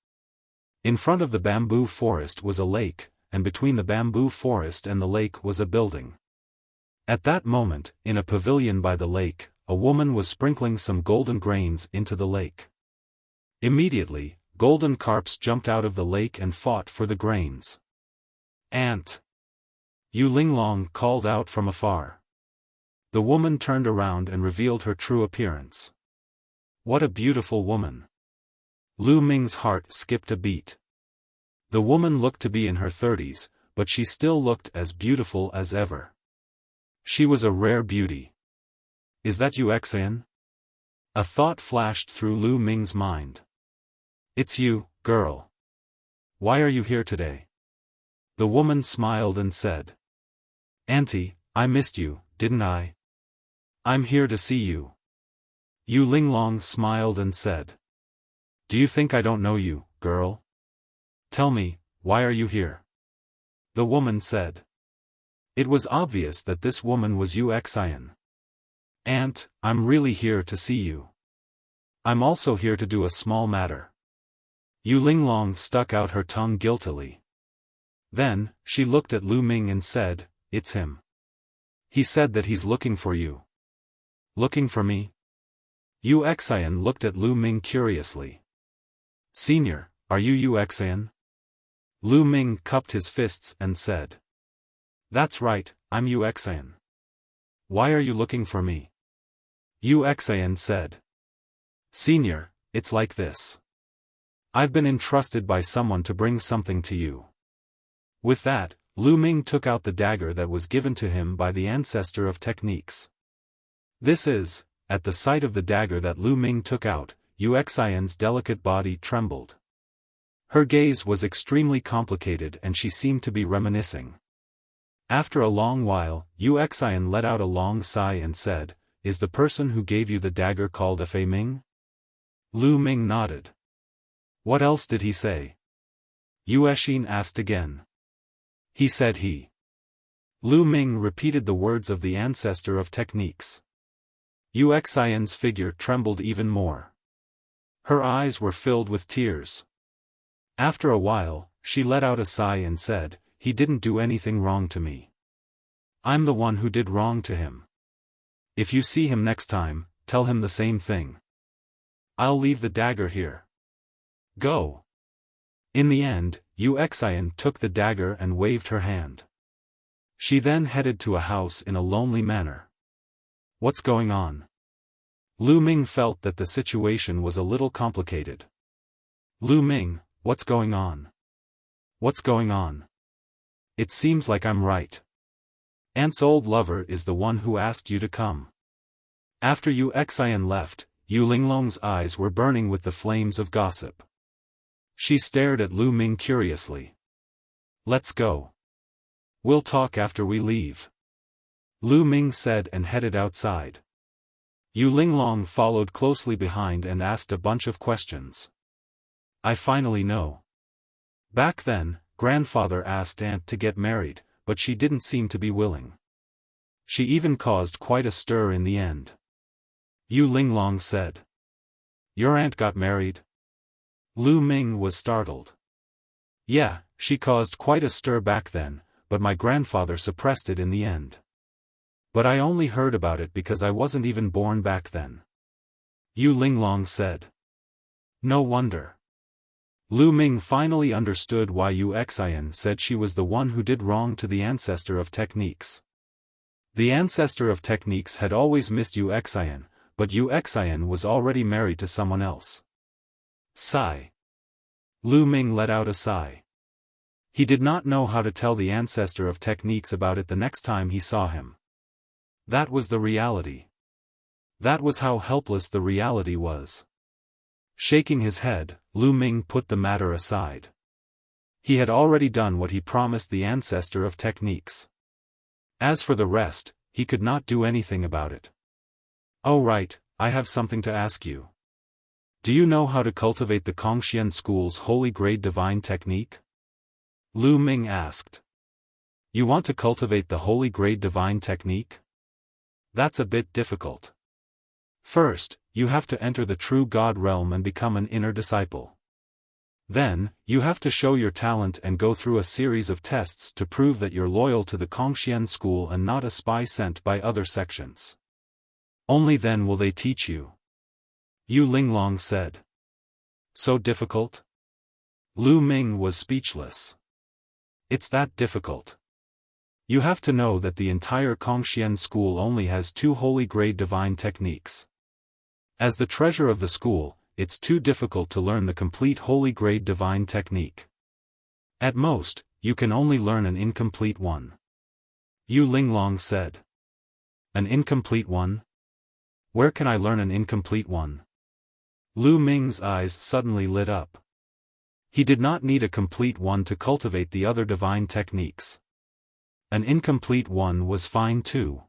S1: In front of the bamboo forest was a lake, and between the bamboo forest and the lake was a building. At that moment, in a pavilion by the lake, a woman was sprinkling some golden grains into the lake. Immediately, golden carps jumped out of the lake and fought for the grains. Aunt! Yu Linglong called out from afar. The woman turned around and revealed her true appearance. What a beautiful woman! Lu Ming's heart skipped a beat. The woman looked to be in her 30s, but she still looked as beautiful as ever. She was a rare beauty. Is that Yu Xian? A thought flashed through Lu Ming's mind. It's you, girl. Why are you here today? The woman smiled and said. Auntie, I missed you, didn't I? I'm here to see you. Yu Linglong smiled and said. Do you think I don't know you, girl? Tell me, why are you here? The woman said. It was obvious that this woman was Yu Xian. Aunt, I'm really here to see you. I'm also here to do a small matter. Yu Linglong stuck out her tongue guiltily. Then, she looked at Lu Ming and said, "It's him. He said that he's looking for you." "Looking for me?" Yu Xian looked at Lu Ming curiously. "Senior, are you Yu Xian?" Lu Ming cupped his fists and said. "That's right, I'm Yu Xian. Why are you looking for me?" Yu Xian said. "Senior, it's like this. I've been entrusted by someone to bring something to you." With that, Lu Ming took out the dagger that was given to him by the ancestor of techniques. At the sight of the dagger that Lu Ming took out, Yu Xian's delicate body trembled. Her gaze was extremely complicated and she seemed to be reminiscing. After a long while, Yu Xian let out a long sigh and said, "Is the person who gave you the dagger called a Fei Ming?" Lu Ming nodded. "What else did he say?" Yu Xian asked again. "He said he." Lu Ming repeated the words of the ancestor of techniques. Yu Xian's figure trembled even more. Her eyes were filled with tears. After a while, she let out a sigh and said, "He didn't do anything wrong to me. I'm the one who did wrong to him. If you see him next time, tell him the same thing. I'll leave the dagger here. Go." In the end, Yu Xian took the dagger and waved her hand. She then headed to a house in a lonely manner. What's going on? Lu Ming felt that the situation was a little complicated. "Lu Ming, what's going on? What's going on? It seems like I'm right. Aunt's old lover is the one who asked you to come." After Yu Xian left, Yu Linglong's eyes were burning with the flames of gossip. She stared at Lu Ming curiously. "Let's go. We'll talk after we leave," Lu Ming said and headed outside. Yu Linglong followed closely behind and asked a bunch of questions. "I finally know. Back then, grandfather asked Aunt to get married, but she didn't seem to be willing. She even caused quite a stir in the end." Yu Linglong said. "Your aunt got married?" Lu Ming was startled. "Yeah, she caused quite a stir back then, but my grandfather suppressed it in the end. But I only heard about it because I wasn't even born back then," Yu Linglong said. No wonder. Lu Ming finally understood why Yu Xian said she was the one who did wrong to the ancestor of techniques. The ancestor of techniques had always missed Yu Xian, but Yu Xian was already married to someone else. Sigh. Lu Ming let out a sigh. He did not know how to tell the ancestor of techniques about it the next time he saw him. That was the reality. That was how helpless the reality was. Shaking his head, Lu Ming put the matter aside. He had already done what he promised the ancestor of techniques. As for the rest, he could not do anything about it. "Oh right, I have something to ask you. Do you know how to cultivate the Kongxian school's holy grade divine technique?" Lu Ming asked. "You want to cultivate the holy grade divine technique? That's a bit difficult. First, you have to enter the true God realm and become an inner disciple. Then, you have to show your talent and go through a series of tests to prove that you're loyal to the Kongxian school and not a spy sent by other sections. Only then will they teach you," Yu Linglong said. "So difficult?" Lu Ming was speechless. "It's that difficult. You have to know that the entire Kongxian school only has 2 holy grade divine techniques. As the treasure of the school, it's too difficult to learn the complete holy grade divine technique. At most, you can only learn an incomplete one," Yu Linglong said. "An incomplete one? Where can I learn an incomplete one?" Lu Ming's eyes suddenly lit up. He did not need a complete one to cultivate the other divine techniques. An incomplete one was fine too.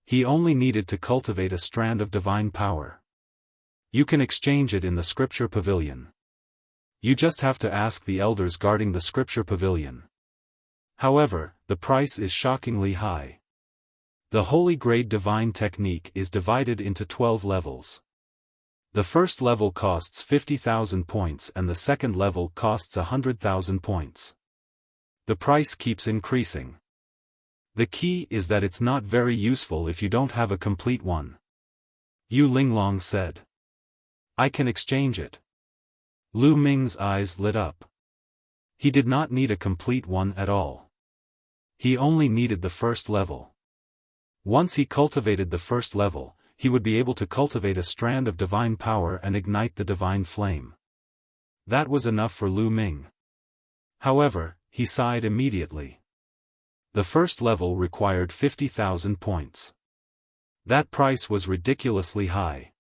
S1: He only needed to cultivate a strand of divine power. You can exchange it in the scripture pavilion. You just have to ask the elders guarding the scripture pavilion. However, the price is shockingly high. The holy grade divine technique is divided into 12 levels. The first level costs 50,000 points and the second level costs 100,000 points. The price keeps increasing. The key is that it's not very useful if you don't have a complete one. Yu Linglong said. I can exchange it. Lu Ming's eyes lit up. He did not need a complete one at all. He only needed the first level. Once he cultivated the first level, he would be able to cultivate a strand of divine power and ignite the divine flame. That was enough for Lu Ming. However, he sighed immediately. The first level required 50,000 points. That price was ridiculously high.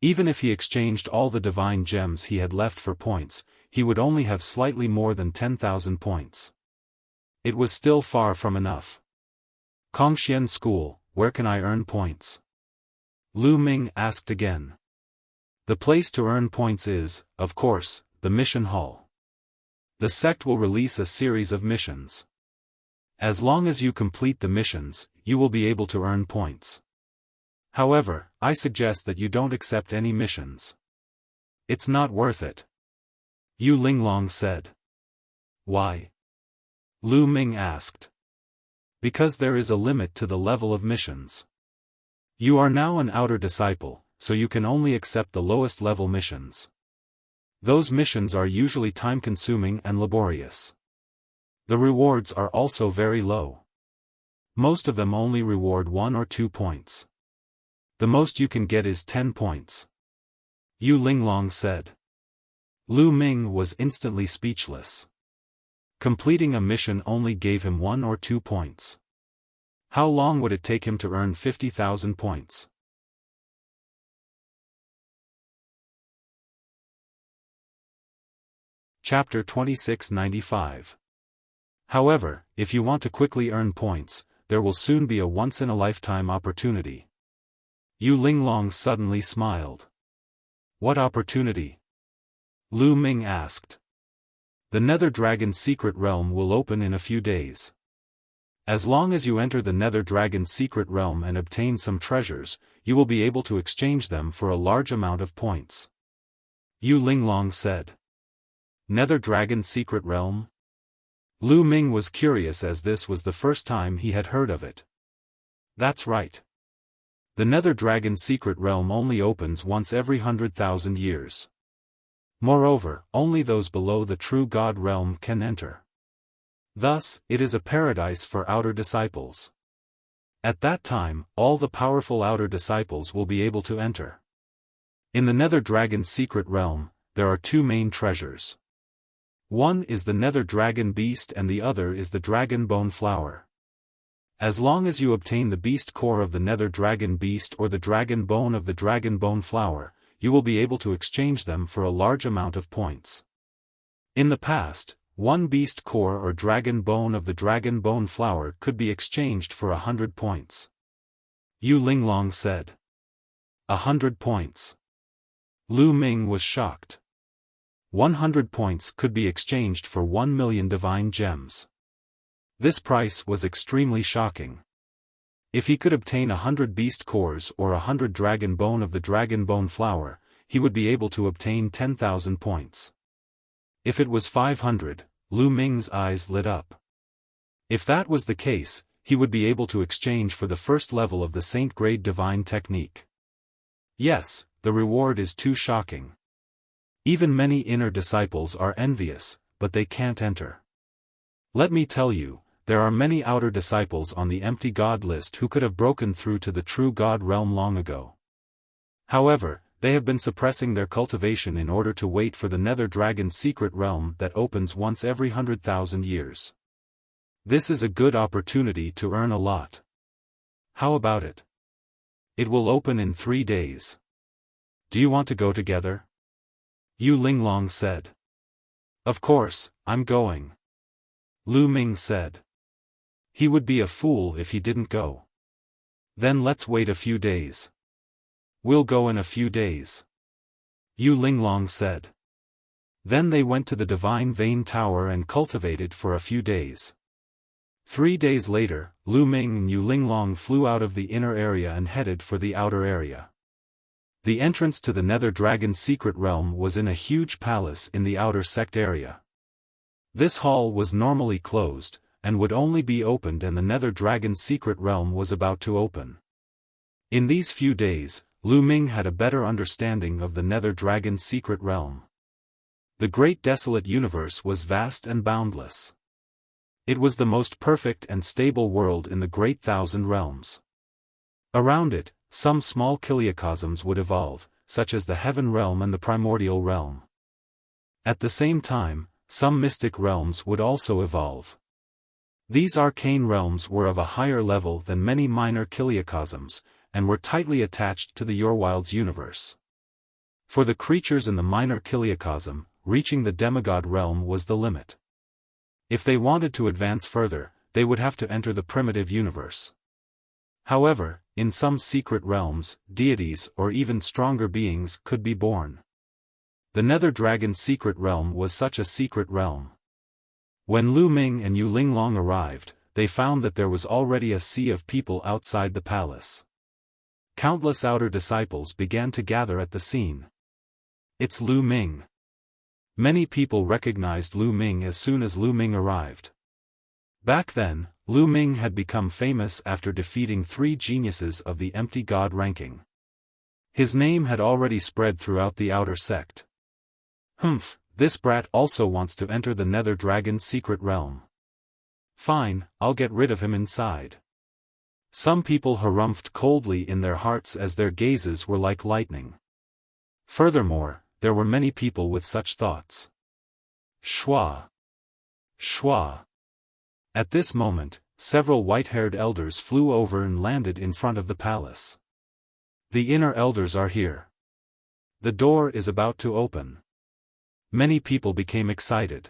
S1: Even if he exchanged all the divine gems he had left for points, he would only have slightly more than 10,000 points. It was still far from enough. Kongxian School, where can I earn points? Lu Ming asked again. The place to earn points is, of course, the mission hall. The sect will release a series of missions. As long as you complete the missions, you will be able to earn points. However, I suggest that you don't accept any missions. It's not worth it. Yu Linglong said. Why? Lu Ming asked. Because there is a limit to the level of missions. You are now an outer disciple, so you can only accept the lowest level missions. Those missions are usually time-consuming and laborious. The rewards are also very low. Most of them only reward 1 or 2 points. The most you can get is 10 points. Yu Linglong said. Lu Ming was instantly speechless. Completing a mission only gave him 1 or 2 points. How long would it take him to earn 50,000 points? Chapter 2695. However, if you want to quickly earn points, there will soon be a once-in-a-lifetime opportunity. Yu Linglong suddenly smiled. What opportunity? Lu Ming asked. The Nether Dragon's secret realm will open in a few days. As long as you enter the Nether Dragon's secret realm and obtain some treasures, you will be able to exchange them for a large amount of points. Yu Linglong said. Nether Dragon's secret realm? Lu Ming was curious as this was the first time he had heard of it. That's right. The Nether Dragon's secret realm only opens once every 100,000 years. Moreover, only those below the true God realm can enter. Thus, it is a paradise for outer disciples. At that time, all the powerful outer disciples will be able to enter. In the Nether Dragon's secret realm, there are 2 main treasures. One is the Nether Dragon Beast and the other is the Dragon Bone Flower. As long as you obtain the Beast Core of the Nether Dragon Beast or the Dragon Bone of the Dragon Bone Flower, you will be able to exchange them for a large amount of points. In the past, 1 Beast Core or Dragon Bone of the Dragon Bone Flower could be exchanged for 100 points. Yu Linglong said. 100 points. Lu Ming was shocked. 100 points could be exchanged for 1 million divine gems. This price was extremely shocking. If he could obtain 100 Beast Cores or 100 Dragon Bone of the Dragon Bone Flower, he would be able to obtain 10,000 points. If it was 500, Lu Ming's eyes lit up. If that was the case, he would be able to exchange for the first level of the Saint Grade Divine Technique. Yes, the reward is too shocking. Even many inner disciples are envious, but they can't enter. Let me tell you, there are many outer disciples on the empty God list who could have broken through to the true God realm long ago. However, they have been suppressing their cultivation in order to wait for the Nether Dragon's secret realm that opens once every 100,000 years. This is a good opportunity to earn a lot. How about it? It will open in 3 days. Do you want to go together? Yu Linglong said. Of course, I'm going. Lu Ming said. He would be a fool if he didn't go. Then let's wait a few days. We'll go in a few days. Yu Linglong said. Then they went to the Divine Vein Tower and cultivated for a few days. 3 days later, Lu Ming and Yu Linglong flew out of the inner area and headed for the outer area. The entrance to the Nether Dragon's secret realm was in a huge palace in the outer sect area. This hall was normally closed, and would only be opened and the Nether Dragon's secret realm was about to open. In these few days, Lu Ming had a better understanding of the Nether Dragon's secret realm. The great desolate universe was vast and boundless. It was the most perfect and stable world in the great thousand realms. Around it, some small kiliocosms would evolve, such as the Heaven Realm and the Primordial Realm. At the same time, some mystic realms would also evolve. These arcane realms were of a higher level than many minor kiliocosms, and were tightly attached to the Yorwild's universe. For the creatures in the minor kiliocosm, reaching the demigod realm was the limit. If they wanted to advance further, they would have to enter the primitive universe. However, in some secret realms, deities or even stronger beings could be born. The Nether Dragon's secret realm was such a secret realm. When Lu Ming and Yu Linglong arrived, they found that there was already a sea of people outside the palace. Countless outer disciples began to gather at the scene. It's Lu Ming. Many people recognized Lu Ming as soon as Lu Ming arrived. Back then, Lu Ming had become famous after defeating 3 geniuses of the empty god ranking. His name had already spread throughout the outer sect. Humph, this brat also wants to enter the Nether Dragon's secret realm. Fine, I'll get rid of him inside. Some people harumphed coldly in their hearts as their gazes were like lightning. Furthermore, there were many people with such thoughts. Shwa. Shwa. At this moment, several white-haired elders flew over and landed in front of the palace. The inner elders are here. The door is about to open. Many people became excited.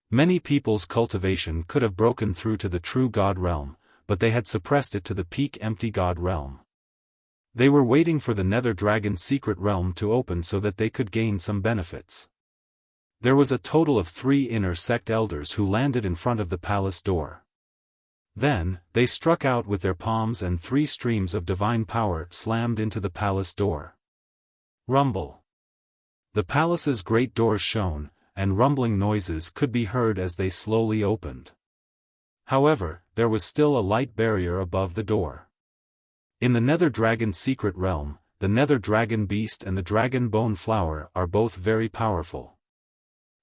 S1: Many people's cultivation could have broken through to the true god realm, but they had suppressed it to the peak empty god realm. They were waiting for the Nether Dragon's secret realm to open so that they could gain some benefits. There was a total of 3 inner sect elders who landed in front of the palace door. Then, they struck out with their palms and 3 streams of divine power slammed into the palace door. Rumble. The palace's great doors shone, and rumbling noises could be heard as they slowly opened. However, there was still a light barrier above the door. In the Nether Dragon's secret realm, the Nether Dragon Beast and the Dragon Bone Flower are both very powerful.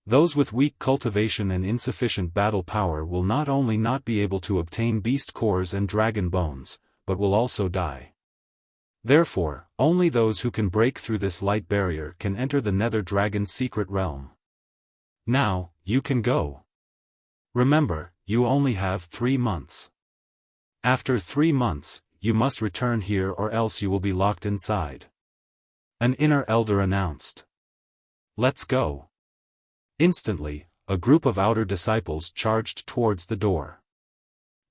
S1: Those with weak cultivation and insufficient battle power will not only not be able to obtain beast cores and dragon bones, but will also die. Therefore, only those who can break through this light barrier can enter the Nether Dragon's secret realm. Now, you can go. Remember, you only have 3 months. After 3 months, you must return here or else you will be locked inside. An inner elder announced. Let's go. Instantly, a group of outer disciples charged towards the door.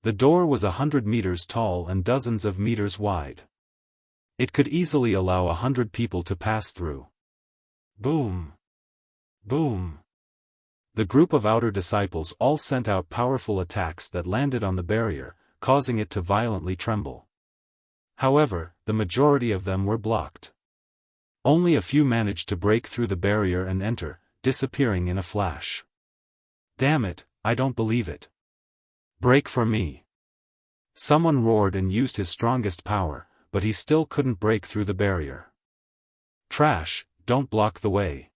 S1: The door was 100 meters tall and dozens of meters wide. It could easily allow 100 people to pass through. Boom! Boom! The group of outer disciples all sent out powerful attacks that landed on the barrier, causing it to violently tremble. However, the majority of them were blocked. Only a few managed to break through the barrier and enter, disappearing in a flash. Damn it, I don't believe it. Break for me. Someone roared and used his strongest power, but he still couldn't break through the barrier. Trash, don't block the way.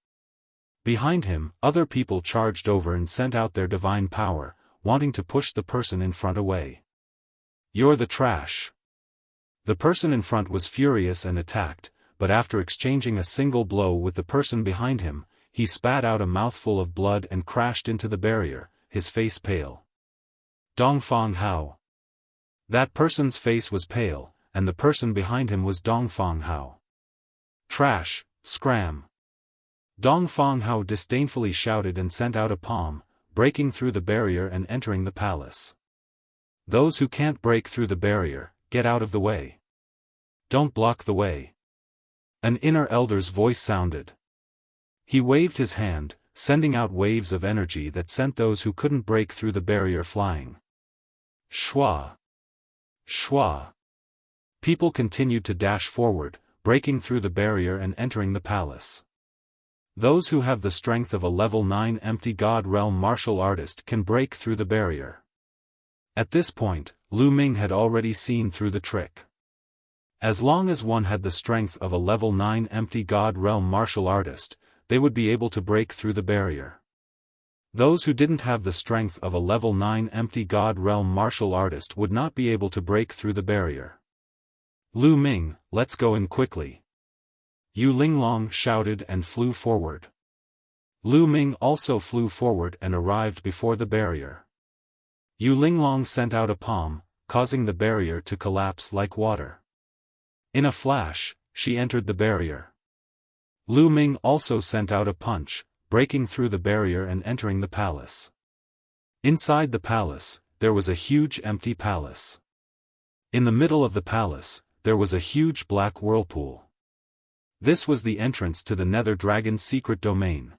S1: Behind him, other people charged over and sent out their divine power, wanting to push the person in front away. You're the trash. The person in front was furious and attacked, but after exchanging a single blow with the person behind him, he spat out a mouthful of blood and crashed into the barrier, his face pale. Dongfang Hao. That person's face was pale, and the person behind him was Dongfang Hao. Trash, scram. Dongfang Hao disdainfully shouted and sent out a palm, breaking through the barrier and entering the palace. Those who can't break through the barrier, get out of the way. Don't block the way. An inner elder's voice sounded. He waved his hand, sending out waves of energy that sent those who couldn't break through the barrier flying. Shwa! Shwa! People continued to dash forward, breaking through the barrier and entering the palace. Those who have the strength of a level 9 empty god realm martial artist can break through the barrier. At this point, Lu Ming had already seen through the trick. As long as one had the strength of a level 9 empty god realm martial artist, they would be able to break through the barrier. Those who didn't have the strength of a level 9 empty god realm martial artist would not be able to break through the barrier. Lu Ming, let's go in quickly. Yu Linglong shouted and flew forward. Lu Ming also flew forward and arrived before the barrier. Yu Linglong sent out a palm, causing the barrier to collapse like water. In a flash, she entered the barrier. Lu Ming also sent out a punch, breaking through the barrier and entering the palace. Inside the palace, there was a huge empty palace. In the middle of the palace, there was a huge black whirlpool. This was the entrance to the Nether Dragon's secret domain.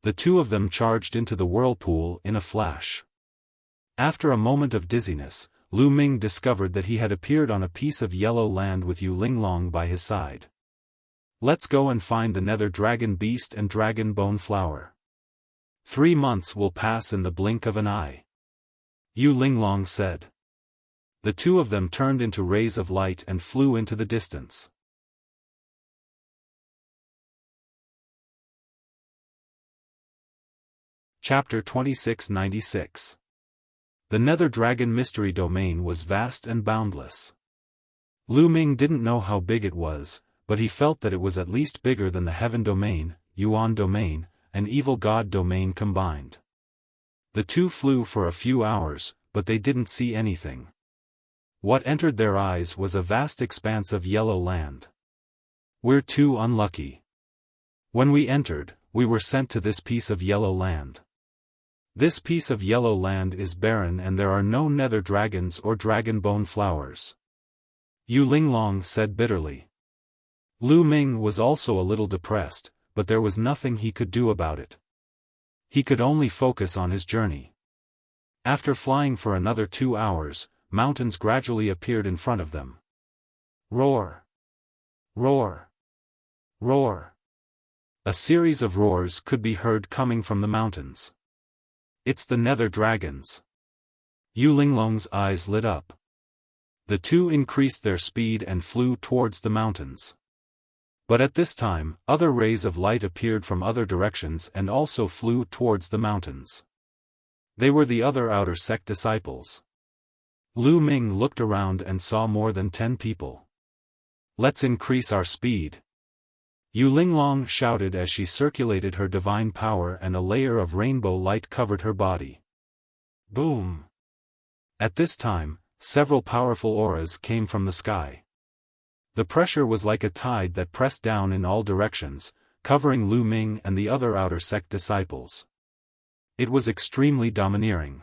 S1: The two of them charged into the whirlpool in a flash. After a moment of dizziness, Lu Ming discovered that he had appeared on a piece of yellow land with Yu Linglong by his side. Let's go and find the Nether Dragon Beast and Dragon Bone Flower. 3 months will pass in the blink of an eye. Yu Linglong said. The two of them turned into rays of light and flew into the distance. Chapter 2696. The Nether Dragon Mystery Domain was vast and boundless. Lu Ming didn't know how big it was, but he felt that it was at least bigger than the Heaven Domain, Yuan Domain, and Evil God Domain combined. The two flew for a few hours, but they didn't see anything. What entered their eyes was a vast expanse of yellow land. We're too unlucky. When we entered, we were sent to this piece of yellow land. This piece of yellow land is barren and there are no nether dragons or dragon bone flowers. Yu Linglong said bitterly. Lu Ming was also a little depressed, but there was nothing he could do about it. He could only focus on his journey. After flying for another 2 hours, mountains gradually appeared in front of them. Roar! Roar! Roar! A series of roars could be heard coming from the mountains. It's the Nether Dragons. Yu Linglong's eyes lit up. The two increased their speed and flew towards the mountains. But at this time, other rays of light appeared from other directions and also flew towards the mountains. They were the other outer sect disciples. Lu Ming looked around and saw more than 10 people. Let's increase our speed. Yu Linglong shouted as she circulated her divine power and a layer of rainbow light covered her body. Boom! At this time, several powerful auras came from the sky. The pressure was like a tide that pressed down in all directions, covering Lu Ming and the other outer sect disciples. It was extremely domineering.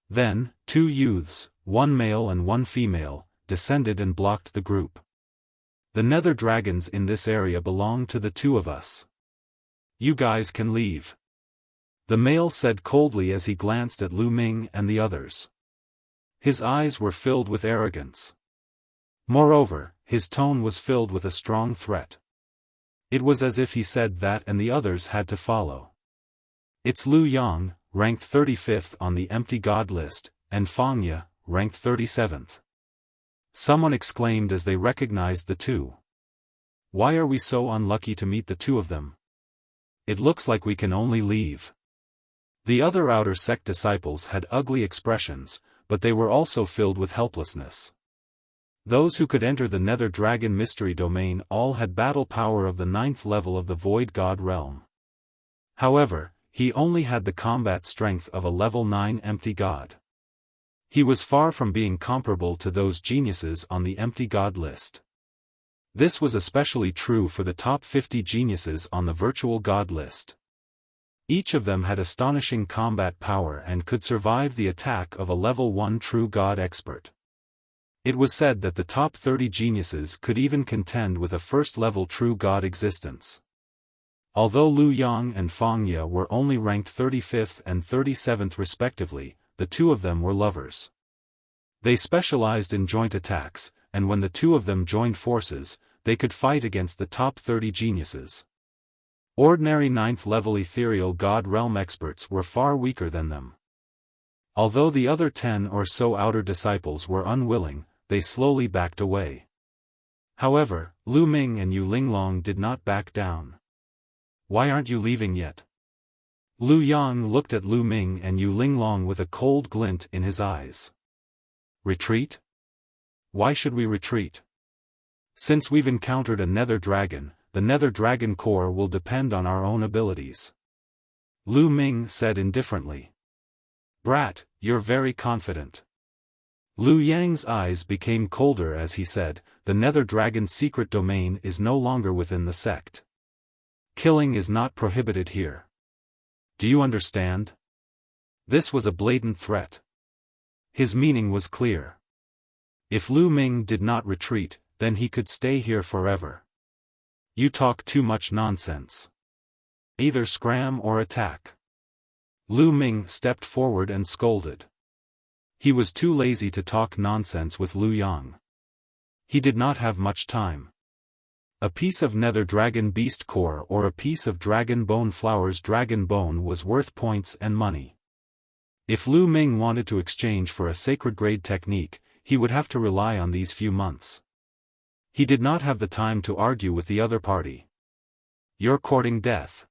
S1: Then, 2 youths, 1 male and 1 female, descended and blocked the group. The Nether Dragons in this area belong to the 2 of us. You guys can leave. The male said coldly as he glanced at Lu Ming and the others. His eyes were filled with arrogance. Moreover, his tone was filled with a strong threat. It was as if he said that and the others had to follow. It's Lu Yang, ranked 35th on the Empty God list, and Fangya, ranked 37th. Someone exclaimed as they recognized the two. Why are we so unlucky to meet the 2 of them? It looks like we can only leave. The other outer sect disciples had ugly expressions, but they were also filled with helplessness. Those who could enter the Nether Dragon Mystery Domain all had battle power of the 9th level of the Void God realm. However, he only had the combat strength of a level 9 Empty God. He was far from being comparable to those geniuses on the Empty God list. This was especially true for the top 50 geniuses on the Virtual God list. Each of them had astonishing combat power and could survive the attack of a level 1 True God expert. It was said that the top 30 geniuses could even contend with a first-level True God existence. Although Lu Yang and Fangya were only ranked 35th and 37th respectively, the 2 of them were lovers. They specialized in joint attacks, and when the 2 of them joined forces, they could fight against the top 30 geniuses. Ordinary 9th-level ethereal god realm experts were far weaker than them. Although the other 10 or so outer disciples were unwilling, they slowly backed away. However, Lu Ming and Yu Linglong did not back down. "Why aren't you leaving yet?" Lu Yang looked at Lu Ming and Yu Linglong with a cold glint in his eyes. "Retreat? Why should we retreat? Since we've encountered a nether dragon, the nether dragon core will depend on our own abilities." Lu Ming said indifferently. "Brat, you're very confident." Lu Yang's eyes became colder as he said, "The nether dragon's secret domain is no longer within the sect. Killing is not prohibited here. Do you understand?" This was a blatant threat. His meaning was clear. If Lu Ming did not retreat, then he could stay here forever. "You talk too much nonsense. Either scram or attack." Lu Ming stepped forward and scolded. He was too lazy to talk nonsense with Lu Yang. He did not have much time. A piece of nether dragon beast core or a piece of dragon bone flowers dragon bone was worth points and money. If Lu Ming wanted to exchange for a sacred grade technique, he would have to rely on these few months. He did not have the time to argue with the other party. "You're courting death."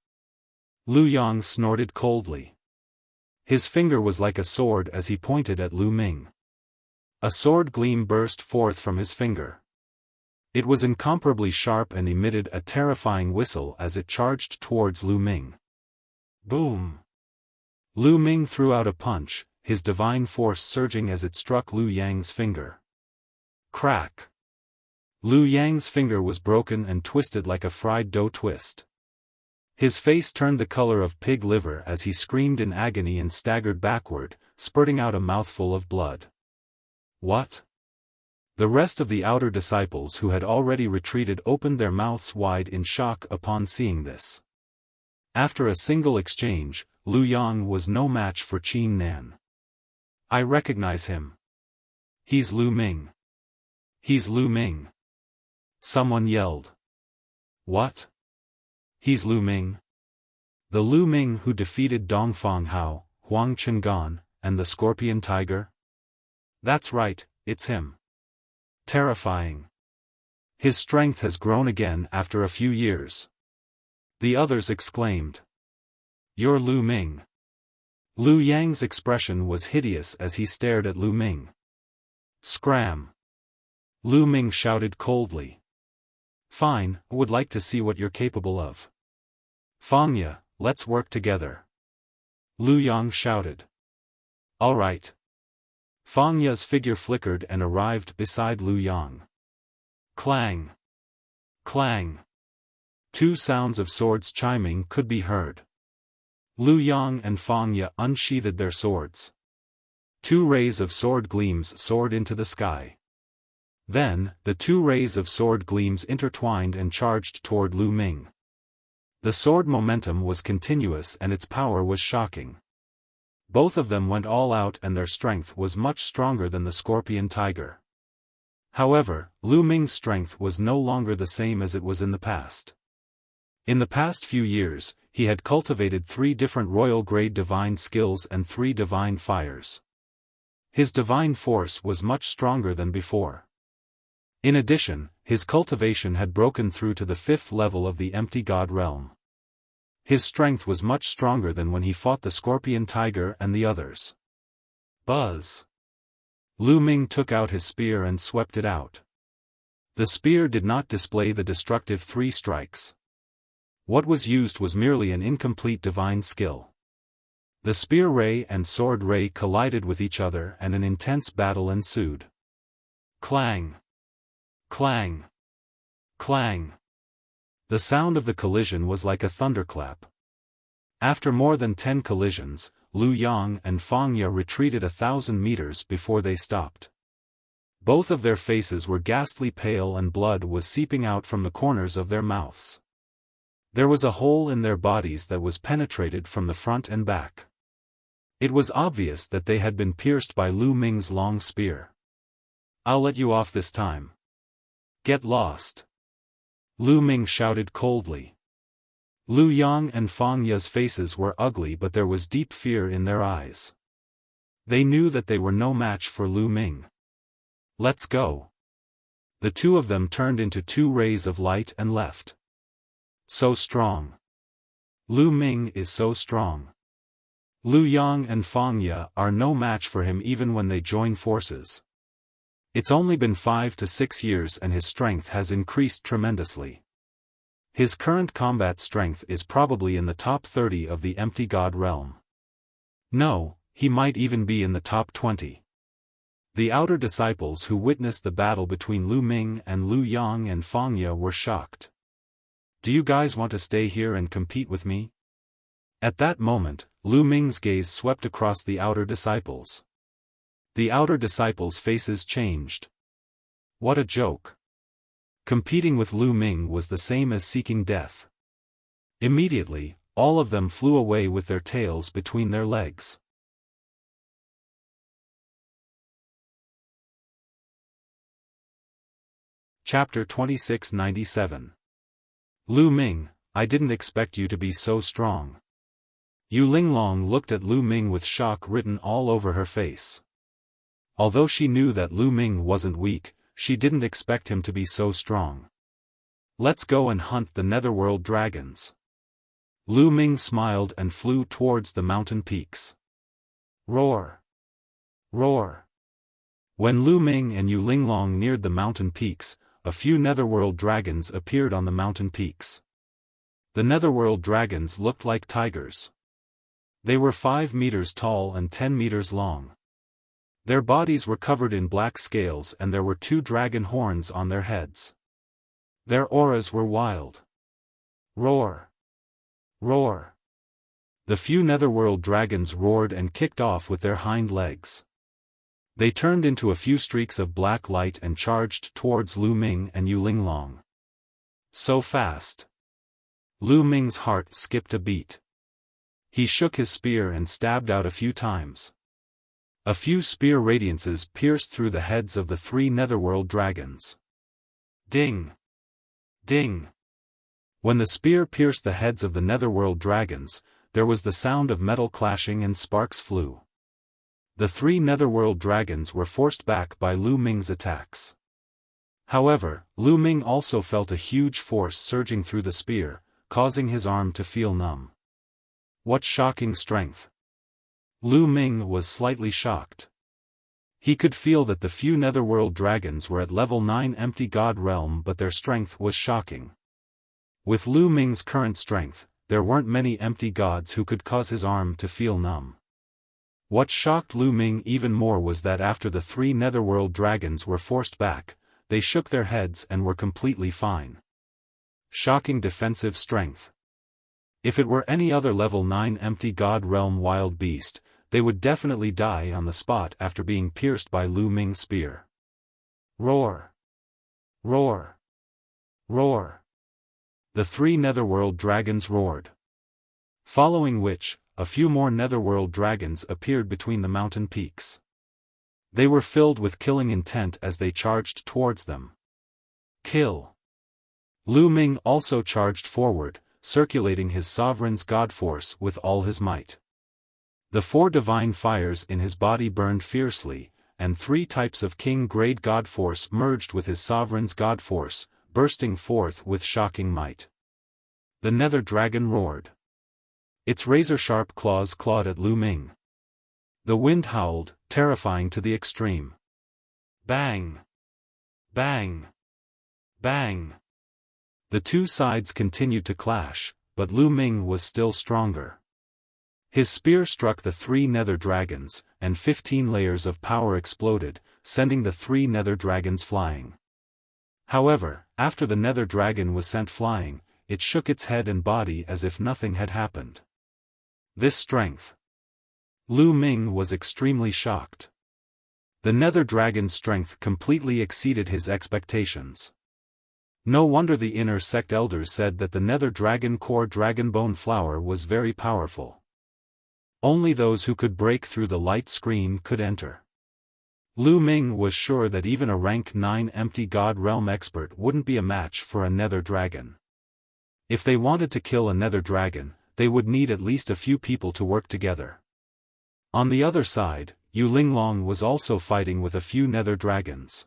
S1: Lu Yang snorted coldly. His finger was like a sword as he pointed at Lu Ming. A sword gleam burst forth from his finger. It was incomparably sharp and emitted a terrifying whistle as it charged towards Lu Ming. Boom! Lu Ming threw out a punch, his divine force surging as it struck Lu Yang's finger. Crack! Lu Yang's finger was broken and twisted like a fried dough twist. His face turned the color of pig liver as he screamed in agony and staggered backward, spurting out a mouthful of blood. What? The rest of the outer disciples who had already retreated opened their mouths wide in shock upon seeing this. After a single exchange, Lu Yang was no match for Qin Nan. "I recognize him. He's Lu Ming. He's Lu Ming." Someone yelled. "What? He's Lu Ming? The Lu Ming who defeated Dongfang Hao, Huang Chengan, and the Scorpion Tiger?" "That's right, it's him. Terrifying. His strength has grown again after a few years." The others exclaimed. "You're Lu Ming." Lu Yang's expression was hideous as he stared at Lu Ming. "Scram!" Lu Ming shouted coldly. "Fine, would like to see what you're capable of. Fangya, let's work together." Lu Yang shouted. "All right." Fangya's figure flickered and arrived beside Lu Yang. Clang! Clang! Two sounds of swords chiming could be heard. Lu Yang and Fangya unsheathed their swords. Two rays of sword gleams soared into the sky. Then, the two rays of sword gleams intertwined and charged toward Lu Ming. The sword momentum was continuous and its power was shocking. Both of them went all out and their strength was much stronger than the Scorpion Tiger. However, Lu Ming's strength was no longer the same as it was in the past. In the past few years, he had cultivated 3 different royal-grade divine skills and 3 divine fires. His divine force was much stronger than before. In addition, his cultivation had broken through to the 5th level of the empty god realm. His strength was much stronger than when he fought the Scorpion Tiger and the others. Buzz! Lu Ming took out his spear and swept it out. The spear did not display the destructive 3 strikes. What was used was merely an incomplete divine skill. The spear ray and sword ray collided with each other and an intense battle ensued. Clang! Clang! Clang! The sound of the collision was like a thunderclap. After more than 10 collisions, Lu Yang and Fangya retreated 1,000 meters before they stopped. Both of their faces were ghastly pale and blood was seeping out from the corners of their mouths. There was a hole in their bodies that was penetrated from the front and back. It was obvious that they had been pierced by Lu Ming's long spear. "I'll let you off this time. Get lost." Lu Ming shouted coldly. Lu Yang and Fang Ya's faces were ugly, but there was deep fear in their eyes. They knew that they were no match for Lu Ming. Let's go. The two of them turned into two rays of light and left. So strong. Lu Ming is so strong. Lu Yang and Fang Ya are no match for him even when they join forces. It's only been 5 to 6 years and his strength has increased tremendously. His current combat strength is probably in the top 30 of the empty god realm. No, he might even be in the top 20. The outer disciples who witnessed the battle between Lu Ming and Lu Yang and Fang Ya were shocked. Do you guys want to stay here and compete with me? At that moment, Lu Ming's gaze swept across the outer disciples. The outer disciples' faces changed. What a joke. Competing with Lu Ming was the same as seeking death. Immediately, all of them flew away with their tails between their legs. Chapter 2697. Lu Ming, I didn't expect you to be so strong. Yu Linglong looked at Lu Ming with shock written all over her face. Although she knew that Lu Ming wasn't weak, she didn't expect him to be so strong. Let's go and hunt the netherworld dragons. Lu Ming smiled and flew towards the mountain peaks. Roar! Roar! When Lu Ming and Yu Linglong neared the mountain peaks, a few netherworld dragons appeared on the mountain peaks. The netherworld dragons looked like tigers. They were 5 meters tall and 10 meters long. Their bodies were covered in black scales and there were 2 dragon horns on their heads. Their auras were wild. Roar! Roar! The few netherworld dragons roared and kicked off with their hind legs. They turned into a few streaks of black light and charged towards Lu Ming and Yu Linglong. So fast. Lu Ming's heart skipped a beat. He shook his spear and stabbed out a few times. A few spear radiances pierced through the heads of the 3 netherworld dragons. Ding! Ding! When the spear pierced the heads of the netherworld dragons, there was the sound of metal clashing and sparks flew. The 3 netherworld dragons were forced back by Lu Ming's attacks. However, Lu Ming also felt a huge force surging through the spear, causing his arm to feel numb. What shocking strength! Lu Ming was slightly shocked. He could feel that the few netherworld dragons were at level 9 empty god realm, but their strength was shocking. With Lu Ming's current strength, there weren't many empty gods who could cause his arm to feel numb. What shocked Lu Ming even more was that after the 3 netherworld dragons were forced back, they shook their heads and were completely fine. Shocking defensive strength. If it were any other level 9 empty god realm wild beast, they would definitely die on the spot after being pierced by Lu Ming's spear. Roar! Roar! Roar! The 3 netherworld dragons roared. Following which, a few more netherworld dragons appeared between the mountain peaks. They were filled with killing intent as they charged towards them. Kill! Lu Ming also charged forward, circulating his sovereign's god force with all his might. The 4 divine fires in his body burned fiercely, and 3 types of king-grade god force merged with his sovereign's god force, bursting forth with shocking might. The nether dragon roared. Its razor-sharp claws clawed at Lu Ming. The wind howled, terrifying to the extreme. Bang! Bang! Bang! The 2 sides continued to clash, but Lu Ming was still stronger. His spear struck the 3 nether dragons, and 15 layers of power exploded, sending the 3 nether dragons flying. However, after the nether dragon was sent flying, it shook its head and body as if nothing had happened. This strength! Lu Ming was extremely shocked. The nether dragon's strength completely exceeded his expectations. No wonder the inner sect elders said that the nether dragon core dragonbone flower was very powerful. Only those who could break through the light screen could enter. Lu Ming was sure that even a rank 9 empty god realm expert wouldn't be a match for a nether dragon. If they wanted to kill a nether dragon, they would need at least a few people to work together. On the other side, Yu Linglong was also fighting with a few nether dragons.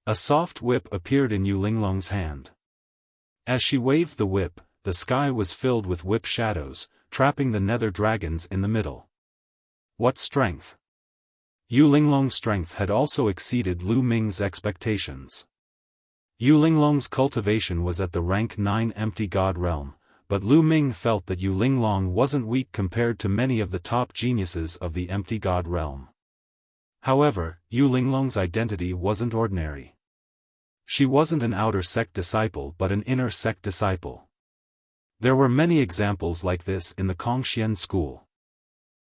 S1: A soft whip appeared in Yu Linglong's hand. As she waved the whip, the sky was filled with whip shadows, trapping the nether dragons in the middle. What strength! Yu Linglong's strength had also exceeded Lu Ming's expectations. Yu Linglong's cultivation was at the rank 9 empty god realm, but Lu Ming felt that Yu Linglong wasn't weak compared to many of the top geniuses of the empty god realm. However, Yu Linglong's identity wasn't ordinary. She wasn't an outer sect disciple but an inner sect disciple. There were many examples like this in the Kongxian school.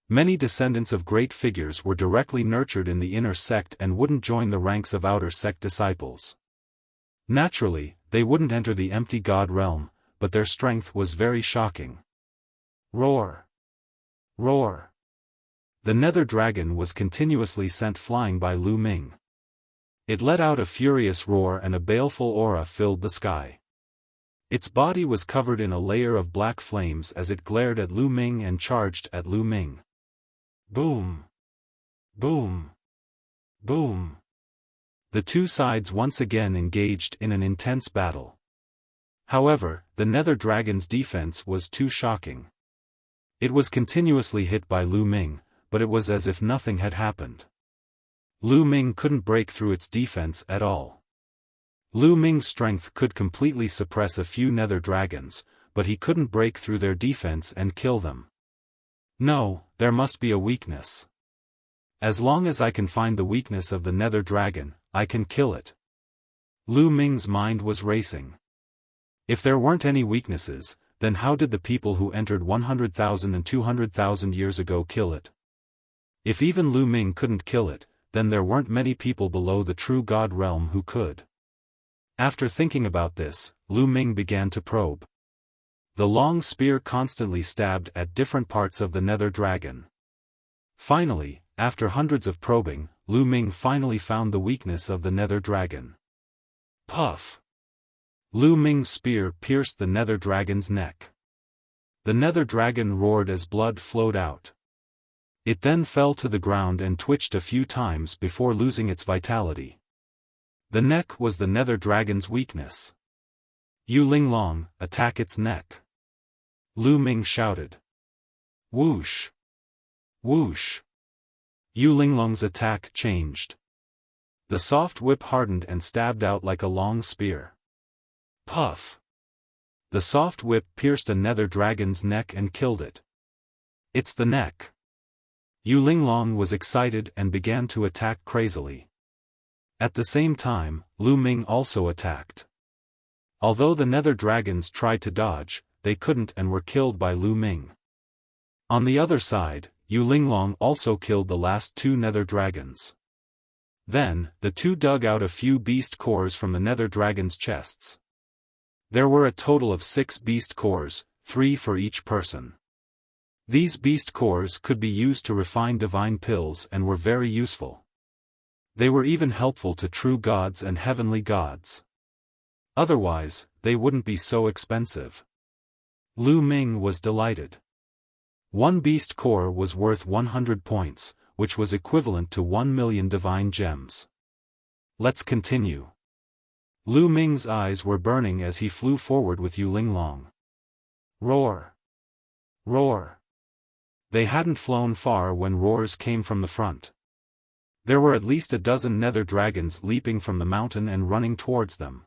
S1: Many descendants of great figures were directly nurtured in the inner sect and wouldn't join the ranks of outer sect disciples. Naturally, they wouldn't enter the empty god realm, but their strength was very shocking. Roar! Roar! The nether dragon was continuously sent flying by Lu Ming. It let out a furious roar and a baleful aura filled the sky. Its body was covered in a layer of black flames as it glared at Lu Ming and charged at Lu Ming. Boom! Boom! Boom! The two sides once again engaged in an intense battle. However, the nether dragon's defense was too shocking. It was continuously hit by Lu Ming, but it was as if nothing had happened. Lu Ming couldn't break through its defense at all. Lu Ming's strength could completely suppress a few nether dragons, but he couldn't break through their defense and kill them. No, there must be a weakness. As long as I can find the weakness of the nether dragon, I can kill it. Lu Ming's mind was racing. If there weren't any weaknesses, then how did the people who entered 100,000 and 200,000 years ago kill it? If even Lu Ming couldn't kill it, then there weren't many people below the true god realm who could. After thinking about this, Lu Ming began to probe. The long spear constantly stabbed at different parts of the nether dragon. Finally, after hundreds of probing, Lu Ming finally found the weakness of the nether dragon. Puff! Lu Ming's spear pierced the nether dragon's neck. The nether dragon roared as blood flowed out. It then fell to the ground and twitched a few times before losing its vitality. The neck was the nether dragon's weakness. Yu Linglong, attack its neck! Lu Ming shouted. Whoosh! Whoosh! Yu Linglong's attack changed. The soft whip hardened and stabbed out like a long spear. Puff! The soft whip pierced a nether dragon's neck and killed it. It's the neck! Yu Linglong was excited and began to attack crazily. At the same time, Lu Ming also attacked. Although the nether dragons tried to dodge, they couldn't and were killed by Lu Ming. On the other side, Yu Linglong also killed the last two nether dragons. Then, the two dug out a few beast cores from the nether dragons' chests. There were a total of 6 beast cores, 3 for each person. These beast cores could be used to refine divine pills and were very useful. They were even helpful to true gods and heavenly gods. Otherwise, they wouldn't be so expensive. Lu Ming was delighted. One beast core was worth 100 points, which was equivalent to 1 million divine gems. Let's continue. Lu Ming's eyes were burning as he flew forward with Yu Linglong. Roar! Roar! They hadn't flown far when roars came from the front. There were at least a dozen nether dragons leaping from the mountain and running towards them.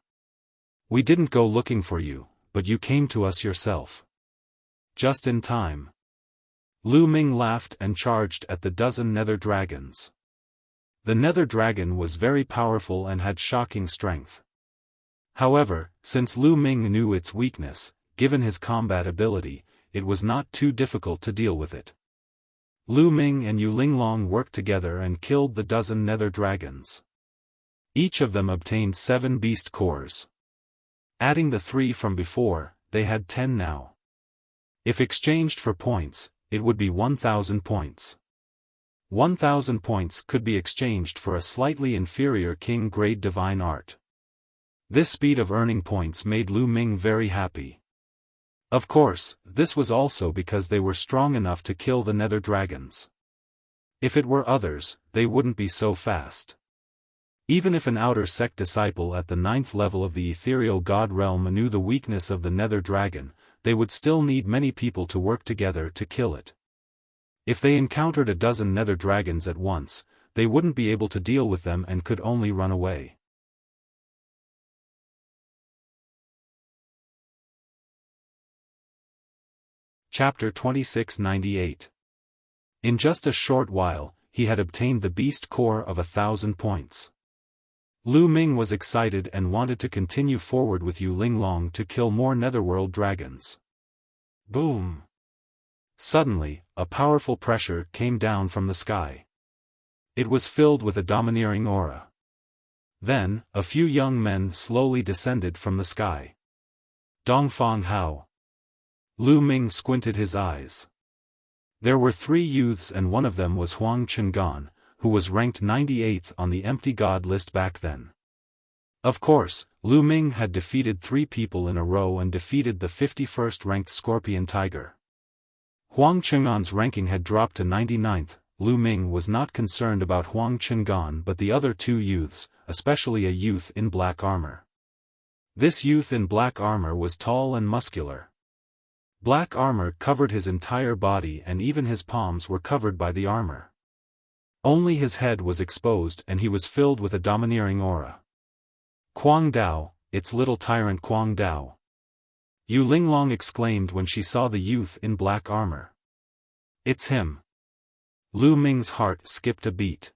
S1: We didn't go looking for you, but you came to us yourself. Just in time. Lu Ming laughed and charged at the dozen nether dragons. The nether dragon was very powerful and had shocking strength. However, since Lu Ming knew its weakness, given his combat ability, it was not too difficult to deal with it. Lu Ming and Yu Linglong worked together and killed the dozen nether dragons. Each of them obtained 7 beast cores. Adding the 3 from before, they had 10 now. If exchanged for points, it would be 1,000 points. 1,000 points could be exchanged for a slightly inferior king-grade divine art. This speed of earning points made Lu Ming very happy. Of course, this was also because they were strong enough to kill the nether dragons. If it were others, they wouldn't be so fast. Even if an outer sect disciple at the 9th level of the ethereal god realm knew the weakness of the nether dragon, they would still need many people to work together to kill it. If they encountered a dozen nether dragons at once, they wouldn't be able to deal with them and could only run away. Chapter 2698. In just a short while, he had obtained the beast core of 1,000 points. Lu Ming was excited and wanted to continue forward with Yu Linglong to kill more netherworld dragons. Boom! Suddenly, a powerful pressure came down from the sky. It was filled with a domineering aura. Then, a few young men slowly descended from the sky. Dongfang Hao. Lu Ming squinted his eyes. There were 3 youths and one of them was Huang Chengan, who was ranked 98th on the empty god list back then. Of course, Lu Ming had defeated 3 people in a row and defeated the 51st ranked Scorpion Tiger. Huang Chengan's ranking had dropped to 99th. Lu Ming was not concerned about Huang Chengan but the other 2 youths, especially a youth in black armor. This youth in black armor was tall and muscular. Black armor covered his entire body and even his palms were covered by the armor. Only his head was exposed and he was filled with a domineering aura. Quang Dao, it's little tyrant Quang Dao. Yu Linglong exclaimed when she saw the youth in black armor. It's him. Lu Ming's heart skipped a beat.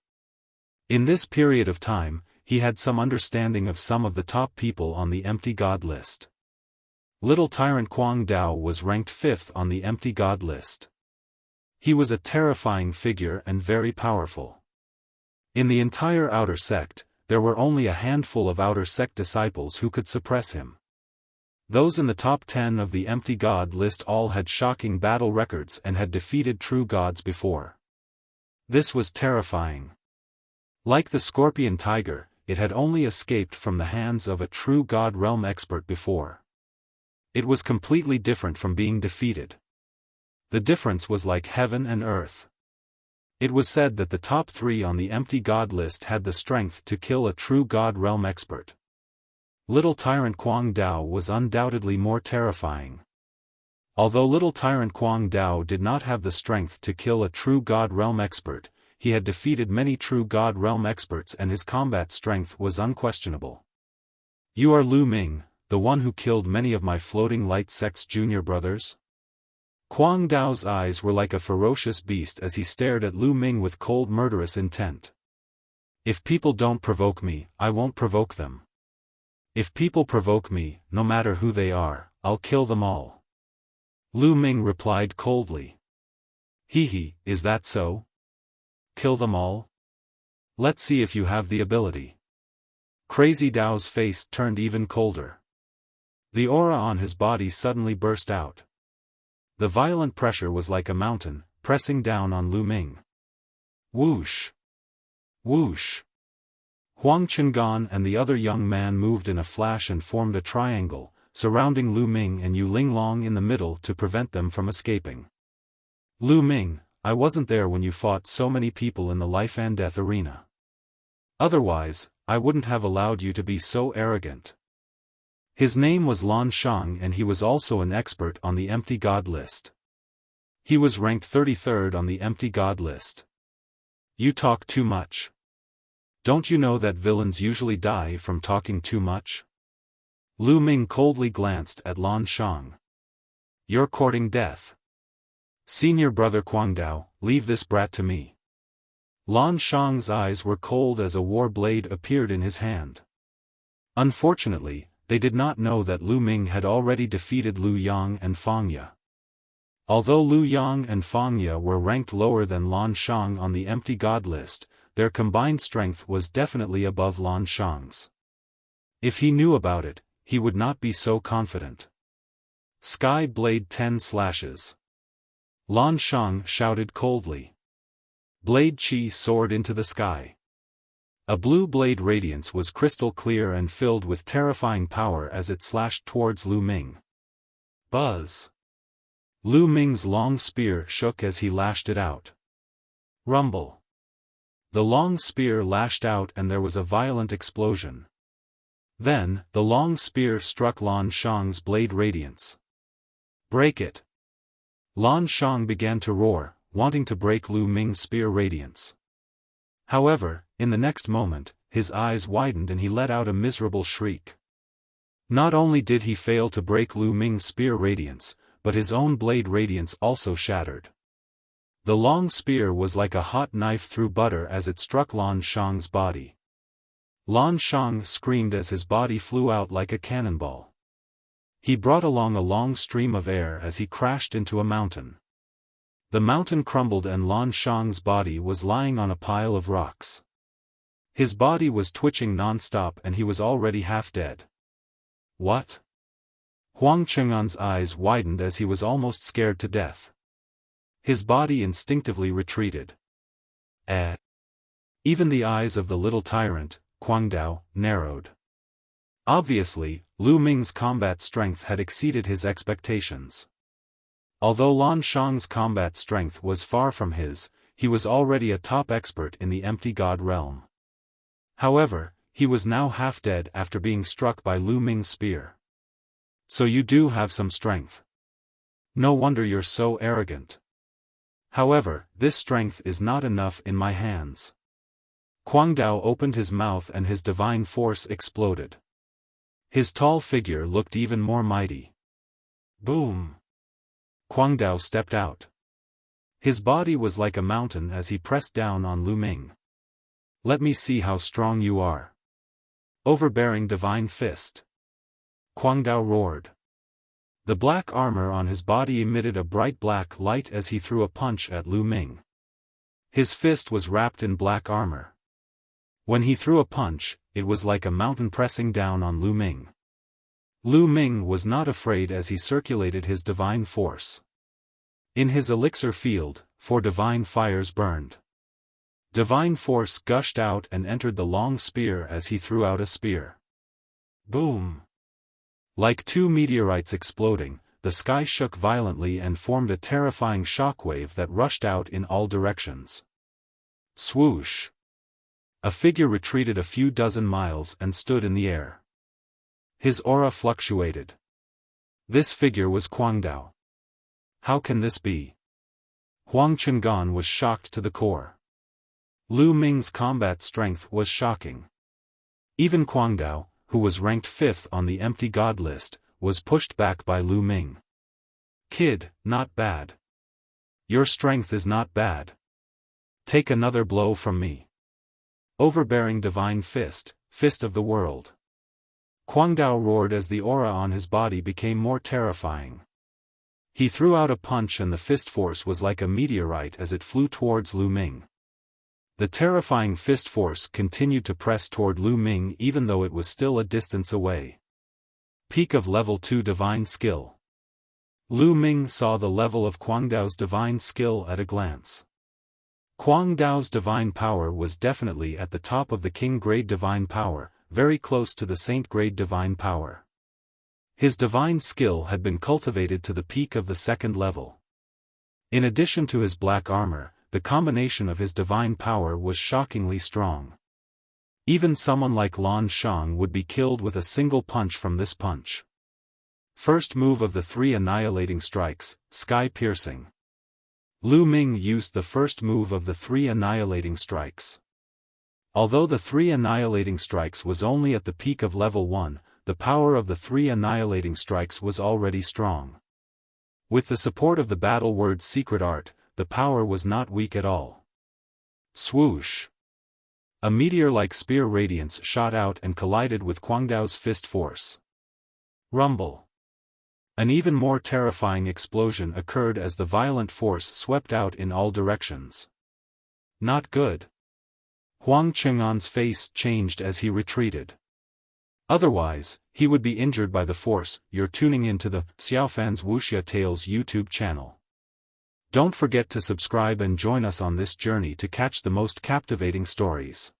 S1: In this period of time, he had some understanding of some of the top people on the empty god list. Little tyrant Quang Dao was ranked 5th on the empty god list. He was a terrifying figure and very powerful. In the entire outer sect, there were only a handful of outer sect disciples who could suppress him. Those in the top 10 of the empty god list all had shocking battle records and had defeated true gods before. This was terrifying. Like the Scorpion Tiger, it had only escaped from the hands of a true god realm expert before. It was completely different from being defeated. The difference was like heaven and earth. It was said that the top 3 on the empty god list had the strength to kill a true god realm expert. Little tyrant Quang Dao was undoubtedly more terrifying. Although little tyrant Quang Dao did not have the strength to kill a true god realm expert, he had defeated many true god realm experts and his combat strength was unquestionable. You are Lu Ming, the one who killed many of my floating light sect's junior brothers? Quang Dao's eyes were like a ferocious beast as he stared at Lu Ming with cold murderous intent. If people don't provoke me, I won't provoke them. If people provoke me, no matter who they are, I'll kill them all. Lu Ming replied coldly. Hee, is that so? Kill them all? Let's see if you have the ability. Crazy Dao's face turned even colder. The aura on his body suddenly burst out. The violent pressure was like a mountain, pressing down on Lu Ming. Whoosh! Whoosh! Huang Chengan and the other young man moved in a flash and formed a triangle, surrounding Lu Ming and Yu Linglong in the middle to prevent them from escaping. Lu Ming, I wasn't there when you fought so many people in the life and death arena. Otherwise, I wouldn't have allowed you to be so arrogant. His name was Lan Shang and he was also an expert on the empty god list. He was ranked 33rd on the empty god list. You talk too much. Don't you know that villains usually die from talking too much? Lu Ming coldly glanced at Lan Shang. You're courting death. Senior brother Quang Dao, leave this brat to me. Lan Shang's eyes were cold as a war blade appeared in his hand. Unfortunately, they did not know that Lu Ming had already defeated Lu Yang and Fang Ye. Although Lu Yang and Fang Ye were ranked lower than Lan Shang on the empty god list, their combined strength was definitely above Lan Shang's. If he knew about it, he would not be so confident. Sky Blade 10 slashes. Lan Shang shouted coldly. Blade Qi soared into the sky. A blue blade radiance was crystal clear and filled with terrifying power as it slashed towards Lu Ming. Buzz! Lu Ming's long spear shook as he lashed it out. Rumble! The long spear lashed out and there was a violent explosion. Then, the long spear struck Lan Shang's blade radiance. Break it! Lan Shang began to roar, wanting to break Lu Ming's spear radiance. However, in the next moment, his eyes widened and he let out a miserable shriek. Not only did he fail to break Lu Ming's spear radiance, but his own blade radiance also shattered. The long spear was like a hot knife through butter as it struck Lan Shang's body. Lan Shang screamed as his body flew out like a cannonball. He brought along a long stream of air as he crashed into a mountain. The mountain crumbled and Lan Shang's body was lying on a pile of rocks. His body was twitching non-stop and he was already half dead. What? Huang Cheng'an's eyes widened as he was almost scared to death. His body instinctively retreated. Even the eyes of the little tyrant, Guangdao, narrowed. Obviously, Lu Ming's combat strength had exceeded his expectations. Although Lan Shang's combat strength was far from his, he was already a top expert in the empty god realm. However, he was now half dead after being struck by Lu Ming's spear. So you do have some strength. No wonder you're so arrogant. However, this strength is not enough in my hands. Guangdao opened his mouth and his divine force exploded. His tall figure looked even more mighty. Boom! Guangdao stepped out. His body was like a mountain as he pressed down on Lu Ming. Let me see how strong you are. Overbearing divine fist. Guangdao roared. The black armor on his body emitted a bright black light as he threw a punch at Lu Ming. His fist was wrapped in black armor. When he threw a punch, it was like a mountain pressing down on Lu Ming. Lu Ming was not afraid as he circulated his divine force. In his elixir field, 4 divine fires burned. Divine force gushed out and entered the long spear as he threw out a spear. Boom! Like 2 meteorites exploding, the sky shook violently and formed a terrifying shockwave that rushed out in all directions. Swoosh! A figure retreated a few dozen miles and stood in the air. His aura fluctuated. This figure was Guangdao. How can this be? Huang Cheng'an was shocked to the core. Lu Ming's combat strength was shocking. Even Guangdao, who was ranked 5th on the empty god list, was pushed back by Lu Ming. Kid, not bad. Your strength is not bad. Take another blow from me. Overbearing divine fist, fist of the world. Guangdao roared as the aura on his body became more terrifying. He threw out a punch and the fist force was like a meteorite as it flew towards Lu Ming. The terrifying fist force continued to press toward Lu Ming even though it was still a distance away. Peak of level 2 divine skill. Lu Ming saw the level of Guangdao's divine skill at a glance. Guangdao's divine power was definitely at the top of the king grade divine power, very close to the saint grade divine power. His divine skill had been cultivated to the peak of the 2nd level. In addition to his black armor, the combination of his divine power was shockingly strong. Even someone like Lan Shang would be killed with a single punch from this punch. First move of the 3 annihilating strikes, sky-piercing. Lu Ming used the first move of the 3 annihilating strikes. Although the 3 annihilating strikes was only at the peak of level 1, the power of the 3 annihilating strikes was already strong. With the support of the battle word's secret art, the power was not weak at all. Swoosh! A meteor-like spear radiance shot out and collided with Guangdao's fist force. Rumble! An even more terrifying explosion occurred as the violent force swept out in all directions. Not good. Huang Cheng'an's face changed as he retreated. Otherwise, he would be injured by the force. You're tuning into the Xiaofan's Wuxia Tales YouTube channel. Don't forget to subscribe and join us on this journey to catch the most captivating stories.